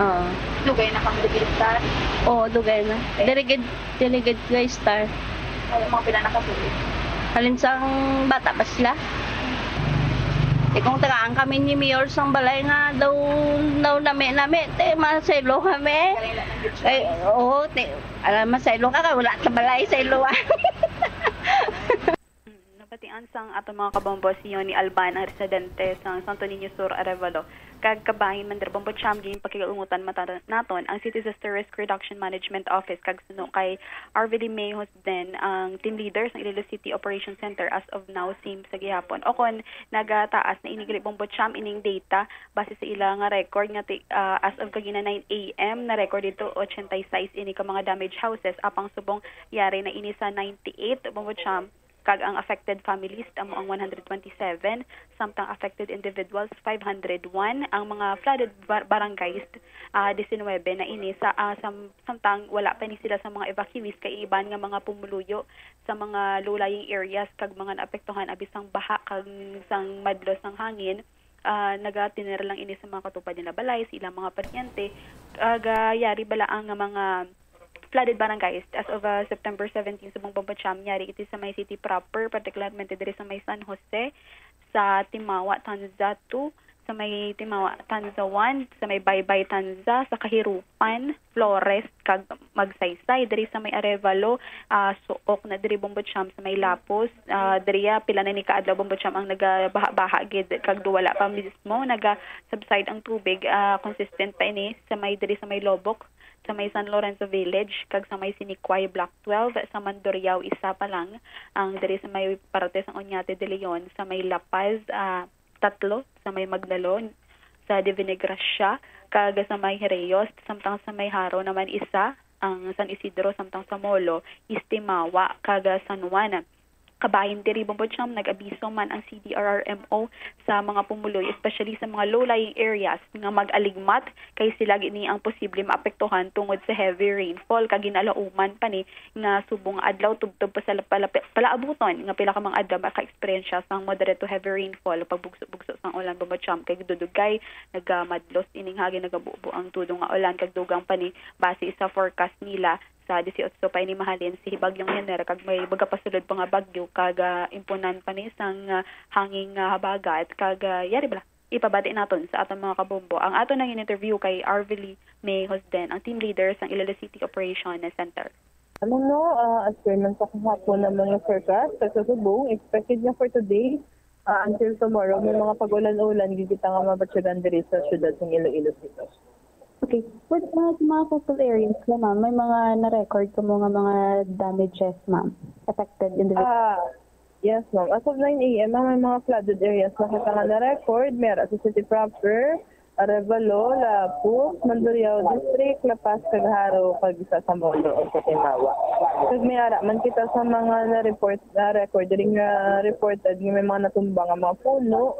Oo. Dugay na kami diligtar. Oo, dugay na. Delegate guys star. Ay mga pila nakasulit. Halin sang bata pa sila. Kung tagaan kami ni Mayor sang balay nga daw nami te masaylo kami. Ay oo, alam masaylo ka wala ta balay saylo. Napatian sang ato mga kabombo si Yoni Alban, ang residente sang Santo Niño Sur, Arevalo. Kag kabahin man der Bombojam gin pakiulungutan mata naton ang City Disaster Risk Reduction Management Office kag suno kay Arvely Mayhos den ang team leader sa Iloilo City Operations Center as of now sim sa gihapon. O kon nagataas na inigli Bombojam ining data base sa ilang nga record nga as of kagina 9 AM na record dito 86 ini ka mga damaged houses apang subong yari na ini sa 98 Bombojam kag ang affected families amo ang 127, samtang affected individuals 501, ang mga flooded barangays 19 na ini sa samtang wala pa ni sila sa mga evacuees kay iban nga mga pumuluyo sa mga low-lying areas kag mga naapektuhan abisang baha kag sang madlos ng hangin. Nagatinira lang ini sa mga katupad nila balay sa ilang mga pasyente kag yari bala ang mga flooded barangays as of September 17 sa Bombojam yari iti sa may city proper particularmente diri sa may San Jose, sa Timawa Tanza 2, sa may Timawa Tanza 1, sa may Baybay Tanza, sa Kahirupan, Flores kag Magsaysay diri sa may Arevalo, suok na diri Bombojam sa may Lapos, diri pila na ni kaadlaw Bombojam ang nagabaha gid kag wala pa mismo naga-subside ang tubig, consistent pa ini sa may diri sa may Lobok, sa may San Lorenzo Village kag sa may Siniquay Block 12, sa Mandurriao isa pa lang ang diri sa may parte sa Oñate de Leon, sa may La Paz 3, sa may Magdalon, sa Divinagracia kag sa may Hereyos, samtang sa may Haro naman isa ang San Isidro, samtang sa Molo Istimawa kag San Juan. Kabahin diri Bombocam, nag-abiso man ang CDRRMO sa mga pumuloy, especially sa mga low-lying areas nga mag-aligmat kay sila gini ang posible maapektuhan tungod sa heavy rainfall kag ginalauman pa ni nga subong adlaw tubtob pa sa palaabuton nga pila ka mga adlaw maka-experience sang moderate to heavy rainfall pagbugso-bugso sang ulan Bombocam kay dudugay nagamadlos ining hagin nagabubo ang tudong nga ulan kag dugang pa ni base sa forecast nila sa 18 pa ini mahalin si bagyong Hener kag may baga pasulod pa nga bagyo kag impunan pa ni sang hanging habagat kag yari bala ipabati naton sa atong mga kabombo. Ang aton nang interview kay Arvely May Hosden, ang team leader sa Iloilo City Operation Center. As per man sa kahapon ng mga forecast sa subong, expected na for today until tomorrow may mga pag-ulan-ulan gigita nga mabatsyagan diri sa syudad ng Iloilo City. Okay. For mga coastal areas na ma'am, may mga na-record ko mga damages ma'am, affected individuals? Yes ma'am. As of 9 a.m. may mga flooded areas na kita nga na-record. Meron sa city proper, Arevalo, Lapus, Mandurriao District, La Paz, Cagharo, Pag-isa sa Molo o sa Timawa. Kag may ara man kita sa mga na-record, ring reported may mga natumbang ang mga puno,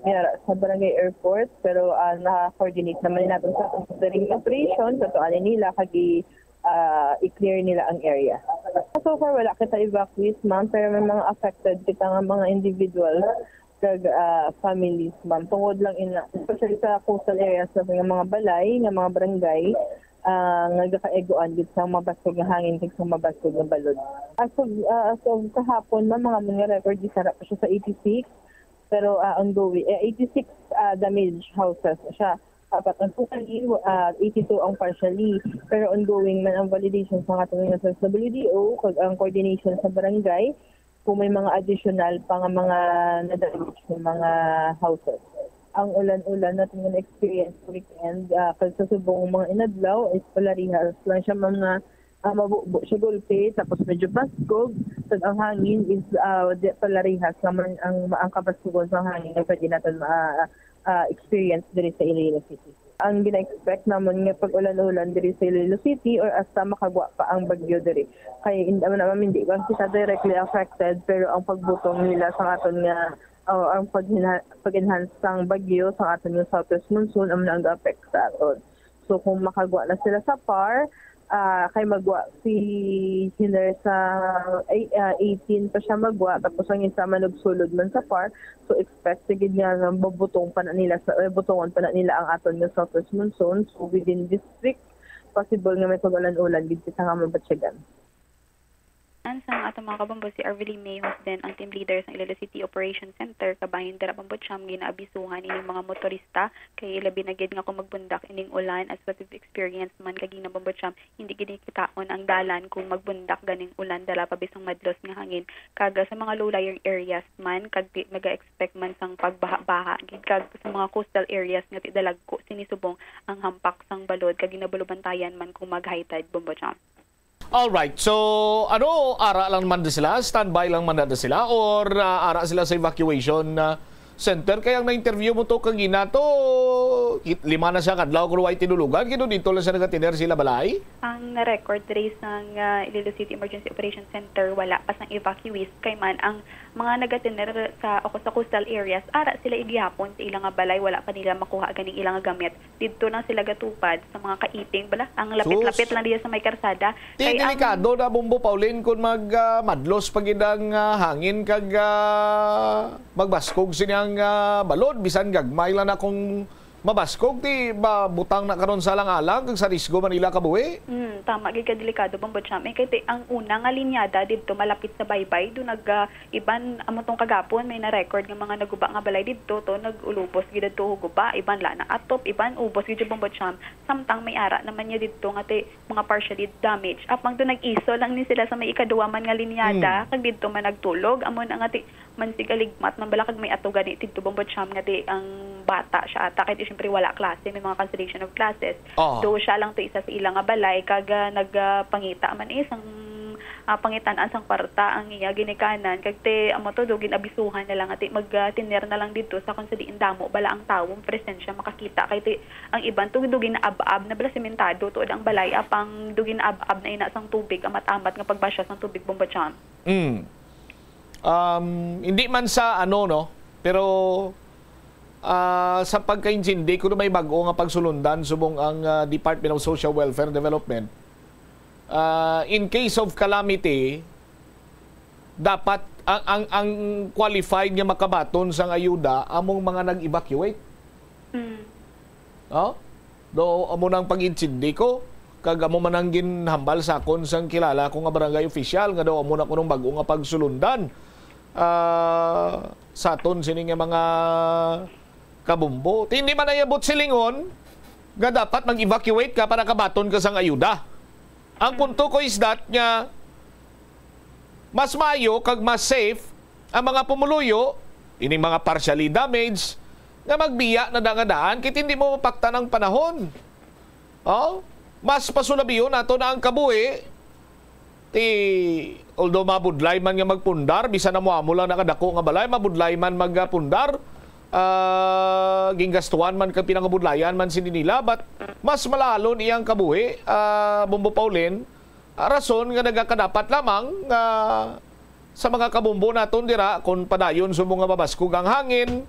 may ara sa Barangay Airport, pero naka-coordinate naman natin sa ring operation, sa tuanin nila, kag i-clear nila ang area. So far, wala kita evacuees, ma'am, pero may mga affected kita nga mga individuals kag families, ma'am. Tungod lang especially sa coastal areas na mga balay, nga mga barangay, nga kaegoan dito sa mabaskog nga hangin kag sa mabaskog nga balod. As of kahapon, ma'am, mga record disara pa siya sa 86, pero ongoing 86 damaged houses siya. Apat ang totally, 82 ang partially, pero ongoing man ang validation sa ating sa WDO kag ang coordination sa barangay kung may mga additional pa nga mga na-damage ng mga houses. Ang ulan-ulan natin nga na-experience weekend, kag sa subong mga inadlaw is palarihas lang siya mga mabubo siya gulpe, tapos medyo baskog, tag ang hangin is palarihas naman ang kabaskogon sa hangin na pwede natin experience diri sa Iloilo City. Ang gina-expect naman nga pag-ulan-ulan diri sa Iloilo City or hasta makagwa pa ang bagyo diri. Kaya hindi ba kita directly affected, pero ang pagbutong nila sa aton nga ang pag-enhance sang bagyo sa aton nga southwest monsoon ang nag-affect sa aton. So kung makagwa na sila sa PAR, kay magwa si Hiner sa 18 pa siya magwa, tapos ang isa manugsulod man sa PAR, so expect sigid nga bubutongon pa na nila ang aton nga southwest monsoon. So within district possible nga may pag-ulan-ulan dito sa nga mabatsyagan. Sa atong mga kabombo, si Arvely May Hosden, ang team leader sa Iloilo City Operation Center, kabahin dira Bombocam, ginaabisuhan ining mga motorista kay labi na gid nga kung magbundak ining ulan as what we've experienced man kag na Bombocam, hindi gid kitaon ang dalan kung magbundak ganing ulan dala pa bisang madlos nga hangin. Kag sa mga low-lying areas man kag naga-expect man sang pagbaha-baha gid kag sa mga coastal areas nga tidalagko sinisubong ang hampak sang balod kag ginabulubantayan man kung mag-high tide Bombocam. Alright, so ara lang man sila, standby lang man sila, or ara sila sa evacuation center? Kaya na-interview mo to kagina to, 5 na siya kadlaw kung ay tinulugan, kino dito lang siya nagatiner sila balay? Ang na-record race ng Iloilo City Emergency Operations Center, wala pa sang evacuees, kay man ang mga nagatiner sa coastal areas, ara sila igihapon sa ilang balay, wala pa nila makuha ganing ilang gamit. Dito lang sila gatupad sa mga kaiping, bala, ang lapit-lapit lang diya sa may karsada. Kay delikado na Bombo Pauline kung madlos pagidang hangin kag magbaskog sinyang balod, bisan gagmay lang na kung mabaskog, di ba butang na karon sa lang-alang kag sa risgo Manila kabuhi? Tama, gid ka delikado Bombocam. Kay ang una nga linyada dito malapit sa baybay, do iban amotong kagapon may na-record nga mga naguba nga balay dito to nagulubos gid to guba, iban la na atop, iban ubos gid Bombocam. Samtang may ara naman niya dito nga mga partially damaged. Apang do nag-iso lang ni sila sa may ikaduwa man nga linyada, kag dito man nagtulog amon nga mansig aligmat man bala kag may ato gani dito Bombocam nga ang bata siya ata kay siyempre wala klase, may mga cancellation of classes. Do siya lang to isa sa ilang nga balay kag nagpangita man isang pangitan-an sang kwarta ang iya ginikanan kag amo to do ginabisuhan na lang ati magtiner na lang dito sa kun sa diin damo bala ang tawong presensya makakita kay ang iban to do ginaab-ab na bala sementado tuod ang balay apang do ginaab-ab na ina sang tubig amat-amat nga pagbasya sang tubig Bombocam. Hindi man sa pero sa pagkaintindi ko na may bago nga pagsulundan subong ang Department of Social Welfare and Development. In case of calamity, dapat ang qualified nga makabaton sang ayuda among mga nag-evacuate. Do amo nang pag-intindi ko kag amo man ang ginhambal sa akon sang kilala ko nga barangay official nga daw amo na kunong bago nga pagsulundan sa aton sini nga mga kabumbo. Hindi man nayabot silingon nga dapat mag-evacuate ka para kabaton ka sang ayuda. Ang punto ko is that nga mas maayo kag mas safe ang mga pumuluyo ining mga partially damaged nga magbiya na dangadaan kit hindi mo mapakta ng panahon. Mas pasulabiyon nato na ang kabuhi although mabudlay man nga magpundar bisan na moamo lang nakadako nga balay mabudlay man magpundar ginggastuan man ka pinangabudlayan man sini nila but mas malalon iyang kabuhi Bombo Paulin rason nga nagakadapat lamang sa mga kabumbo naton dira kung padayon sa mga mabaskog ang hangin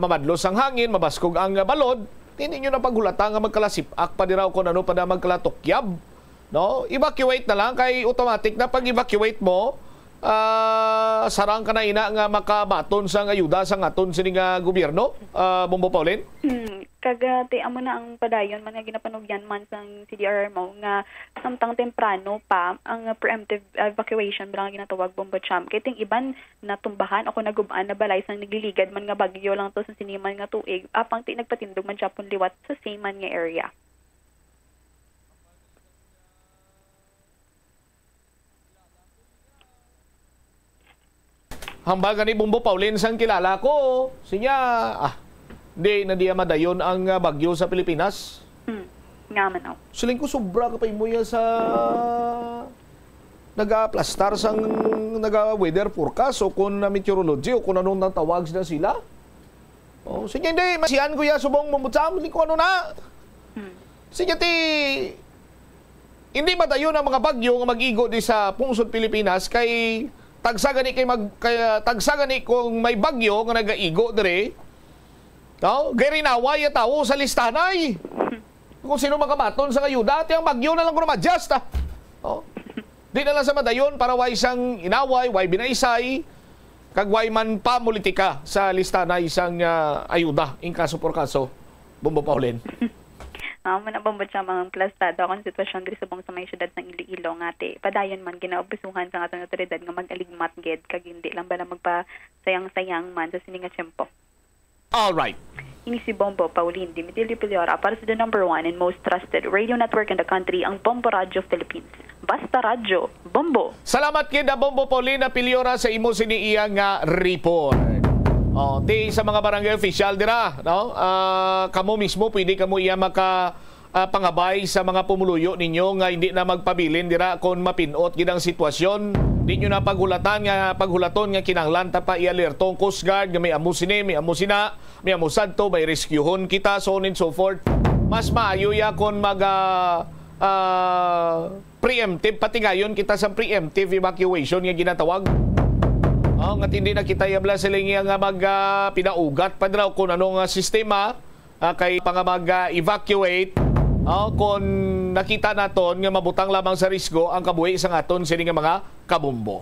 mamadlos ang hangin mabaskog ang balod hindi nyo na paghulata nga magkalasipak pa dira kung ano pa na magkalatokyab evacuate na lang kay automatic na pag-evacuate mo sarang ka na ina nga makabaton sa ayuda sa aton sini nga gobyerno Bombo Paulin? Kagati amo na ang padayon man nga ginapanugyan man sang CDRR mo nga samtang temprano pa ang preemptive evacuation bilang ginatawag Bombo Cham. Kay ting iban natumbahan ako nagubaan na balay sang nagliligad man nga bagyo lang to sa siniman nga tuig apang ti nagpatindog man Japon liwat sa same man nga area. Hambal gani Bombo Paulin sang kilala ko. Sinya, di na diya madayon ang bagyo sa Pilipinas. Ngaman ako. Siling ko sobra ka pa imoya sa naga-plastar sang naga-weather forecast o kung meteorology o kung anong natawag sila. Sinya hindi, masihan ko ya subong mamutsam. Siling ko ano na. Sinya hindi madayon ang mga bagyo nga mag-igo di sa pungsod Pilipinas kay tagsagani tagsagani kung may bagyo nga nagaigo dire. Garinaway tawo sa listanay. Kung sino makabaton sa ayuda, ang bagyo na lang kung ma-adjust. Di na lang sa madayon para way sang inaway, way binaisay, kag way man pa politika sa listanay isang ayuda in kaso por kaso. Bombo Paulin. Manabambot siya mga klastado akong sitwasyon diri subong sa may syudad ng Iloilo nga te padayon man ginaobusuhan sa atong otoridad nga mag-aligmat ged kag hindi lang ba na magpasayang-sayang man sa sininga tiyempo. All right. Ini si Bombo Paulin Dimitilio Piliora para sa the number 1 and most trusted radio network in the country, ang Bombo Radio Philippines. Basta radyo, Bombo. Salamat kid Bombo Paulin na Piliora sa imo sini iya nga report. Sa mga barangay official dira, kamo mismo pwede kamo iya maka pangabay sa mga pumuluyo ninyo nga hindi na magpabilin dira kon mapinot gid ang sitwasyon. Di nyo na paghulaton nga kinahanglan ta pa i-alertong Coast Guard nga may amusine, may amusina, may amusadto, may rescuehon kita, so on and so forth. Mas maayo ya kon mag preemptive patigayon kita sa preemptive evacuation nga ginatawag. Nga hindi na kita yabla sila nga pinaugat pa daw kung anong sistema kay pang mag-evacuate kung nakita naton nga mabutang lamang sa risgo ang kabuhi isang aton sila nga mga kabumbo.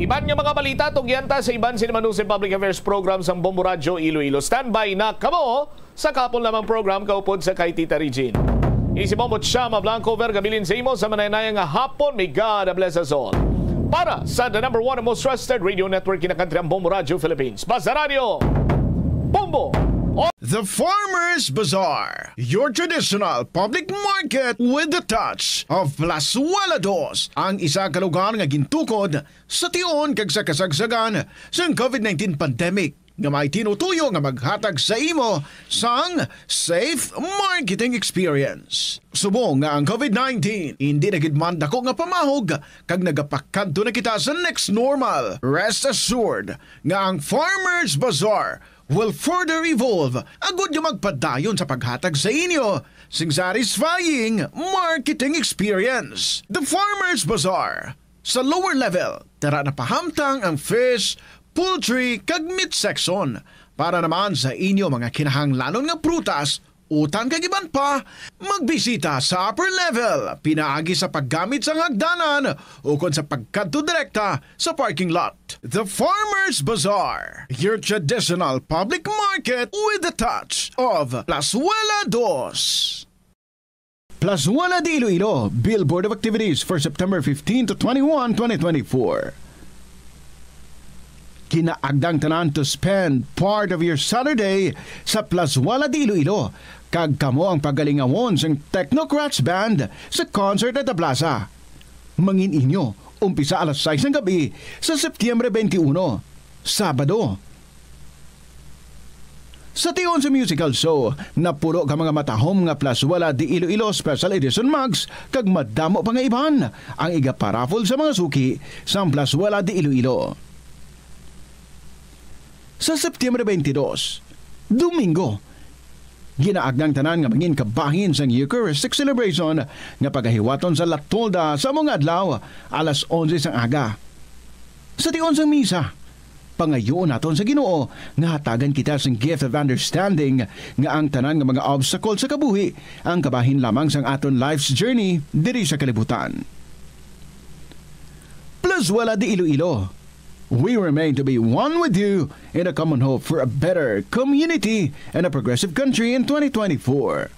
Iban nga mga balita tugyanta sa iban sinimanusing public affairs program sa Bombo Radio Iloilo. Standby na kamo sa kapon lamang program kaupod sa kay Tita Regine. Si Bombo Chama Blanco Vergabilin sa imo sa manaynayan nga hapon. May God bless us all. Para sa the number 1 and most trusted radio network in the country, ang Bombo Radio Philippines. Basta Radio, Bombo. The Farmers Bazaar, your traditional public market with the touch of Las Walados, ang isa ka lugar nga gintukod sa tion kag sa kasagsagan sa COVID-19 pandemic nga may tinutuyo nga maghatag sa imo sang safe marketing experience. Subong nga ang COVID-19 hindi na gid man dako nga pamahog kag nagapakadto na kita sa next normal. Rest assured nga ang Farmers Bazaar will further evolve agud nga magpadayon sa paghatag sa inyo sing satisfying marketing experience. The Farmers Bazaar, Sa lower level, tara na pahamtang ang fish, poultry, kag meat section. Para naman sa inyo mga kinahanglanon nga prutas, utan kag iban pa, magbisita sa upper level, pinaagi sa paggamit sa hagdanan o kon sa pagkadto direkta sa parking lot. The Farmers Bazaar, your traditional public market with a touch of Plazuela Dos. Plazuela de Iloilo, Billboard of Activities for September 15 to 21, 2024. Kinaagdang tanan to spend part of your Saturday sa Plazuela de Iloilo. Kag kamo ang pagalingawon sang Technocrats Band sa concert at the plaza. Mangin inyo, umpisa alas 6 ng gabi sa Setyembre 21, Sabado. Sa tiyon sa musical show, napulo ka mga matahom nga Plazuela de Iloilo Special Edition mugs kag madamo pa nga iban ang iga-paraffle sa mga suki sa Plazuela de Iloilo. Sa Setyembre 22, Domingo, ginaagnang tanan nga mangin kabahin sang Eucharistic celebration nga pagahiwaton sa Latolda sa mga adlaw alas 11 sang aga. Sa tiyon sang misa, pangayoon naton sa Ginoo nga hatagan kita sang gift of understanding nga ang tanan nga mga obstacle sa kabuhi ang kabahin lamang sang aton life's journey diri sa kalibutan. Plazuela de Iloilo, we remain to be one with you in a common hope for a better community and a progressive country in 2024.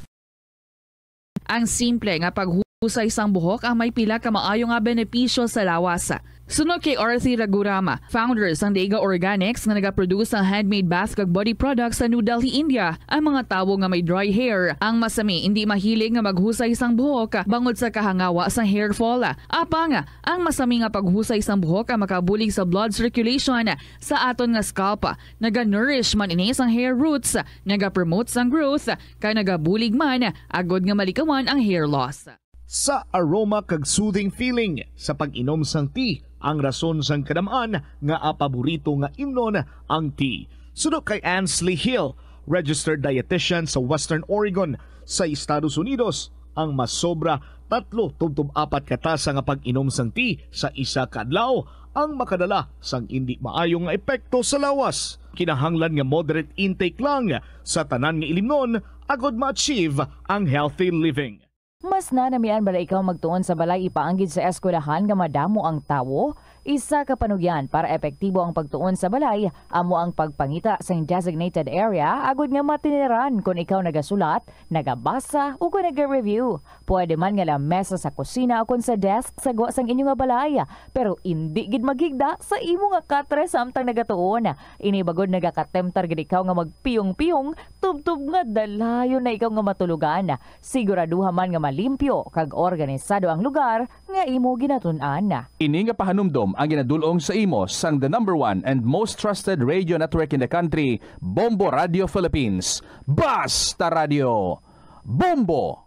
Ang simple nga paghusay sang buhok ang may pila ka maayo nga benepisyo sa lawas. Sunod kay Arthi Ragurama, founder sang Daiga Organics nga nagaproduce ng handmade bath kag body products sa New Delhi, India. Ang mga tawo nga may dry hair, ang masami hindi mahilig nga maghusay sang buhok bangod sa kahangawa sang hair fall. Apang ang masami nga paghusay sang buhok ang makabulig sa blood circulation sa aton nga scalp. Naga-nourish man ini sang hair roots, naga-promote sang growth, kay nagabulig man agod nga malikawan ang hair loss. Sa aroma kag soothing feeling sa pag-inom sang tea, ang rason sang kadamaan nga paborito nga imnon ang tea. Sunod kay Ansley Hill, registered dietitian sa Western Oregon sa Estados Unidos, ang masobra 3-4 katasa nga pag-inom sang tea sa isa ka adlaw ang makadala sang hindi maayong nga epekto sa lawas. Kinahanglan nga moderate intake lang sa tanan nga ilimnon agod ma-achieve ang healthy living. Mas nanamian bala ikaw magtuon sa balay ipaanggid sa eskwelahan nga madamo ang tawo? Isa ka panugyan para epektibo ang pagtuon sa balay, amo ang pagpangita sa designated area agud nga matiniran kung ikaw nagasulat, nagabasa o kung nag-review. Pwede man nga lamesa sa kusina o kung sa desk sa go sang inyo nga balay, pero hindi gid maghigda sa imo nga katre samtang nagatuon. Ini bagod nagakatemptar gid ikaw nga magpiyong-piyong, tubtub nga dalayon na ikaw nga matulugan. Siguraduha man nga malimpyo kag organisado ang lugar nga imo ginatun-an. Ini nga pahanumdom ang ginadulong sa imo sang the #1 and most trusted radio network in the country, Bombo Radio Philippines. Basta Radio Bombo!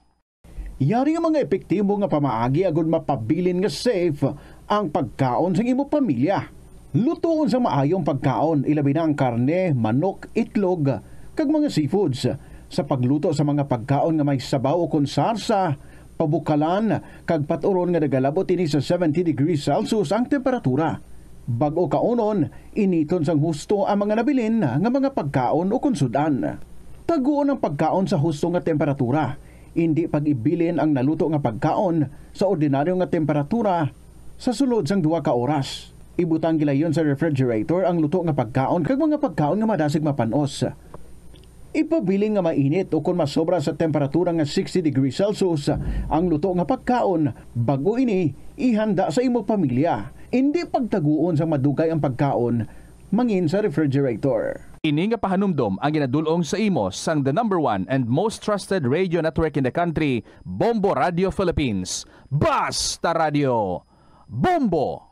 Yari nga mga epektibo nga pamaagi agud mapabilin nga safe ang pagkaon sa imo pamilya. Lutoon sa maayong pagkaon, ilabi na ang karne, manok, itlog, kag mga seafoods. Sa pagluto sa mga pagkaon nga may sabaw o konsarsa, pabukalan, kag paturon nga nagalabot ini sa 70 degrees Celsius ang temperatura. Bago kaunon, initon sang husto ang mga nabilin nga mga pagkaon o konsudan. Taguon ang pagkaon sa husto nga temperatura. Hindi pag-ibilin ang naluto nga pagkaon sa ordinaryo nga temperatura sa sulod sang 2 ka oras. Ibutang gilayon sa refrigerator ang luto nga pagkaon kag mga pagkaon nga madasig mapanos. Ipabiling nga mainit o kung masobra sa temperatura nga 60 degrees Celsius ang luto nga pagkaon, bago ini ihanda sa imo pamilya. Hindi pagtaguon sa madugay ang pagkaon, mangin sa refrigerator. Ini nga pahanumdom ang ginadulong sa imo sang the #1 and most trusted radio network in the country, Bombo Radio Philippines. Basta Radio Bombo!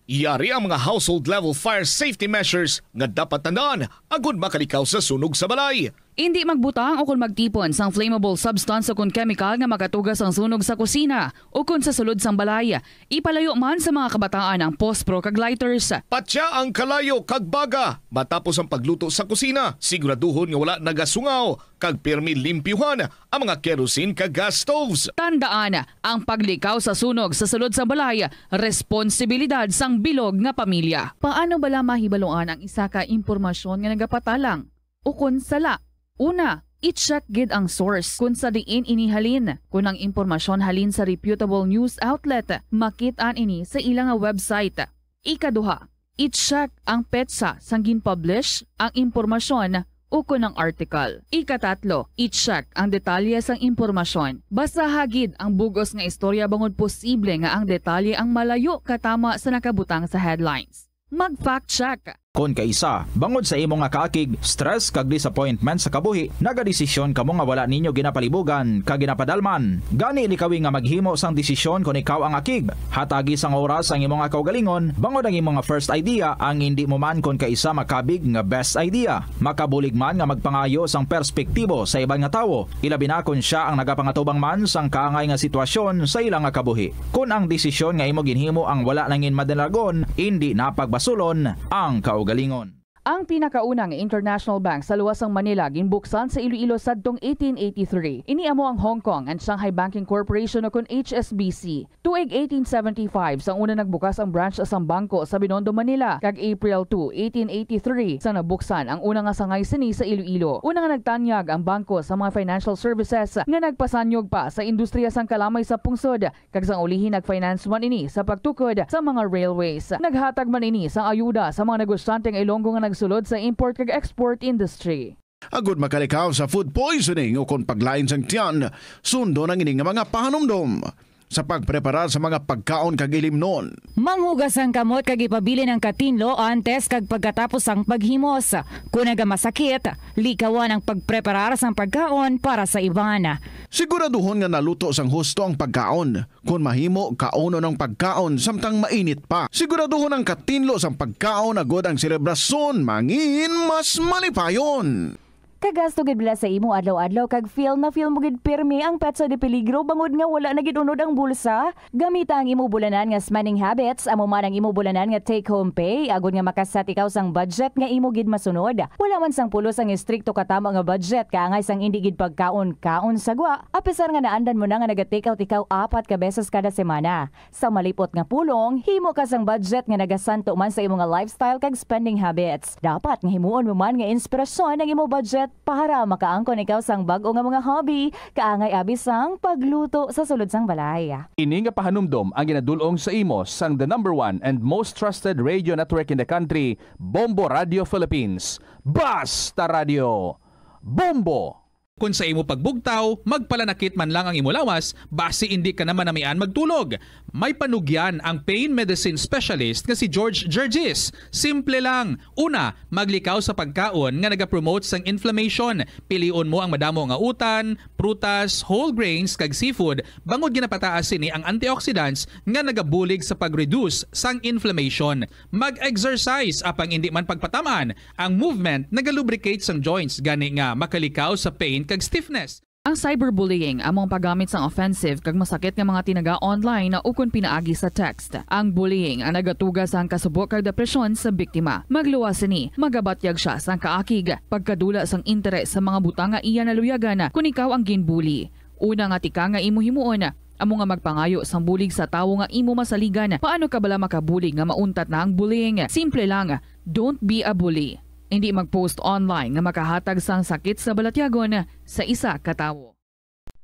Yari ang mga household level fire safety measures nga dapat tandaan agud makalikaw sa sunog sa balay. Hindi magbutang o kung magtipon sang flammable substance o kung chemical nga makatugas ang sunog sa kusina o kung sa sulod sang balay. Ipalayo man sa mga kabataan ang pospro kag lighters. Patya ang kalayo kag baga matapos ang pagluto sa kusina. Siguraduhon nga wala nagasungaw kag pirmi limpyuhan ang mga kerosene kag gas stoves. Tandaan, ang paglikaw sa sunog sa sulod sa balay, responsibilidad sang bilog nga pamilya. Paano bala mahibaloan ang isa ka impormasyon nga nagapatalang o kung sala? Una, i-check gid ang source kung sa diin inihalin. Kung ang impormasyon halin sa reputable news outlet, makit-an ini sa ilang website. Ikaduha, i-check ang petsa sang gin-publish ang impormasyon o kung ang article. Ikatatlo, i-check ang detalye sang impormasyon. Basta hagid ang bugos nga istorya bangod posible nga ang detalye ang malayo katama sa nakabutang sa headlines. Mag-fact check. Kon kaisa, bangod sa imo nga kaakig, stress kag disappointment sa kabuhi, nagadesisyon kamo nga wala ninyo ginapalibugan kag ginapadalman. Gani likawi nga maghimo sang desisyon kon ikaw ang akig. Hatagi sang oras ang imo nga kaugalingon, bangod ang imo nga first idea ang hindi mo man kon kaisa makabig nga best idea. Makabulig man nga magpangayo sang perspektibo sa ibang nga tawo, ilabi na kon siya ang nagapangatubang man sang kaangay nga sitwasyon sa ilang nga kabuhi. Kun ang desisyon nga imo ginhimo ang wala nangin madalagon, hindi napagbasulon ang kaugalingon. Ang pinakaunang international bank sa luwasang Manila ginbuksan sa Iloilo sadtong 1883. Ini amo ang Hong Kong and Shanghai Banking Corporation o kun HSBC. Tuig 1875 sang una nagbukas ang branch sa bangko sa Binondo, Manila. Kag April 2, 1883 sang nabuksan ang una nga sangay sini sa Iloilo. Una nga nagtanyag ang bangko sa mga financial services nga nagpasanyog pa sa industriya sang kalamay sa pungsod. Kag sang ulihin nagfinance man ini sa pagtukod sa mga railways. Naghatag man ini sang ayuda sa mga negosyante nga Ilonggo nga sulod sa import kag export industry. Agud makalikaw sa food poisoning o kung paglain sang tiyan, sundo ng ining mga pahanumdom sa pagpreparar sa mga pagkaon kag ilimnon. Manghugas ang kamot kag ipabili ng katinlo antes kag pagkatapos ang paghimos. Kung nagamasakit, likawan ang pagpreparar sang pagkaon para sa iban. Siguraduhon nga naluto sang husto ang pagkaon. Kung mahimo, kauno ng pagkaon samtang mainit pa. Siguraduhon ang katinlo sang pagkaon agud ang selebrasyon mangin mas malipayon. Kagasto gid bila sa imo adlaw-adlaw kag feel mo gid pirmi ang petsa de peligro bangod nga wala na gid unod ang bulsa. Gamita ang imo bulanan nga spending habits, amo man ang imo bulanan nga take home pay agud nga makasat ikaw sang budget nga imo gid masunod. Wala man sang pulos ang istrikto katama nga budget kaangay sang indi gid pagkaon sagwa. Apisar nga naandan mo na nga naga-take out ikaw 4 ka beses kada semana. Sa malipot nga pulong, himo ka sang budget nga nagasanto man sa imo nga lifestyle kag spending habits. Dapat nga himuon mo man nga inspirasyon ang imo budget para makaangkon ikaw sang bag-o nga mga hobby, kaangay abis sang pagluto sa sulod sang balay. Ini nga pahanumdom ang ginadulong sa imo sang the #1 and most trusted radio network in the country, Bombo Radio Philippines. Basta Radio Bombo! Kung sa imo pagbugtaw, magpalanakit man lang ang imo lawas, basi hindi ka naman namian magtulog. May panugyan ang pain medicine specialist nga si George Gergis. Simple lang. Una, maglikaw sa pagkaon nga nagapromote sang inflammation. Piliun mo ang madamo nga utan, prutas, whole grains kag seafood, bangod ginapataas sini ang antioxidants nga nagabulig sa pag-reduce sang inflammation. Mag-exercise apang hindi man pagpatamaan. Ang movement nagalubricate sang joints gani nga makalikaw sa pain kag stiffness. Ang cyberbullying among paggamit sang offensive kag masakit nga mga tinaga online na ukon pinaagi sa text. Ang bullying ang nagatugas ang kasubok kag depresyon sa biktima. Magluwas ni, magabatyag siya sang kaakig, pagkadula sang interes sa mga butang nga iya naluyagan kung ikaw ang ginbully. Una nga tika nga imo himuon, amo nga magpangayo sang bulig sa tawo nga imo masaligan. Paano ka bala makabulig nga mauntat na ang bullying? Simple lang, don't be a bully. Hindi mag-post online nga makahatag sang sakit sa balatyagon sa isa ka tawo.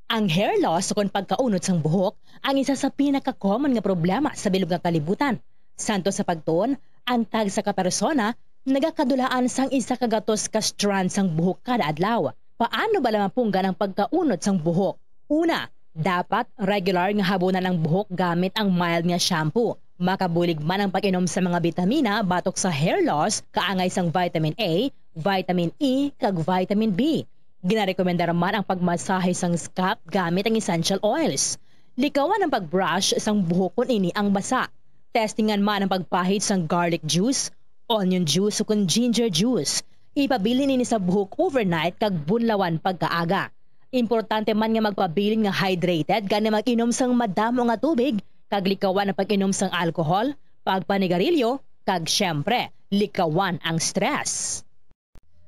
Ang hair loss o kung pagkaunod sang buhok ang isa sa pinaka-common nga problema sa bilog nga kalibutan. Santo sa pagtuon, ang tag sa kapersona nagakadulaan sang isa ka gatos ka strand sang buhok kada adlaw. Paano ba lamang punggan ang pagkaunod sang buhok? Una, dapat regular nga habunan ang buhok gamit ang mild nga shampoo. Makabulig man ang pag-inom sa mga bitamina batok sa hair loss, kaangay sang vitamin A, vitamin E, kag vitamin B. Ginarekomenda man ang pagmasahe sang scalp gamit ang essential oils. Likawan ang pagbrush sang buhok kung ini ang basa. Testingan man ang pagpahid sang garlic juice, onion juice o kung ginger juice. Ipabilin ini sa buhok overnight kag bunlawan pagkaaga. Importante man nga magpabilin nga hydrated gani mag-inom sang madamo nga tubig, kag likawan ang pag-inom sang alcohol, pagpanigarilyo, kag syempre, likawan ang stress.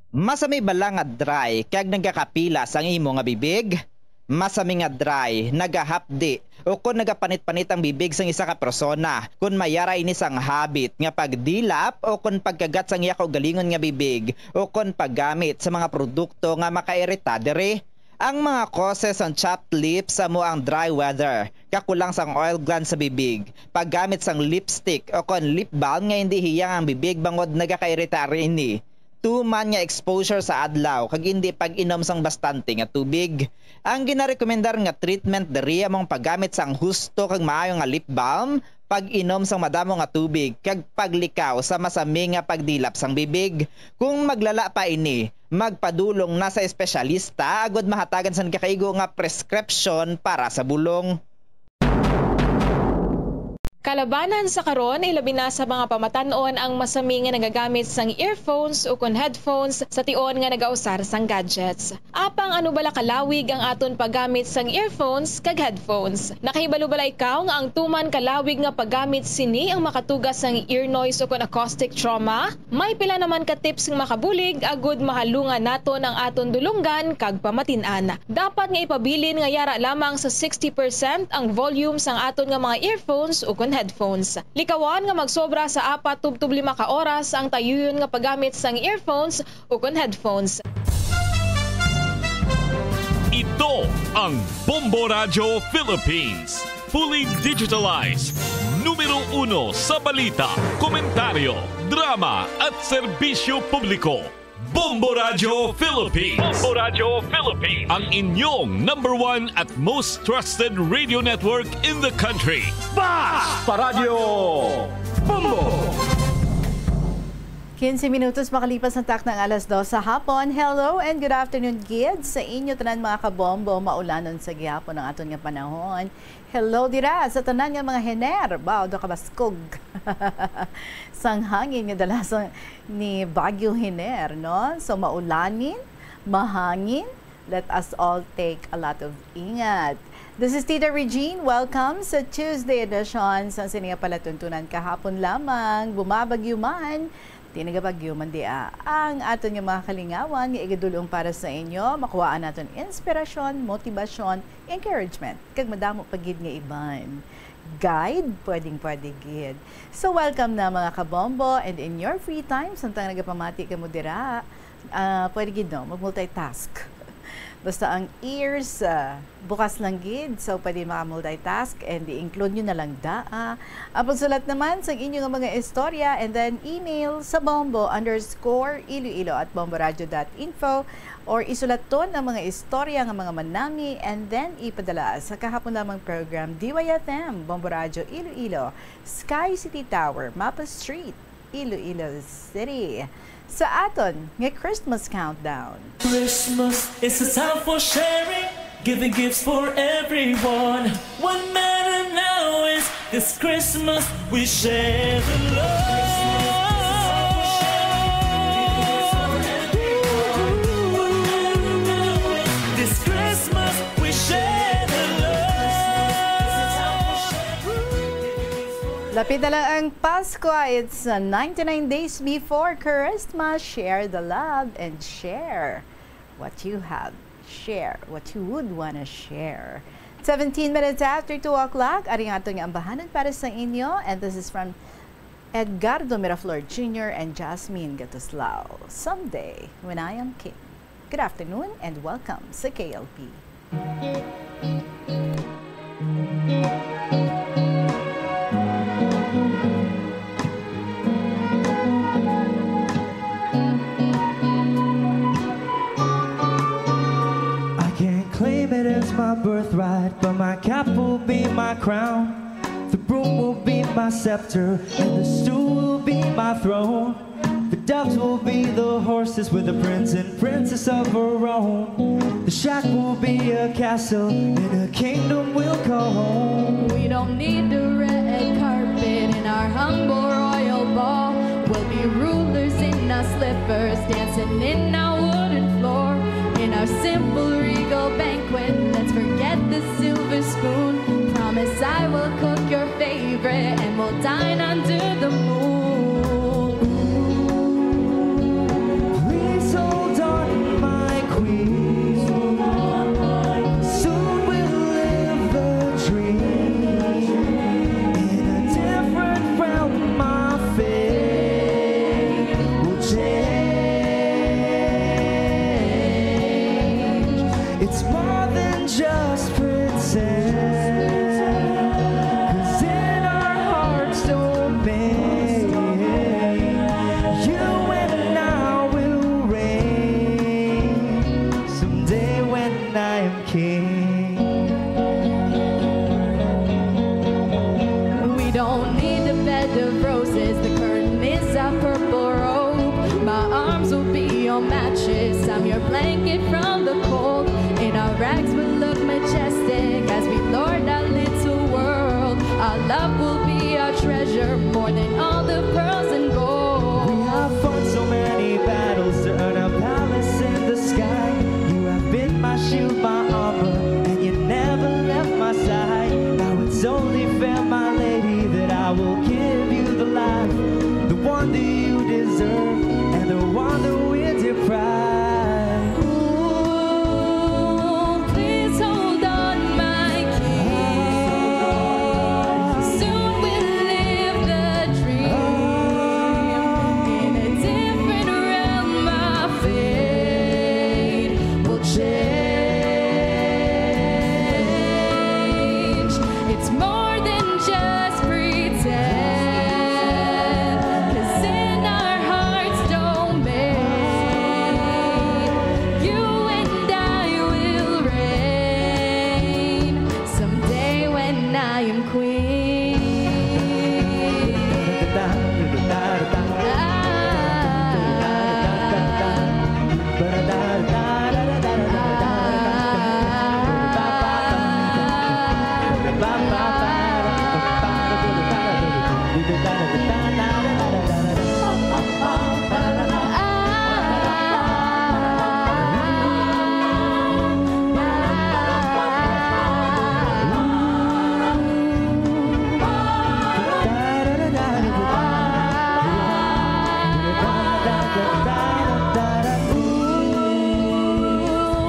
Masami bala nga dry kag nagakapila sang imo nga bibig? Masami nga dry, nagahapdi o kung nagapanit-panit ang bibig sang isa ka persona, kung mayara ini sang habit nga pagdilap o kung pagkagat sang iya kaugalingon nga bibig o kung paggamit sa mga produkto nga makairita diri. Ang mga causes ang chapped lips sa mo ang dry weather, kakulang sang oil gland sa bibig, paggamit sang lipstick o kung lip balm nga hindi hiyang ang bibig bangod nagakairita rini. Tuman nga exposure sa adlaw kag hindi pag-inom sang bastante nga tubig. Ang ginarekomendar nga treatment diri among paggamit sang husto kag maayo nga lip balm, pag-inom sang madamo nga tubig kag paglikaw sa masami nga pagdilap sang bibig. Kung maglala pa ini, magpadulong na sa espesyalista agud mahatagan sang kakaigo nga prescription para sa bulong. Kalabanan sa karon ilabi na sa mga pamatanon ang masami nga nagagamit sang earphones o kon headphones sa tion nga nagausar sang gadgets. Apang ano bala kalawig ang aton paggamit sang earphones kag headphones. Nakahibalo bala ikaw nga ang tuman kalawig nga paggamit sini ang makatugas sang ear noise o kon acoustic trauma? May pila naman ka tips nga makabulig agud mahalungan naton ang aton dulunggan kag pamatin-an. Dapat nga ipabilin nga yara lamang sa 60% ang volume sang aton nga mga earphones o kon headphones. Likawan nga magsobra sa 4-5 ka oras ang tayuyon nga paggamit sang earphones o kon headphones. Ito ang Bombo Radio Philippines. Fully digitalized. Numero 1 sa balita, komentaryo, drama at serbisyo publiko. Bombo Radio Philippines. Bombo Radio Philippines. Ang inyong #1 at most trusted radio network in the country. Basta Radio Bombo! 15 minutos makalipas ng tak ng alas 2 sa hapon. Hello and good afternoon, kids. Sa inyo tanan mga kabombo, maulanon sa gihapon ng aton nga panahon. Hello dira sa tanan nga mga hener. Bao do kabaskog. Sang hangin nga dala ni Bagyo Hener, no? So maulanin, mahangin. Let us all take a lot of ingat. This is Tita Regine. Welcome sa Tuesday edition sa sininga palatuntunan kahapon lamang. Bumabagyo man. Tinagabagyo man dia ang aton nga mga kalingawan nga igadulong para sa inyo, makuhaan naton inspirasyon, motivasyon, encouragement kag madamo pagid nga iban. Guide, pwede gid. So welcome na mga kabombo, and in your free time samtang nagapamati ka mo dira, pwede gid no mag-multitask. Basta ang ears bukas lang gid, so pwede maka-multitask and i-include nyo na lang daa. Apong sulat naman sa inyong mga istorya and then email sa bombo_iloilo@bomboradio.info or isulat ton ang mga istorya ng mga manami and then ipadala sa kahapon lamang program DYFM, Bombo Radio Iloilo, Sky City Tower, Mapa Street, Iloilo City. Sa aton nga Christmas countdown. Christmas is a time for sharing, giving gifts for everyone. What matters now is this Christmas we share the love. This Christmas we share the love. Lapit na lang ang Pasko. It's 99 days before Christmas. Share the love and share what you have. Share what you would wanna share. 17 minutes after 2 o'clock, aring ato nga ambahanan para sa inyo. And this is from Edgardo Miraflor Jr. and Jasmine Gatuslao. Someday, When I Am King. Good afternoon and welcome sa KLP. It is my birthright, but my cap will be my crown. The broom will be my scepter, and the stool will be my throne. The doves will be the horses with the prince and princess of her own. The shack will be a castle, and a kingdom we'll call home. We don't need the red carpet in our humble royal ball. We'll be rulers in a slippers, dancing in our wooden floor. In our simple regal banquet, let's forget the silver spoon. Promise I will cook your favorite and we'll dine under the moon. Please hold on, my queen. Soon we'll live the dream. In a different realm, my fate will change. It's more than just pretend. 'Cause in our hearts don't bend. You and I will reign someday when I am king. We don't need a bed of roses, the curtain is a purple robe. My arms will be your mattress, I'm your blanket from the cold. In our rags we'll look majestic as we lord our little world. Our love will be our treasure, more than all the pearls and gold. We have fought so many battles to earn a palace in the sky. You have been my shield, my armor, and you never left my side. Now it's only fair, my lady, that I will give you the life, the one that you deserve, and the one that we're deprived. Ooh, please hold on, my king. Soon we'll live the dream. In a different realm, my fate will change. It's more than just pretend. 'Cause in our hearts don't bend. You and I will reign someday when I am queen.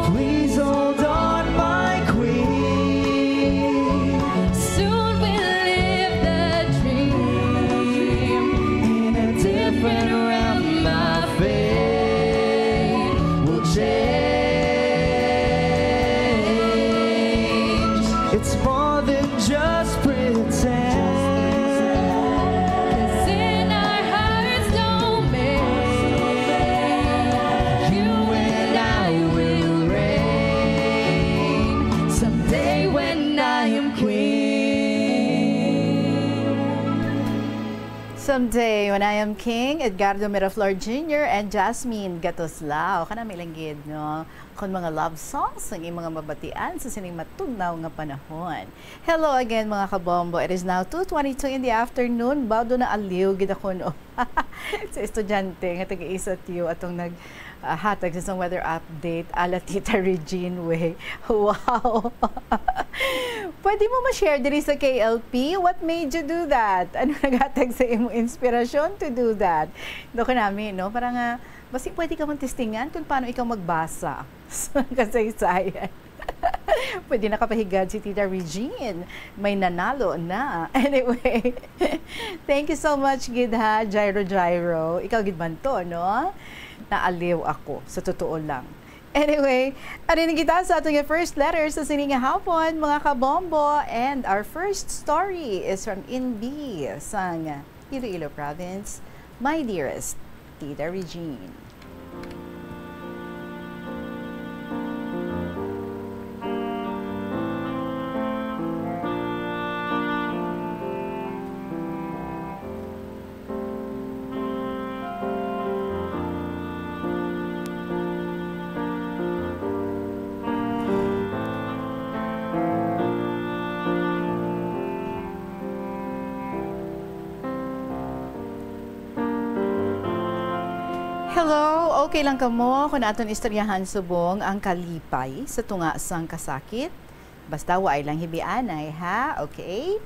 Please hold on, my queen. Soon we'll live the dream. In a different realm, my fate will change. It's more than just pretend. 'Cause in our hearts don't bend. You and I will reign someday when I am queen. Someday when I am king, Edgardo Miraflor Jr. and Jasmine Gatoslao. Kana may langgid, no? Kung mga love songs, ang mga mabatian sa sining matugnaw nga panahon. Hello again mga kabombo. It is now 2:22 in the afternoon. Bawdo na aliw gid ako no. Sa estudyante nga taga-isa tiyo atong hatag sa isang weather update ala Tita Regine Way. Wow! Pwede mo ma-share diri sa KLP? What made you do that? Ano naghatag sa imong inspirasyon to do that? Doon namin, no? Parang basi pwede ka testingan kung paano ikaw magbasa sa kasaysayan. Pwede nakapahigad si Tita Regine. May nanalo na. Anyway, thank you so much, Gidha, Gyro. Ikaw, Gidman to, no? Naaliw ako, sa totoo lang. Anyway, arinig kita sa ating first letter sa sininga hapon, mga kabombo. And our first story is from Inbi, sang Iloilo Province. My dearest, Tita Regine. Hello, okay lang ka mo kung aton istoryahan subong ang kalipay sa tunga sang kasakit? Basta waay lang hibianay, ha? Okay?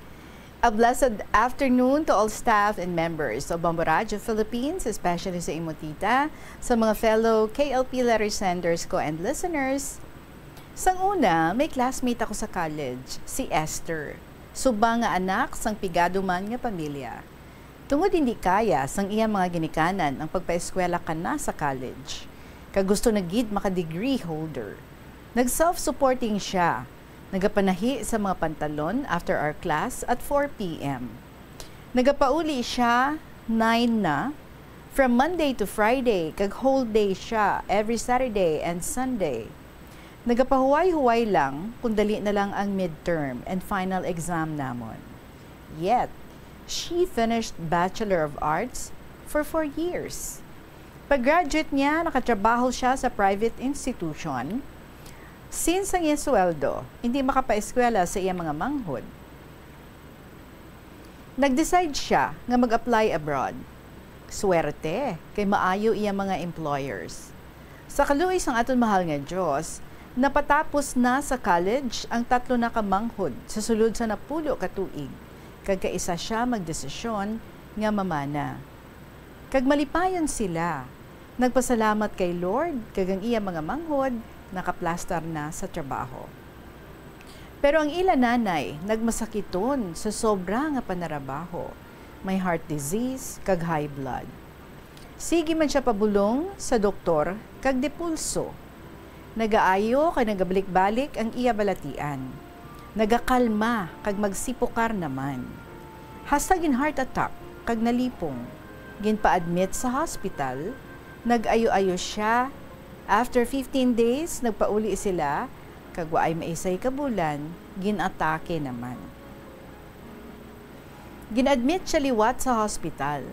A blessed afternoon to all staff and members of Bombo Radio Philippines, especially sa imotita, sa mga fellow KLP letter senders ko and listeners. Sang una, may classmate ako sa college, si Esther. Subang nga anak sang pigado man nga pamilya. Tungod hindi kaya sang iyang mga ginikanan ang pagpaeskwela ka na sa college. Kagusto na gid maka-degree holder. Nag-self-supporting siya. Nagapanahi sa mga pantalon after our class at 4 p.m. Nagapauli siya 9 na from Monday to Friday, kag whole day siya every Saturday and Sunday. Nagapahuway-huway lang kung dali na lang ang midterm and final exam namon. Yet, she finished Bachelor of Arts for 4 years. Pag-graduate niya, nakatrabaho siya sa private institution. Since ang iyang sweldo, hindi makapaeskwela sa iyang mga manghod. Nag-decide siya nga mag-apply abroad. Swerte, kay maayo iyang mga employers. Sa kaluoy sang aton mahal nga Diyos, napatapos na sa college ang 3 na kamanghod sa sulod sa 10 ka tuig. Kag kaisa siya magdesisyon nga mamana. Kag malipayon sila, nagpasalamat kay Lord kag ang iyang mga manghod nakaplastar na sa trabaho. Pero ang ila nanay nagmasakiton sa sobra nga panarabaho. May heart disease kag high blood. Sige man siya pabulong sa doktor kag depulso. Nagaayo kag nagabalik-balik ang iya balatian. Nagakalma kag magsipokar naman. Hasta gin heart attack kag nalipong. Ginpa-admit sa hospital. Nag-ayo-ayo siya. After 15 days, nagpauli sila, kag waay maisay ka bulan, ginatake naman. Ginadmit siya liwat sa hospital.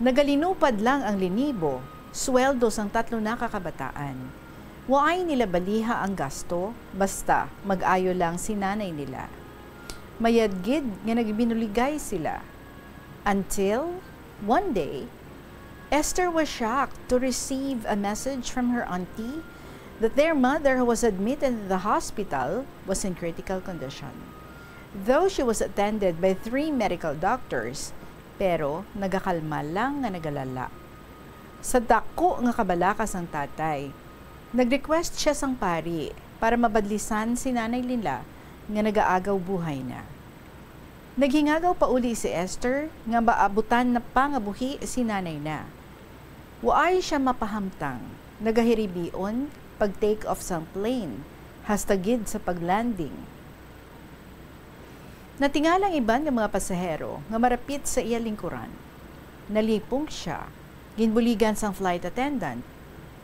Nagalinupad lang ang linibo, sweldo sang 3 na kakabataan. Waay nila baliha ang gasto, basta mag-ayo lang si nanay nila. Mayadgid nga nagbinuligay sila. Until, one day, Esther was shocked to receive a message from her auntie that their mother, who was admitted in the hospital, was in critical condition. Though she was attended by 3 medical doctors, pero nagakalma lang nga nagalala. Sa dako nga kabalakas ang tatay, nag-request siya sang pari para mabadlisan si nanay nila nga nagaagaw buhay na. Naghingagaw pa uli si Esther nga maabutan na pangabuhi si nanay na. Waay siya mapahamtang, nagahiribion pag-take off sang plane, hastagid sa paglanding. Natingalang iban ng mga pasahero nga marapit sa iya lingkuran. Nalipong siya, ginbuligan sang flight attendant,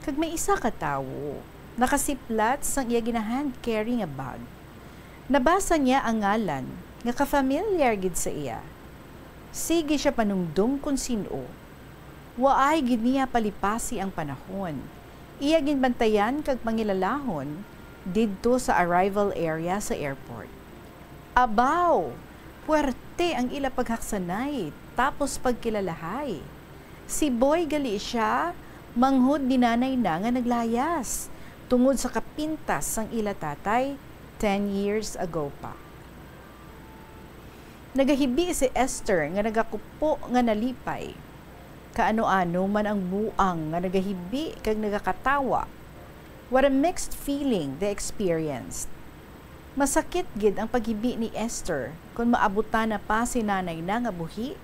kag may isa ka tawo, nakasiplat sang iya ginahand carry nga bag. Nabasa niya ang ngalan, nga ka-familiar gid sa iya. Sige siya panumdum kung sino. Waay gid niya palipasi ang panahon. Iya ginbantayan kag pangilalahon didto sa arrival area sa airport. Abaw! Puwerte ang ila paghaksanay tapos pagkilalahay. Si Boy gali siya, manghod ni nanay na nga naglayas tungod sa kapintas sang ila tatay 10 years ago pa. Nagahibi si Esther nga nagakupo nga nalipay. Kaano-ano man ang buang nga nagahibi kag nagakatawa. What a mixed feeling they experienced. Masakit gid ang paghibi ni Esther kung maabutan na pa si nanay na nga buhi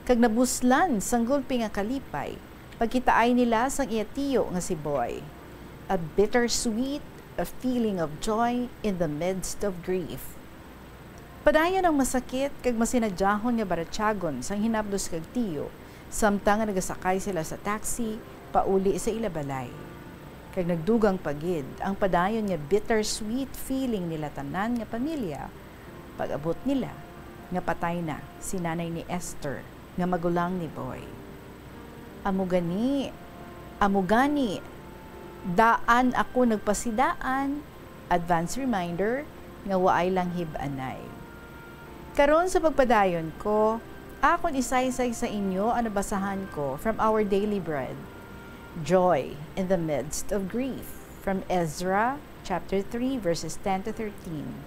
kag nabuslan sang gulpi nga kalipay pagkitaay nila sang iya tiyo nga si Boy. A bittersweet, a feeling of joy in the midst of grief. Padayon ang masakit kag masinadyahon nga baratsagon sang hinapdos kag tiyo samtang nga nagasakay sila sa taxi pauli sa ilabalay. Kag nagdugang pagid ang padayon nga bittersweet feeling nila tanan nga pamilya pag-abot nila nga patay na si nanay ni Esther nga magulang ni Boy. Amugani, daan ako nagpasidaan, advance reminder nga waay lang hib-anay. Karon sa pagpadayon ko, akon isaysay sa inyo ang nabasahan ko from our daily bread. Joy in the midst of grief. From Ezra chapter 3 verses 10 to 13.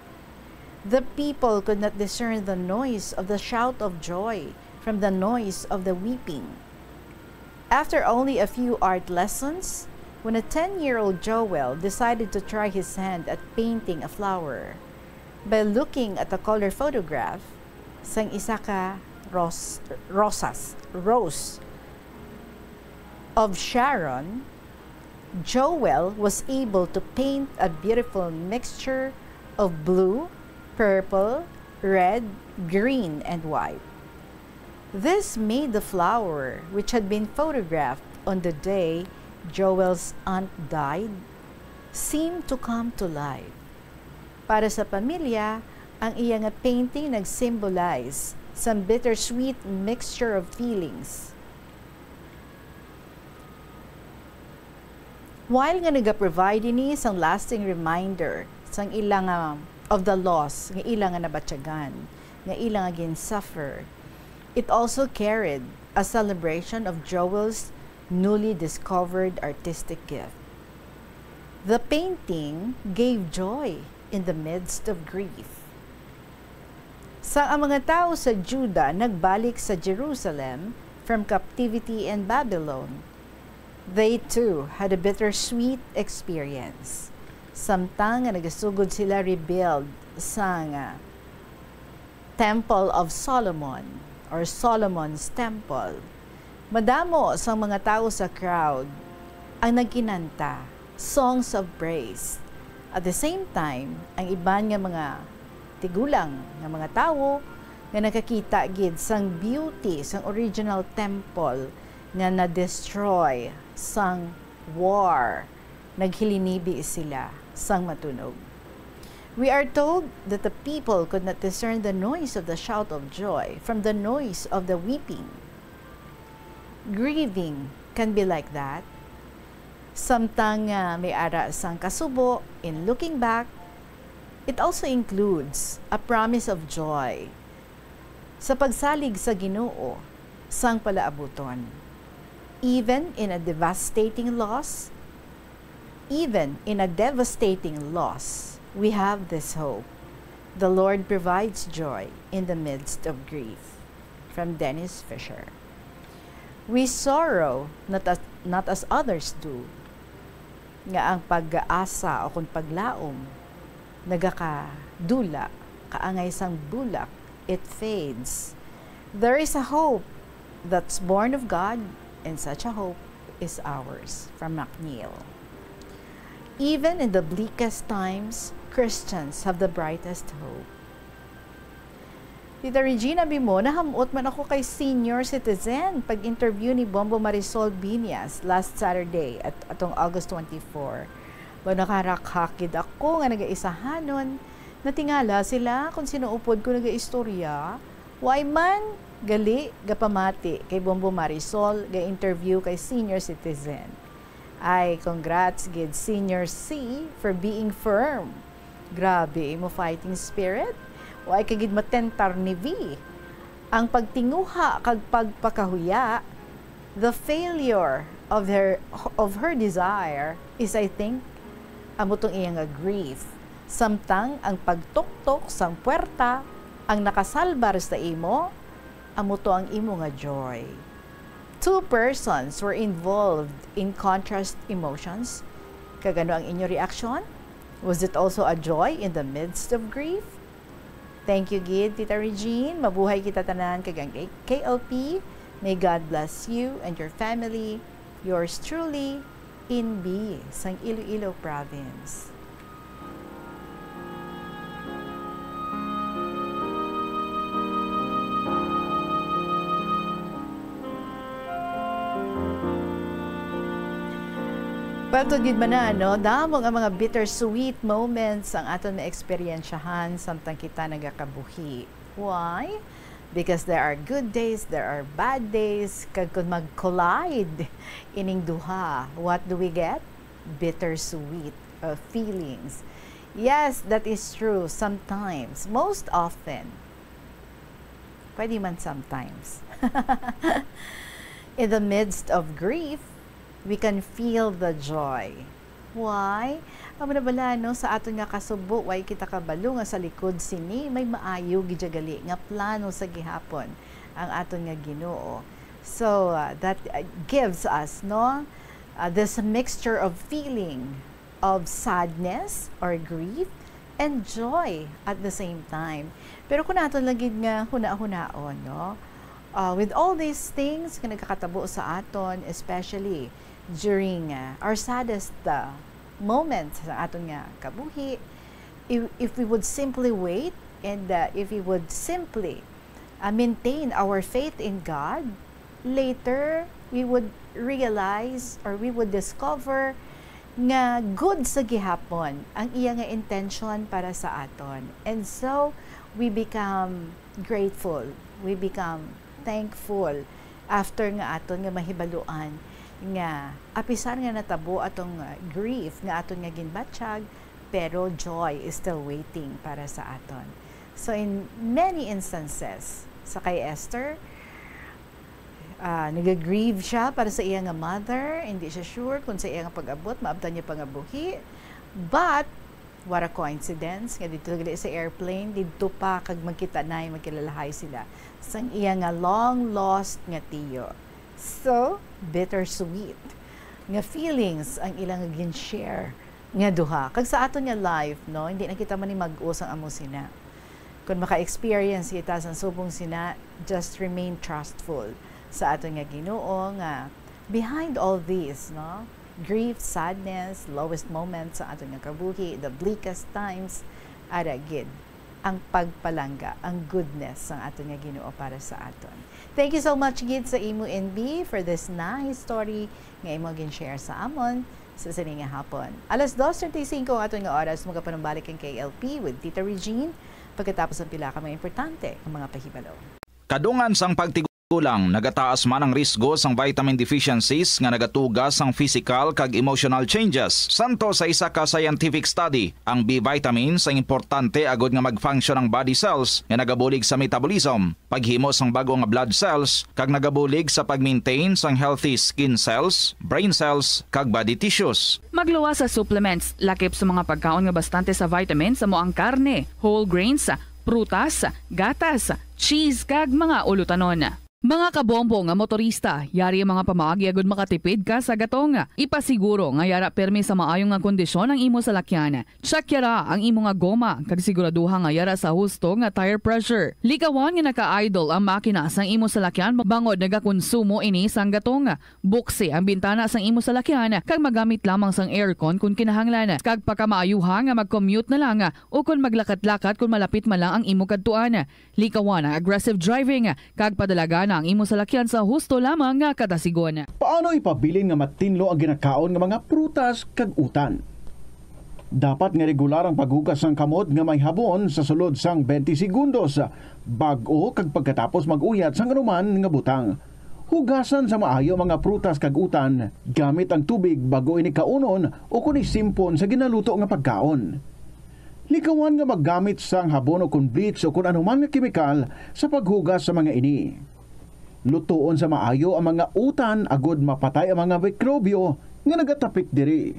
The people could not discern the noise of the shout of joy from the noise of the weeping. After only a few art lessons, when a 10-year-old Joel decided to try his hand at painting a flower, by looking at a color photograph sang isa ka rose of Sharon, Joel was able to paint a beautiful mixture of blue, purple, red, green, and white. This made the flower, which had been photographed on the day Joel's aunt died, seem to come to life. Para sa pamilya, ang iyang painting nag-symbolize some bittersweet mixture of feelings. While nga nag-provide ini sang lasting reminder sang ilang of the loss nga ilang nga nabatyagan, nga ilang again suffer, it also carried a celebration of Joel's newly discovered artistic gift. The painting gave joy in the midst of grief. Sa ang mga tao sa Judah nagbalik sa Jerusalem from captivity in Babylon, they too had a bittersweet experience. Samtang nga nagasugod sila rebuild sa Temple of Solomon or Solomon's Temple, madamo sa mga tao sa crowd ang nagkinanta songs of praise. At the same time, ang iban nga mga tigulang nga mga tao nga nakakita gid sang beauty sang original temple nga na-destroy sang war, naghilinibi sila sang matunog. We are told that the people could not discern the noise of the shout of joy from the noise of the weeping. Grieving can be like that. Samtang may ara sang kasubo, in looking back, it also includes a promise of joy sa pagsalig sa Ginoo sang palaabuton. Even in a devastating loss, we have this hope. The Lord provides joy in the midst of grief. From Dennis Fisher. We sorrow not as others do. Nga ang pag-aasa o kung paglaom, nagakadula, kaangay sang bulak, it fades. There is a hope that's born of God, and such a hope is ours. From McNeil. Even in the bleakest times, Christians have the brightest hope. Tita Regina Bimo, nahamot man ako kay senior citizen pag-interview ni Bombo Marisol Biñas last Saturday at atong August 24. Ba nakarakhakid ako nga nagaisahanon, natingala sila kung sinuupod ko nagaistorya. Why man, gali, gapamati kay Bombo Marisol, ga-interview kay senior citizen. Ay, congrats gid Senior C for being firm. Grabe mo fighting spirit. Why kagid matentar ni V. Ang pagtinguha kag pagpakahuya, the failure of her desire is, I think, amutong iyang grief. Samtang ang pagtuktok sang puerta, ang nakasalbar sa imo, amuto ang imo nga joy. Two persons were involved in contrast emotions. Kagano ang inyo reaction? Was it also a joy in the midst of grief? Thank you, Gid, Tita Regine. Mabuhay kita tanan kagang KLP. May God bless you and your family. Yours truly, in B, sang Iloilo Province. Patugid man na, no? Damong ang mga bittersweet moments ang aton na-experiensyahan samtang kita nagakabuhi. Why? Because there are good days, there are bad days. Kag kung mag-collide ining duha, what do we get? Bittersweet feelings. Yes, that is true sometimes. Most often. Pwede man sometimes. In the midst of grief, we can feel the joy. Why? Amo na bala no sa aton nga kasubo way kita kabalo nga sa likod sini may maayo gijagali nga plano sa gihapon ang aton nga Ginoo. So that gives us no this mixture of feeling of sadness or grief and joy at the same time. Pero kung naton lagid nga huna-hunaon no with all these things nga nagkakatabo sa aton, especially during our saddest moments sa aton nga kabuhi, if we would simply wait and if we would simply maintain our faith in God, later we would realize or we would discover nga good sa gihapon ang iya nga intention para sa aton. And so we become grateful, we become thankful after nga aton nga mahibaluan nga apisan nga natabo atong grief nga aton nga ginbatsyag, pero joy is still waiting para sa aton. So in many instances sa kay Esther, nag-grieve siya para sa iya nga mother, hindi siya sure kung sa iya nga pag-abot maabtan niya pangabuhi, but what a coincidence nga dito gali sa airplane didto pa kag magkita nay magkilalahay sila sang iya nga long lost nga tiyo. So bittersweet nga feelings ang ilang gin-share nga duha kag sa aton nga life no, hindi na kita man ni mag-usang amo sina. Kung maka-experience kita sa subong sina, just remain trustful sa aton nga Ginoo nga behind all this no, grief, sadness, lowest moments sa aton nga kabuhi, the bleakest times, ara gid ang pagpalangga, ang goodness ng aton nga Ginoo para sa aton. Thank you so much gid sa imo NB for this nice story nga imo gin-share sa amon sa sining nga hapon. Alas 2:35 ang aton nga oras, magapanumbalik ang KLP with Tita Regine pagkatapos ang pila ka mga importante ang mga pahibalo. Kadungan sang pagtigulang nagataas man ang risgo sang vitamin deficiencies nga nagatugas sang physical kag emotional changes. Santo sa isa ka scientific study, ang B vitamins ang importante agod nga mag-function ang body cells nga nagabulig sa metabolism, paghimo sang bago nga blood cells kag nagabulig sa pag-maintain sang healthy skin cells, brain cells kag body tissues. Magluwa sa supplements, lakip sa mga pagkaon nga bastante sa vitamins sa moang karne, whole grains, prutas, gatas, cheese kag mga ulutanon. Mga kabombo nga motorista, yari ang mga pamaagi agud makatipid ka sa gatong. Ipasiguro nga yara permi sa maayong nga kondisyon ang imo salakyan. Tsakyara ang imo nga goma kag siguraduha nga yara sa husto nga tire pressure. Likawan nga naka-idle ang makina sang imo salakyan bangod nagakonsumo ini sang gatong. Buksi ang bintana sang imo salakyan kag magamit lamang sang aircon kung kinahanglan. Kag pakamaayuha nga mag-commute na lang o kung maglakat-lakat kung malapit man lang ang imo kadtuan. Likawan ang aggressive driving kag padalaga ang imo salakyan sa husto lamang nga kadasigon. Paano ipabilin nga matinlo ang ginakaon nga mga prutas kag utan? Dapat nga regular ang paghugas ng kamot nga may habon sa sulod sang 20 segundos bag-o kag pagkatapos mag-uyat sang anuman nga butang. Hugasan sa maayo mga prutas kag utan gamit ang tubig bago ini kaunon o kun isimpon sa ginaluto nga pagkaon. Likawan nga maggamit sang habon o kun bleach o kun anuman nga kemikal sa paghugas sa mga ini. Lutuon sa maayo ang mga utan agud mapatay ang mga mikrobyo nga nagatapik diri.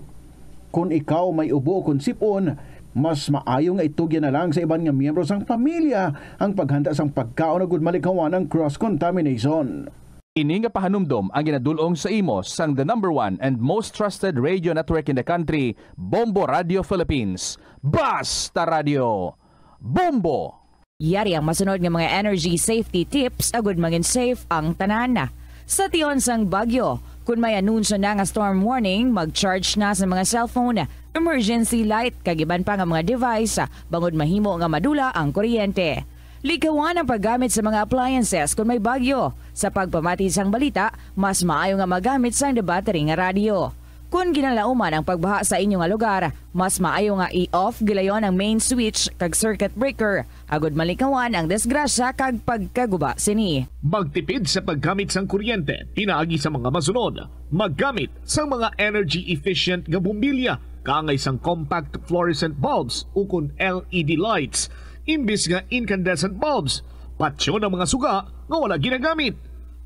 Kung ikaw may ubo kung sipon, mas maayo nga itugyan na lang sa iban nga miyembro sang pamilya ang paghanda sang pagkaon agud malikawan ang cross-contamination. Ini nga pahanumdom ang ginadulong sa imo sang the #1 and most trusted radio network in the country, Bombo Radio Philippines. Basta Radio Bombo! Yari ang masunod nga mga energy safety tips agud maging safe ang tanan. Sa tion sang bagyo, kung may anunsyo na nga storm warning, mag-charge na sa mga cellphone, emergency light, kag iban pa nga mga device, bangod mahimo nga madula ang kuryente. Likawan ang paggamit sa mga appliances kung may bagyo. Sa pagpamati sang balita, mas maayo nga magamit sang battery nga radio. Kung ginalauman ang pagbaha sa inyong lugar, mas maayo nga i-off gilayon ang main switch kag circuit breaker. Agud malikawan ang disgrasya kag pagkaguba sini. Magtipid sa paggamit sang kuryente, pinaagi sa mga masunod. Maggamit sa mga energy efficient nga bumbilya, kaangay sang compact fluorescent bulbs ukon LED lights, imbis nga incandescent bulbs. Patsyo ng mga suga nga wala ginagamit.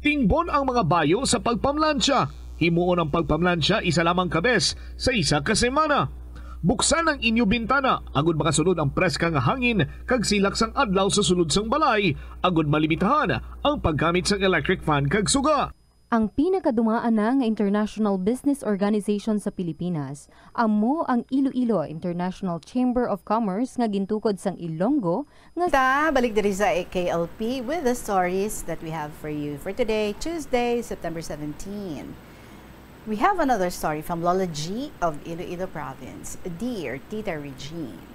Tingbon ang mga bayo sa pagpamlansya. Himuon ang pagpamlansya isa lamang kabes sa isa ka semana. Buksan ang inyo bintana agud makasunod ang preska nga hangin kag silak sang adlaw sa sulod sang balay agud malimitahan ang paggamit sang electric fan kag suga. Ang pinakadumaan na nga international business organization sa Pilipinas, amo ang Iloilo International Chamber of Commerce nga gintukod sang Ilonggo nga balik diri sa KLP with the stories that we have for you for today, Tuesday, September 17. We have another story from Lola G of Iloilo Province. Dear Tita Regine.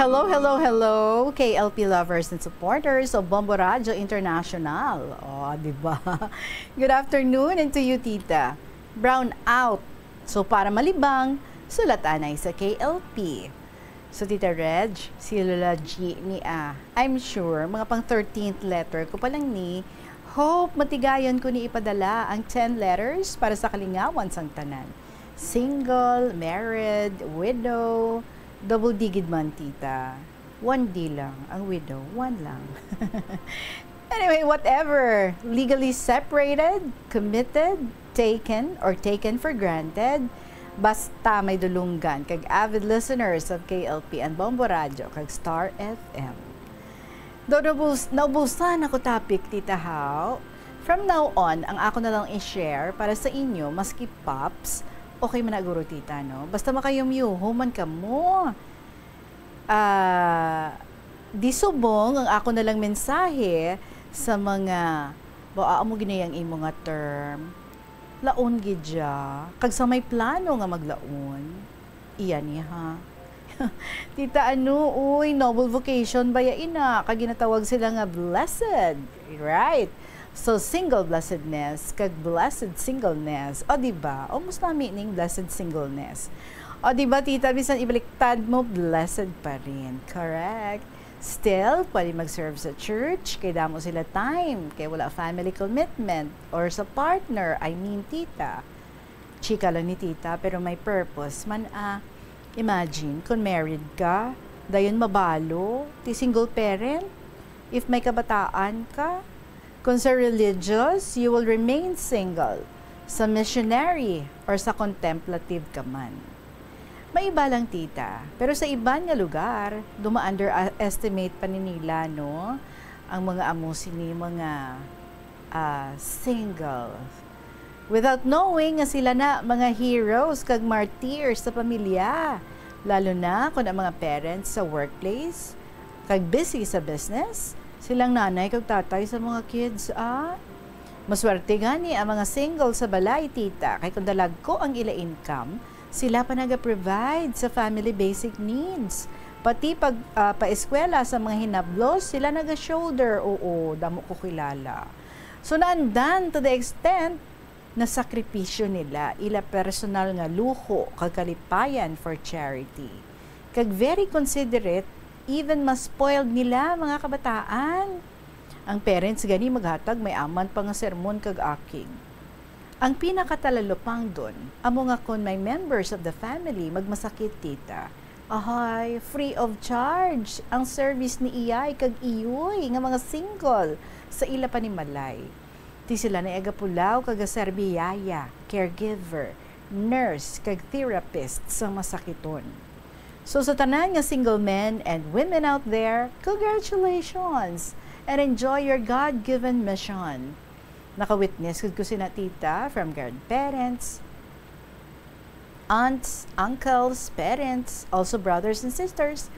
Hello, hello, hello, KLP lovers and supporters of Bombo Radio International. Oh, di ba? Good afternoon and to you, Tita. Brown out. So, para malibang, sulatan ay sa KLP. So, Tita Reg, si Lola G ni I'm sure, mga pang 13th letter ko pa lang ni, hope matigayon ko ni ipadala ang 10 letters para sa kalingawan sang tanan. Single, married, widow, double digit man, Tita. 1D lang. Ang widow, 1 lang. Anyway, whatever. Legally separated, committed, taken, or taken for granted, basta may dulunggan kag avid listeners of KLP and Bombo Radio kag Star FM. Naubusan ako topic, Tita How. From now on, ang ako na lang i-share para sa inyo, maski pops, okay man na guro, Tita, no? Basta makayumyuho man ka mo. Di subong ang ako na lang mensahe sa mga mo ginayang imo nga term. Laon gidya. Kag sa may plano nga maglaon. Iyan niya, ha? Tita, uy, noble vocation baya ina. Kag ginatawag sila nga blessed. Right? So, single blessedness, kag blessed singleness. O, diba? O, mas namin ning blessed singleness. O, diba, Tita, bisan ibaliktad mo, blessed pa rin. Correct? Still, pwede mag-serve sa church, kaya damo sila time, kaya wala family commitment, or sa partner, I mean, Tita. Chika lang ni Tita, pero may purpose. Imagine, kung married ka, dayon mabalo, ti single parent, if may kabataan ka, kung sa religious, you will remain single. Sa missionary or sa contemplative ka man. May iba lang, Tita. Pero sa iba nga lugar, duma-underestimate pa nila, no? Ang mga amusin ni mga single. Without knowing nga sila na mga heroes kag martyrs sa pamilya. Lalo na kung ang mga parents sa workplace, kag busy sa business, silang nanay kag tatay sa mga kids, Maswerte gani ang mga single sa balay, Tita. Kay kung dalag ko ang ila income, sila pa naga-provide sa family basic needs. Pati pag pa-eskwela sa mga hinablos, sila naga-shoulder. Oo, damo ko kilala. So naandan to the extent na sakripisyo nila, ila personal nga luho, kag kalipayan for charity. Kag very considerate, even mas spoiled nila mga kabataan. Ang parents gani maghatag may aman pa nga sermon kag aking. Ang pinakatalalupang doon, amo nga kon may members of the family magmasakit, Tita. Ahay, free of charge ang service ni iyay kag iyoy nga mga single sa ila panimalay. Ti sila na agapulaw kag serbiyaya, caregiver, nurse kag therapist sa masakiton. So sa tanan nga single men and women out there, congratulations and enjoy your God-given mission. Nakawitness ko sina, Tita, from grandparents, aunts, uncles, parents, also brothers and sisters,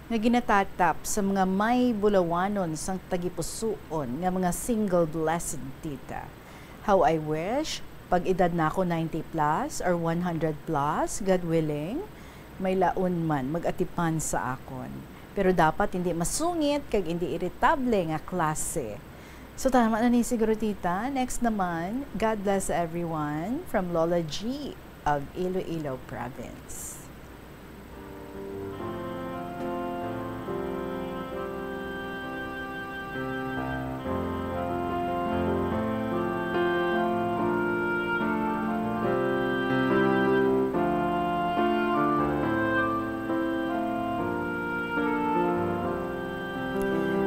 nga ginatatap sa mga may bulawanon sang tagipusuon nga mga single blessed, Tita. How I wish, pag edad na ako 90 plus or 100 plus, God willing, may laon man mag-atipan sa akon. Pero dapat hindi masungit kag hindi irritable nga klase. So tama na ni siguro, Tita. Next naman, God bless everyone from Lola G of Iloilo Province.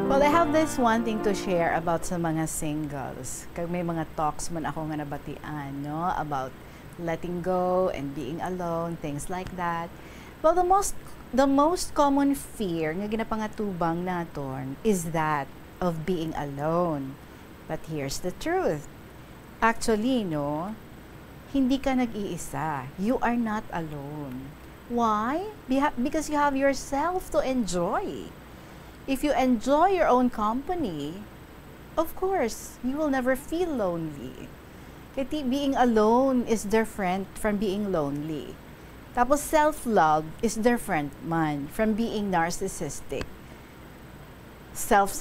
Well, I have this one thing to share about sa mga singles. Kag may mga talks man ako nga nabatian, no? About letting go and being alone, things like that. Well, the most common fear nga ginapangatubang naton is that of being alone. But here's the truth. Actually, no, hindi ka nag-iisa. You are not alone. Why? Because you have yourself to enjoy. If you enjoy your own company, of course, you will never feel lonely. Kasi being alone is different from being lonely. Tapos self-love is different man from being narcissistic. Self,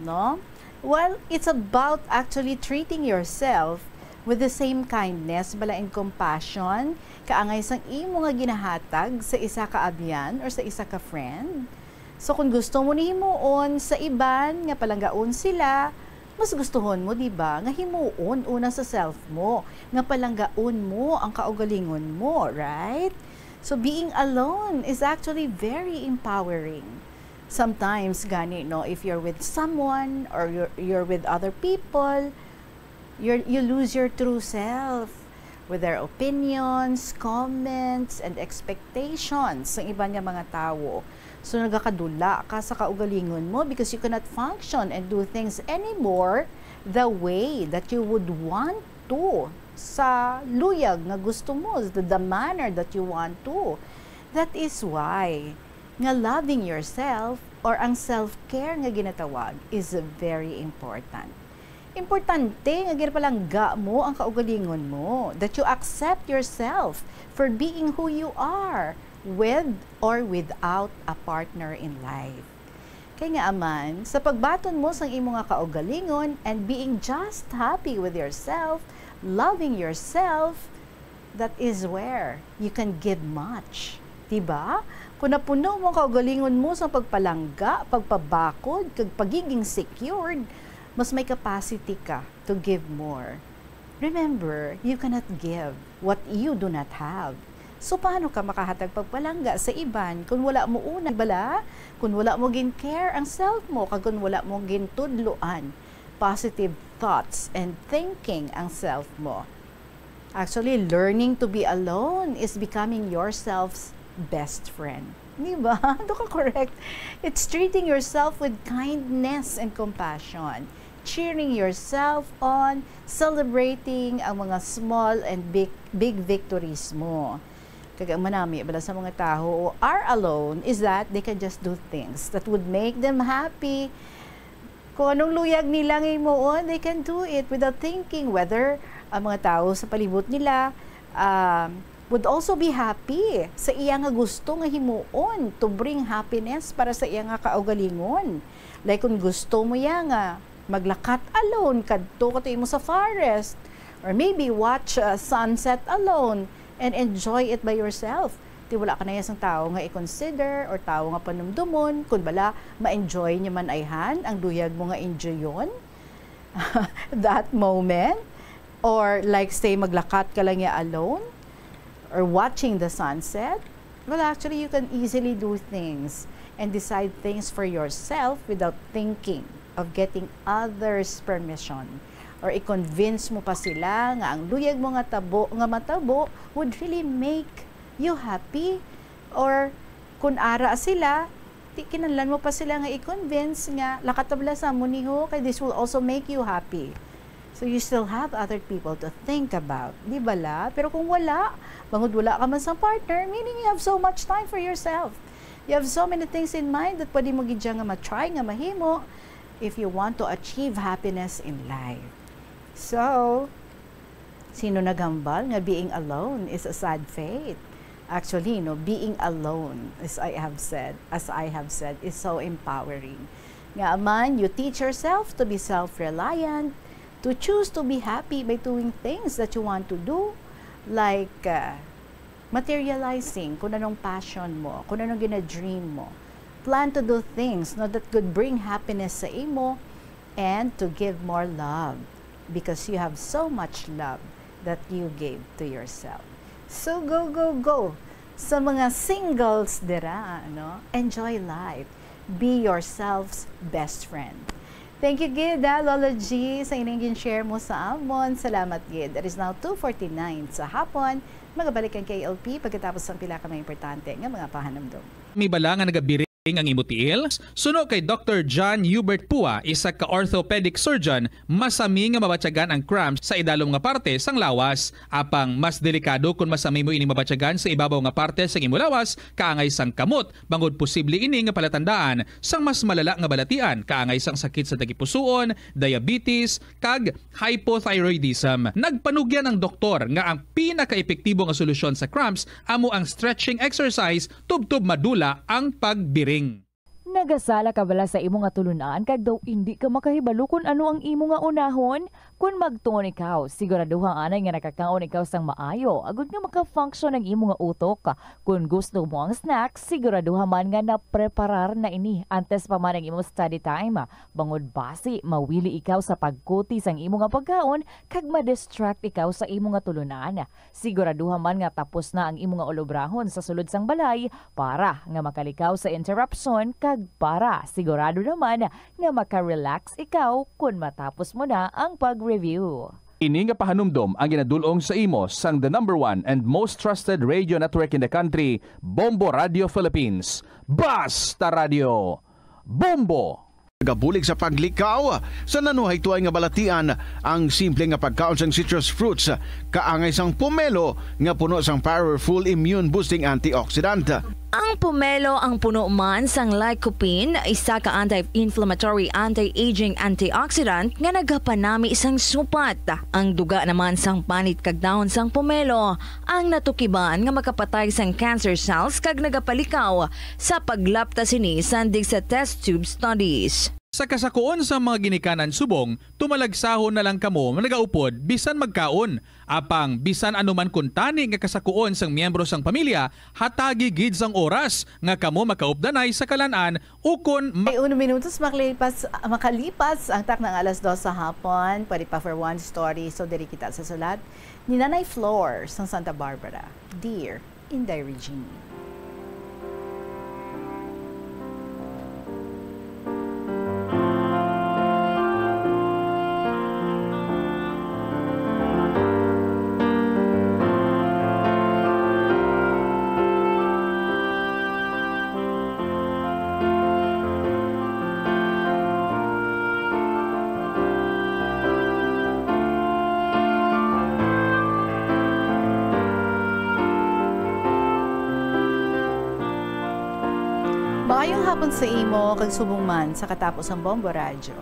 no? Well, it's about actually treating yourself with the same kindness, bala and compassion, kaangay sang imo nga ginahatag sa isa ka abyan or sa isa ka friend. So kung gusto mo ni himuon sa iban nga palanggaon sila, mas gustuhon mo, di ba? Nga himuon una sa self mo, nga palanggaon mo ang kaugalingon mo, right? So being alone is actually very empowering. Sometimes gani, no, if you're with someone or you're with other people, you lose your true self with their opinions, comments, and expectations sa iba nga mga tao. So nagakadula ka sa kaugalingon mo because you cannot function and do things anymore the way that you would want to, sa luyag nga gusto mo, the manner that you want to. That is why nga loving yourself or ang self-care nga ginatawag is very important. Importante nga ginapalangga mo ang kaugalingon mo, that you accept yourself for being who you are, with or without a partner in life. Kaya nga aman, sa pagbaton mo sa imo nga kaugalingon and being just happy with yourself, loving yourself, that is where you can give much. Diba? Kung napuno mo ang kaugalingon mo sa pagpalangga, pagpabakod, kag pagiging secured, mas may capacity ka to give more. Remember, you cannot give what you do not have. So, paano ka makahatag pagpalangga sa iban kung wala mo una, bala? Kung wala mo gin-care ang self mo, kung wala mo gin-tudloan, positive thoughts and thinking ang self mo. Actually, learning to be alone is becoming yourself's best friend. Diba? Ito ka correct. It's treating yourself with kindness and compassion. Cheering yourself on, celebrating ang mga small and big victories mo. Kaya manami, bala sa mga tao are alone is that they can just do things that would make them happy. Kung anong luyag nila ngayon, they can do it without thinking whether ang mga tao sa palibot nila would also be happy sa iya nga gusto nga himuon to bring happiness para sa iya nga kaugalingon. Like kung gusto mo ya nga maglakat alone, kadto ka mo sa forest, or maybe watch a sunset alone, and enjoy it by yourself. Di wala ka na isang tao nga i-consider or tao nga panumdumon, kung bala ma-enjoy niya man ayhan, ang duyag mo nga enjoyon, that moment, or like say maglakat ka lang ya alone, or watching the sunset. Well, actually, you can easily do things and decide things for yourself without thinking of getting others' permission. Or i-convince mo pa sila nga ang luyag mo nga matabo would really make you happy. Or kung ara sila, kinahanglan mo pa sila nga i-convince nga lakatabla sa mo niho kay this will also make you happy. So you still have other people to think about, di ba la? Pero kung wala, bangod wala ka man sa partner, meaning you have so much time for yourself. You have so many things in mind that pwede mo gidya nga matry nga mahimo if you want to achieve happiness in life. So, sino nagambal nga being alone is a sad fate? Actually, being alone, as I have said, is so empowering. Nga man, you teach yourself to be self-reliant, to choose to be happy by doing things that you want to do, like materializing kung anong passion mo, kung anong gina-dream mo. Plan to do things that could bring happiness sa imo and to give more love. Because you have so much love that you gave to yourself. So go, go, go. Sa mga singles dira, enjoy life. Be yourself's best friend. Thank you, Gid, Lola G, sa inyong share mo sa amon. Salamat, Gid. It is now 2:49 sa hapon. Magabalik ang KLP pagkatapos ng pila ka mga importante nga mga pahanamdom. May bala nga nagabiring ang imutiil. Suno kay Dr. John Hubert Pua, isa ka orthopedic surgeon, masami nga mabatyagan ang cramps sa idalom nga parte sang lawas. Apang mas delikado kung masami mo ini mabatyagan sa ibabaw nga parte sang imo lawas, kaangay sang kamot, bangod posible ini nga palatandaan sang mas malala nga balatian, kaangay sang sakit sa tagipusoon, diabetes, kag hypothyroidism. Nagpanugyan ang doktor nga ang pinaka-epektibo nga solusyon sa cramps amo ang stretching exercise tubtub madula ang pagbiring. Nagasala ka bala sa imo nga tulunan kag daw hindi ka makahibalo kung ano ang imo nga unahon? Kung magtuon ikaw, siguraduhang anay nga nakakaon ikaw sang maayo, agud nga maka-function ang imo nga utok. Kung gusto mo ang snacks, siguraduhan man nga na-preparar na ini antes pa man ang imo study time. Bangod basi, mawili ikaw sa pagkuti sang imo nga pagkaon kag ma-distract ikaw sa imo nga tulunan. Siguraduhan man nga tapos na ang imo nga olobrahon sa sulod sang balay para nga makalikaw sa interruption kag para sigurado naman nga maka-relax ikaw kung matapos mo na ang pag-review. Ini nga pahanumdom ang ginadulong sa imo sang the #1 and most trusted radio network in the country, Bombo Radio Philippines. Basta Radio Bombo! Gabulig sa paglikaw sa nanuhay tuay nga balatian ang simple nga pagkaon sang citrus fruits kaangay sang pomelo nga puno sang powerful immune boosting antioxidant. Ang pomelo ang puno man sang lycopene, isa ka anti-inflammatory, anti-aging antioxidant nga nagapanami sang supat. Ang duga naman sang panit kag dahon sang pomelo ang natukiban nga makapatay sang cancer cells kag nagapalikaw sa paglapta sini sandig sa test tube studies. Sa kasakuon sa mga ginikanan subong, tumalagsahon na lang kamo nagaupod bisan magkaon. Apang bisan anuman kuntani nga kasakuon sang miyembro sang pamilya, hatagi gid sang oras nga kamo makaupdanay sa kalan-an ukon May 1 minutos makalipas ang tak ng 2:00 sa hapon. Pwede pa for one story. So diri kita sa sulat ni Nanay Flor sang Santa Barbara. Dear Inday Regine. Maayong hapon sa imo, kag subong man sa katapos ang Bombo Radio.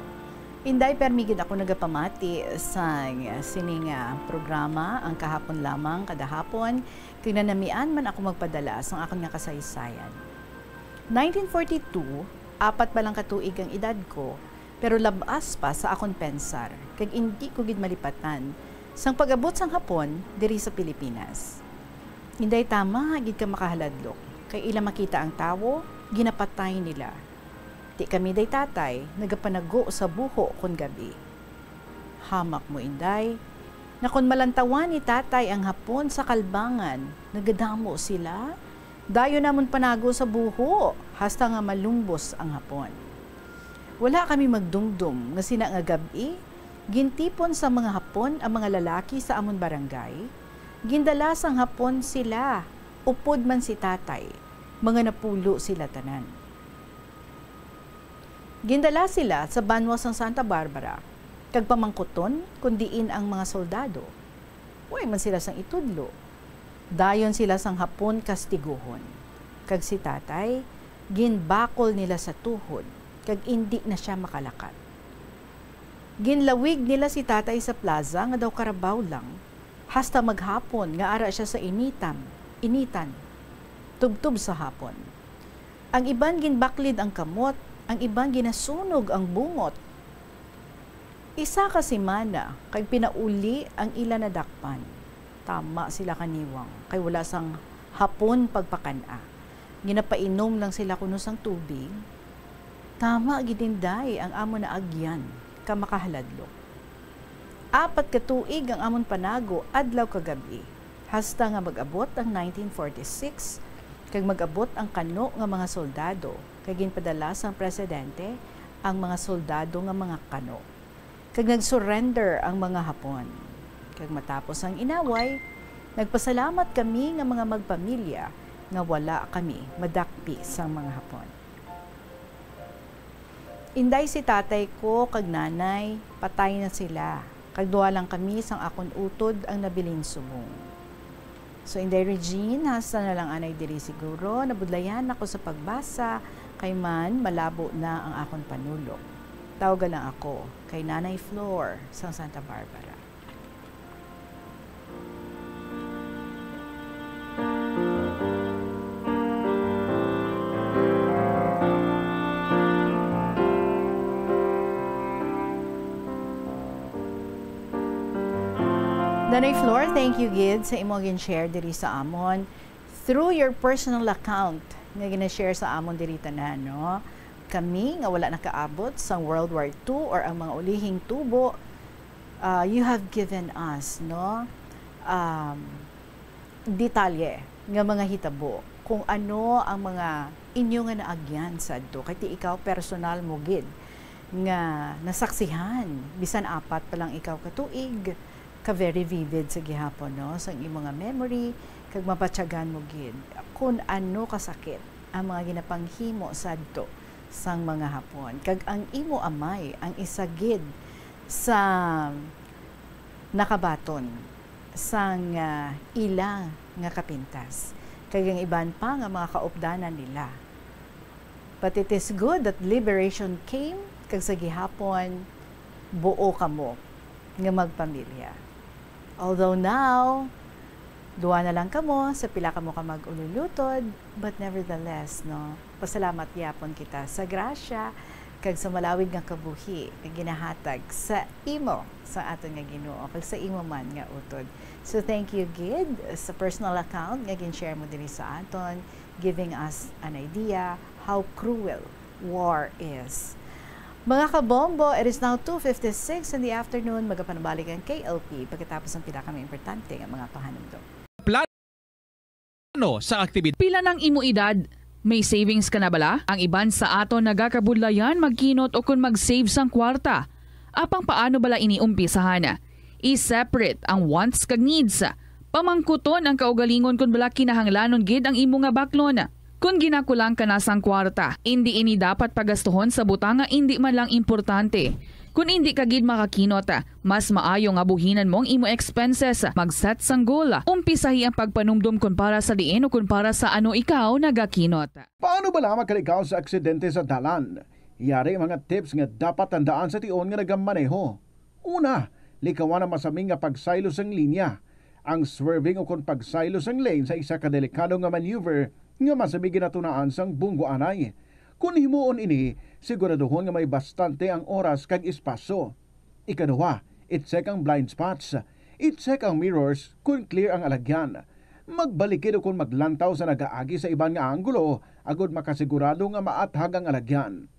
Inday permigid ako nagapamati sa sininga programa ang kahapon lamang kada hapon kay nanamian man ako magpadala sa akong nga kasaysayan. 1942, 4 pa lang katuig ang edad ko, pero labas pa sa akong pensar kag hindi ko gid malipatan sang pag-abot sang hapon diri sa Pilipinas. Inday tama gid ka makahaladlok kay ila makita ang tawo ginapatay nila. Di kami day tatay, nagapanago sa buho kon gabi. Hamak mo inday, na kon malantawan ni tatay ang hapon sa kalbangan, nagadamo sila, dayo namon panago sa buho, hasta nga malumbos ang hapon. Wala kami magdumdum nga sina nga gabi, gintipon sa mga hapon ang mga lalaki sa amon barangay, gindala sang hapon sila, upod man si tatay, mga napulo sila tanan. Gindala sila sa banwas ng Santa Barbara, kag pamangkuton kundiin ang mga soldado. Way man sila sang itudlo. Dayon sila sang hapon kastiguhon. Kag si tatay, ginbakol nila sa tuhod, kag indi na siya makalakat. Ginlawig nila si tatay sa plaza nga daw karabaw lang, hasta maghapon nga ara siya sa initan. Tubtub sa hapon. Ang iban ginbaklid ang kamot, ang iban ginasunog ang bungot. Isa ka simana, kay pinauli ang ila na dakpan. Tama sila kaniwang, kay wala sang hapon pagpakana. Ginapainom lang sila kuno sang tubig. Tama gidinday ang amon na agyan, ka makahaladlok. 4 katuig ang amon panago adlaw kagabi, hasta nga mag-abot ang 1946, kag mag-abot ang kano nga mga soldado kag ginpadala sang presidente ang mga soldado nga mga kano. Kag nag-surrender ang mga Hapon. Kag matapos ang inaway, nagpasalamat kami nga mga magpamilya nga wala kami madakpi sang mga Hapon. Inday si tatay ko kag nanay, patay na sila. Kag duwa lang kami sang akon utod ang nabiling subong. So Inday Regine, hasta na lang anay diri siguro, nabudlayan ako sa pagbasa, kay man malabo na ang akon panulok. Tawagan lang ako kay Nanay Flor sa Santa Barbara. Nanay Flor, thank you gid sa imong gin-share diri sa amon through your personal account nga gina-share sa amon diri tanan, no? Kami nga wala nakaabot sa World War II or ang mga ulihing tubo, you have given us, no? Detalye nga mga hitabo kung ano ang mga inyo nga naagyan sa adto kay ti ikaw personal mo gid nga nasaksihan bisan apat pa lang ikaw katuig ka very vivid sa gihapon, no? Sa imong mga memory kag mapatyagan mo gid kung ano kasakit ang mga ginapanghimo sadto sang mga Hapon. Kag ang imo amay ang isagid sa nakabaton sang ilang nga kapintas. Kag ang iban pa nga mga kaupdanan nila. But it is good that liberation came kag sa gihapon buo kamo nga magpamilya. Although now, duwa na lang kamo, sa pila kamo ka mag-ululutod, but nevertheless, no, pasalamat yapon kita sa grasya, kag sa malawig nga kabuhi, nga ginahatag sa imo, sa aton nga Ginoo, kag sa imo man nga utod. So thank you, Gid, sa personal account, nga gin-share mo diri sa aton, giving us an idea how cruel war is. Mga kabombo, it is now 2:56 in the afternoon. Magapanabalik ang KLP pagkatapos ng pinakama importante ng mga pahanumdom. Plano sa aktibidad. Pila ng imo edad, may savings ka na bala? Ang iban sa aton nagakabudlayan magkinot o kung mag-save sang kwarta. Apang paano bala iniumpisahan? I-separate ang wants kag needs. Pamangkuton ang kaugalingon kung bala kinahanglanon gid ang imo nga baklon. Kung ginakulang ka na sang kwarta, hindi ini dapat pagastuhon sa butang nga hindi man lang importante. Kung hindi ka gid makakinot, mas maayo nga buhinan mo ang imo expenses. Mag-set sang goal. Umpisahi ang pagpanumdum kung para sa diin o kung para sa ano ikaw nagakinot. Paano ba lamang kalikaw sa aksidente sa dalan? Yari mga tips nga dapat tandaan sa tion nga nagamaneho. Una, likawan ang masaming nga pagsaylo sang linya. Ang swerving o kung pagsaylo sang lane sa isa ka delikado nga maneuver nga masabi ginatunaan sang bunggo anay. Kung himuon ini, siguraduhon nga may bastante ang oras kag espasyo. Ikaduha, i-check ang blind spots. I-check ang mirrors kung clear ang alagyan. Magbalikid o kung maglantaw sa nagaagi sa iban nga anggulo, agud makasigurado nga maathag ang alagyan.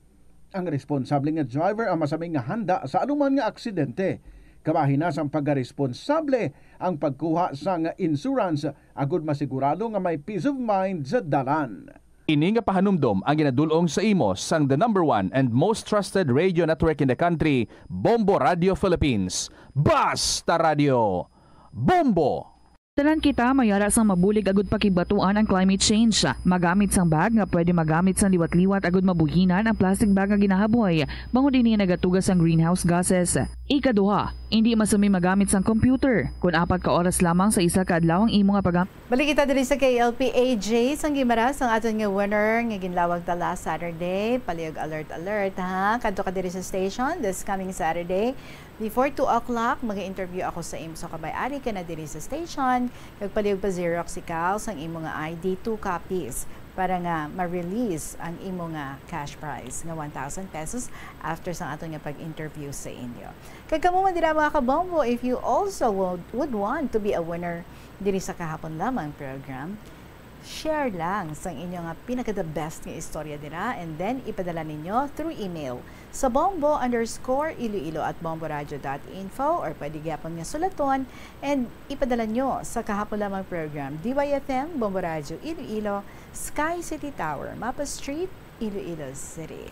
Ang responsable nga driver ang masaming nga handa sa anuman nga aksidente. Kabahin na sang pagkaresponsable ang pagkuha sa nga insurance agud masigurado nga may peace of mind sa dalan. Ini nga pahanumdom ang ginadulong sa imo sang the #1 and most trusted radio network in the country, Bombo Radio Philippines. Basta Radio Bombo! Talan kita mayara sang mabulig agud pakibatuan ang climate change. Magamit sang bag nga pwede magamit sang liwat-liwat agud mabuhinan ang plastic bag nga ginahaboy. Bango dinhi nagatugas ang greenhouse gases. Ikaduha, hindi masumi magamit sang computer kun 4 ka oras lamang sa isa ka adlaw ang imo nga pag. Balik kita diri sa KLP AJ sang gimaras ang aton nga winner nga ginlawag ta last Saturday. Palihog alert ha. Kadto ka diri sa station this coming Saturday. Before 2 o'clock, mag-interview ako sa IMSO kabay-ari ka na diri sa station. Nagpalihog pa Xerox ikaw sang imo nga ID 2 copies para nga ma-release ang imo nga cash prize nga 1,000 pesos after sang aton nga pag-interview sa inyo. Kag kamo man dira mga kabombo, if you also would want to be a winner diri sa kahapon lamang program, share lang sang inyo nga pinaka-the best nga istorya dira and then ipadala ninyo through email sa bombo_iloilo@bomboradio.info or pwede gyapon nga sulaton and ipadala nyo sa kahapon lamang program DYFM, Bombo Radio Iloilo, Sky City Tower, Mapa Street, Iloilo City.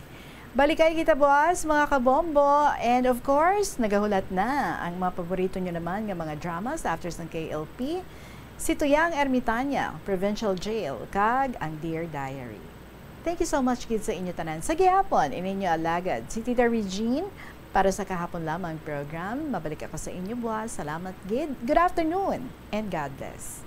Balikay kita boss, mga kabombo. And of course, nagahulat na ang mga paborito nyo naman ng mga dramas after ng KLP. Si Tuyang Ermitanya, Provincial Jail, kag ang Dear Diary. Thank you so much kids sa inyo tanan. Sa gihapon, ininyo alagad si Tita Regine para sa kahapon lamang program. Mabalik ako sa inyo buwas. Salamat gid. Good afternoon and God bless.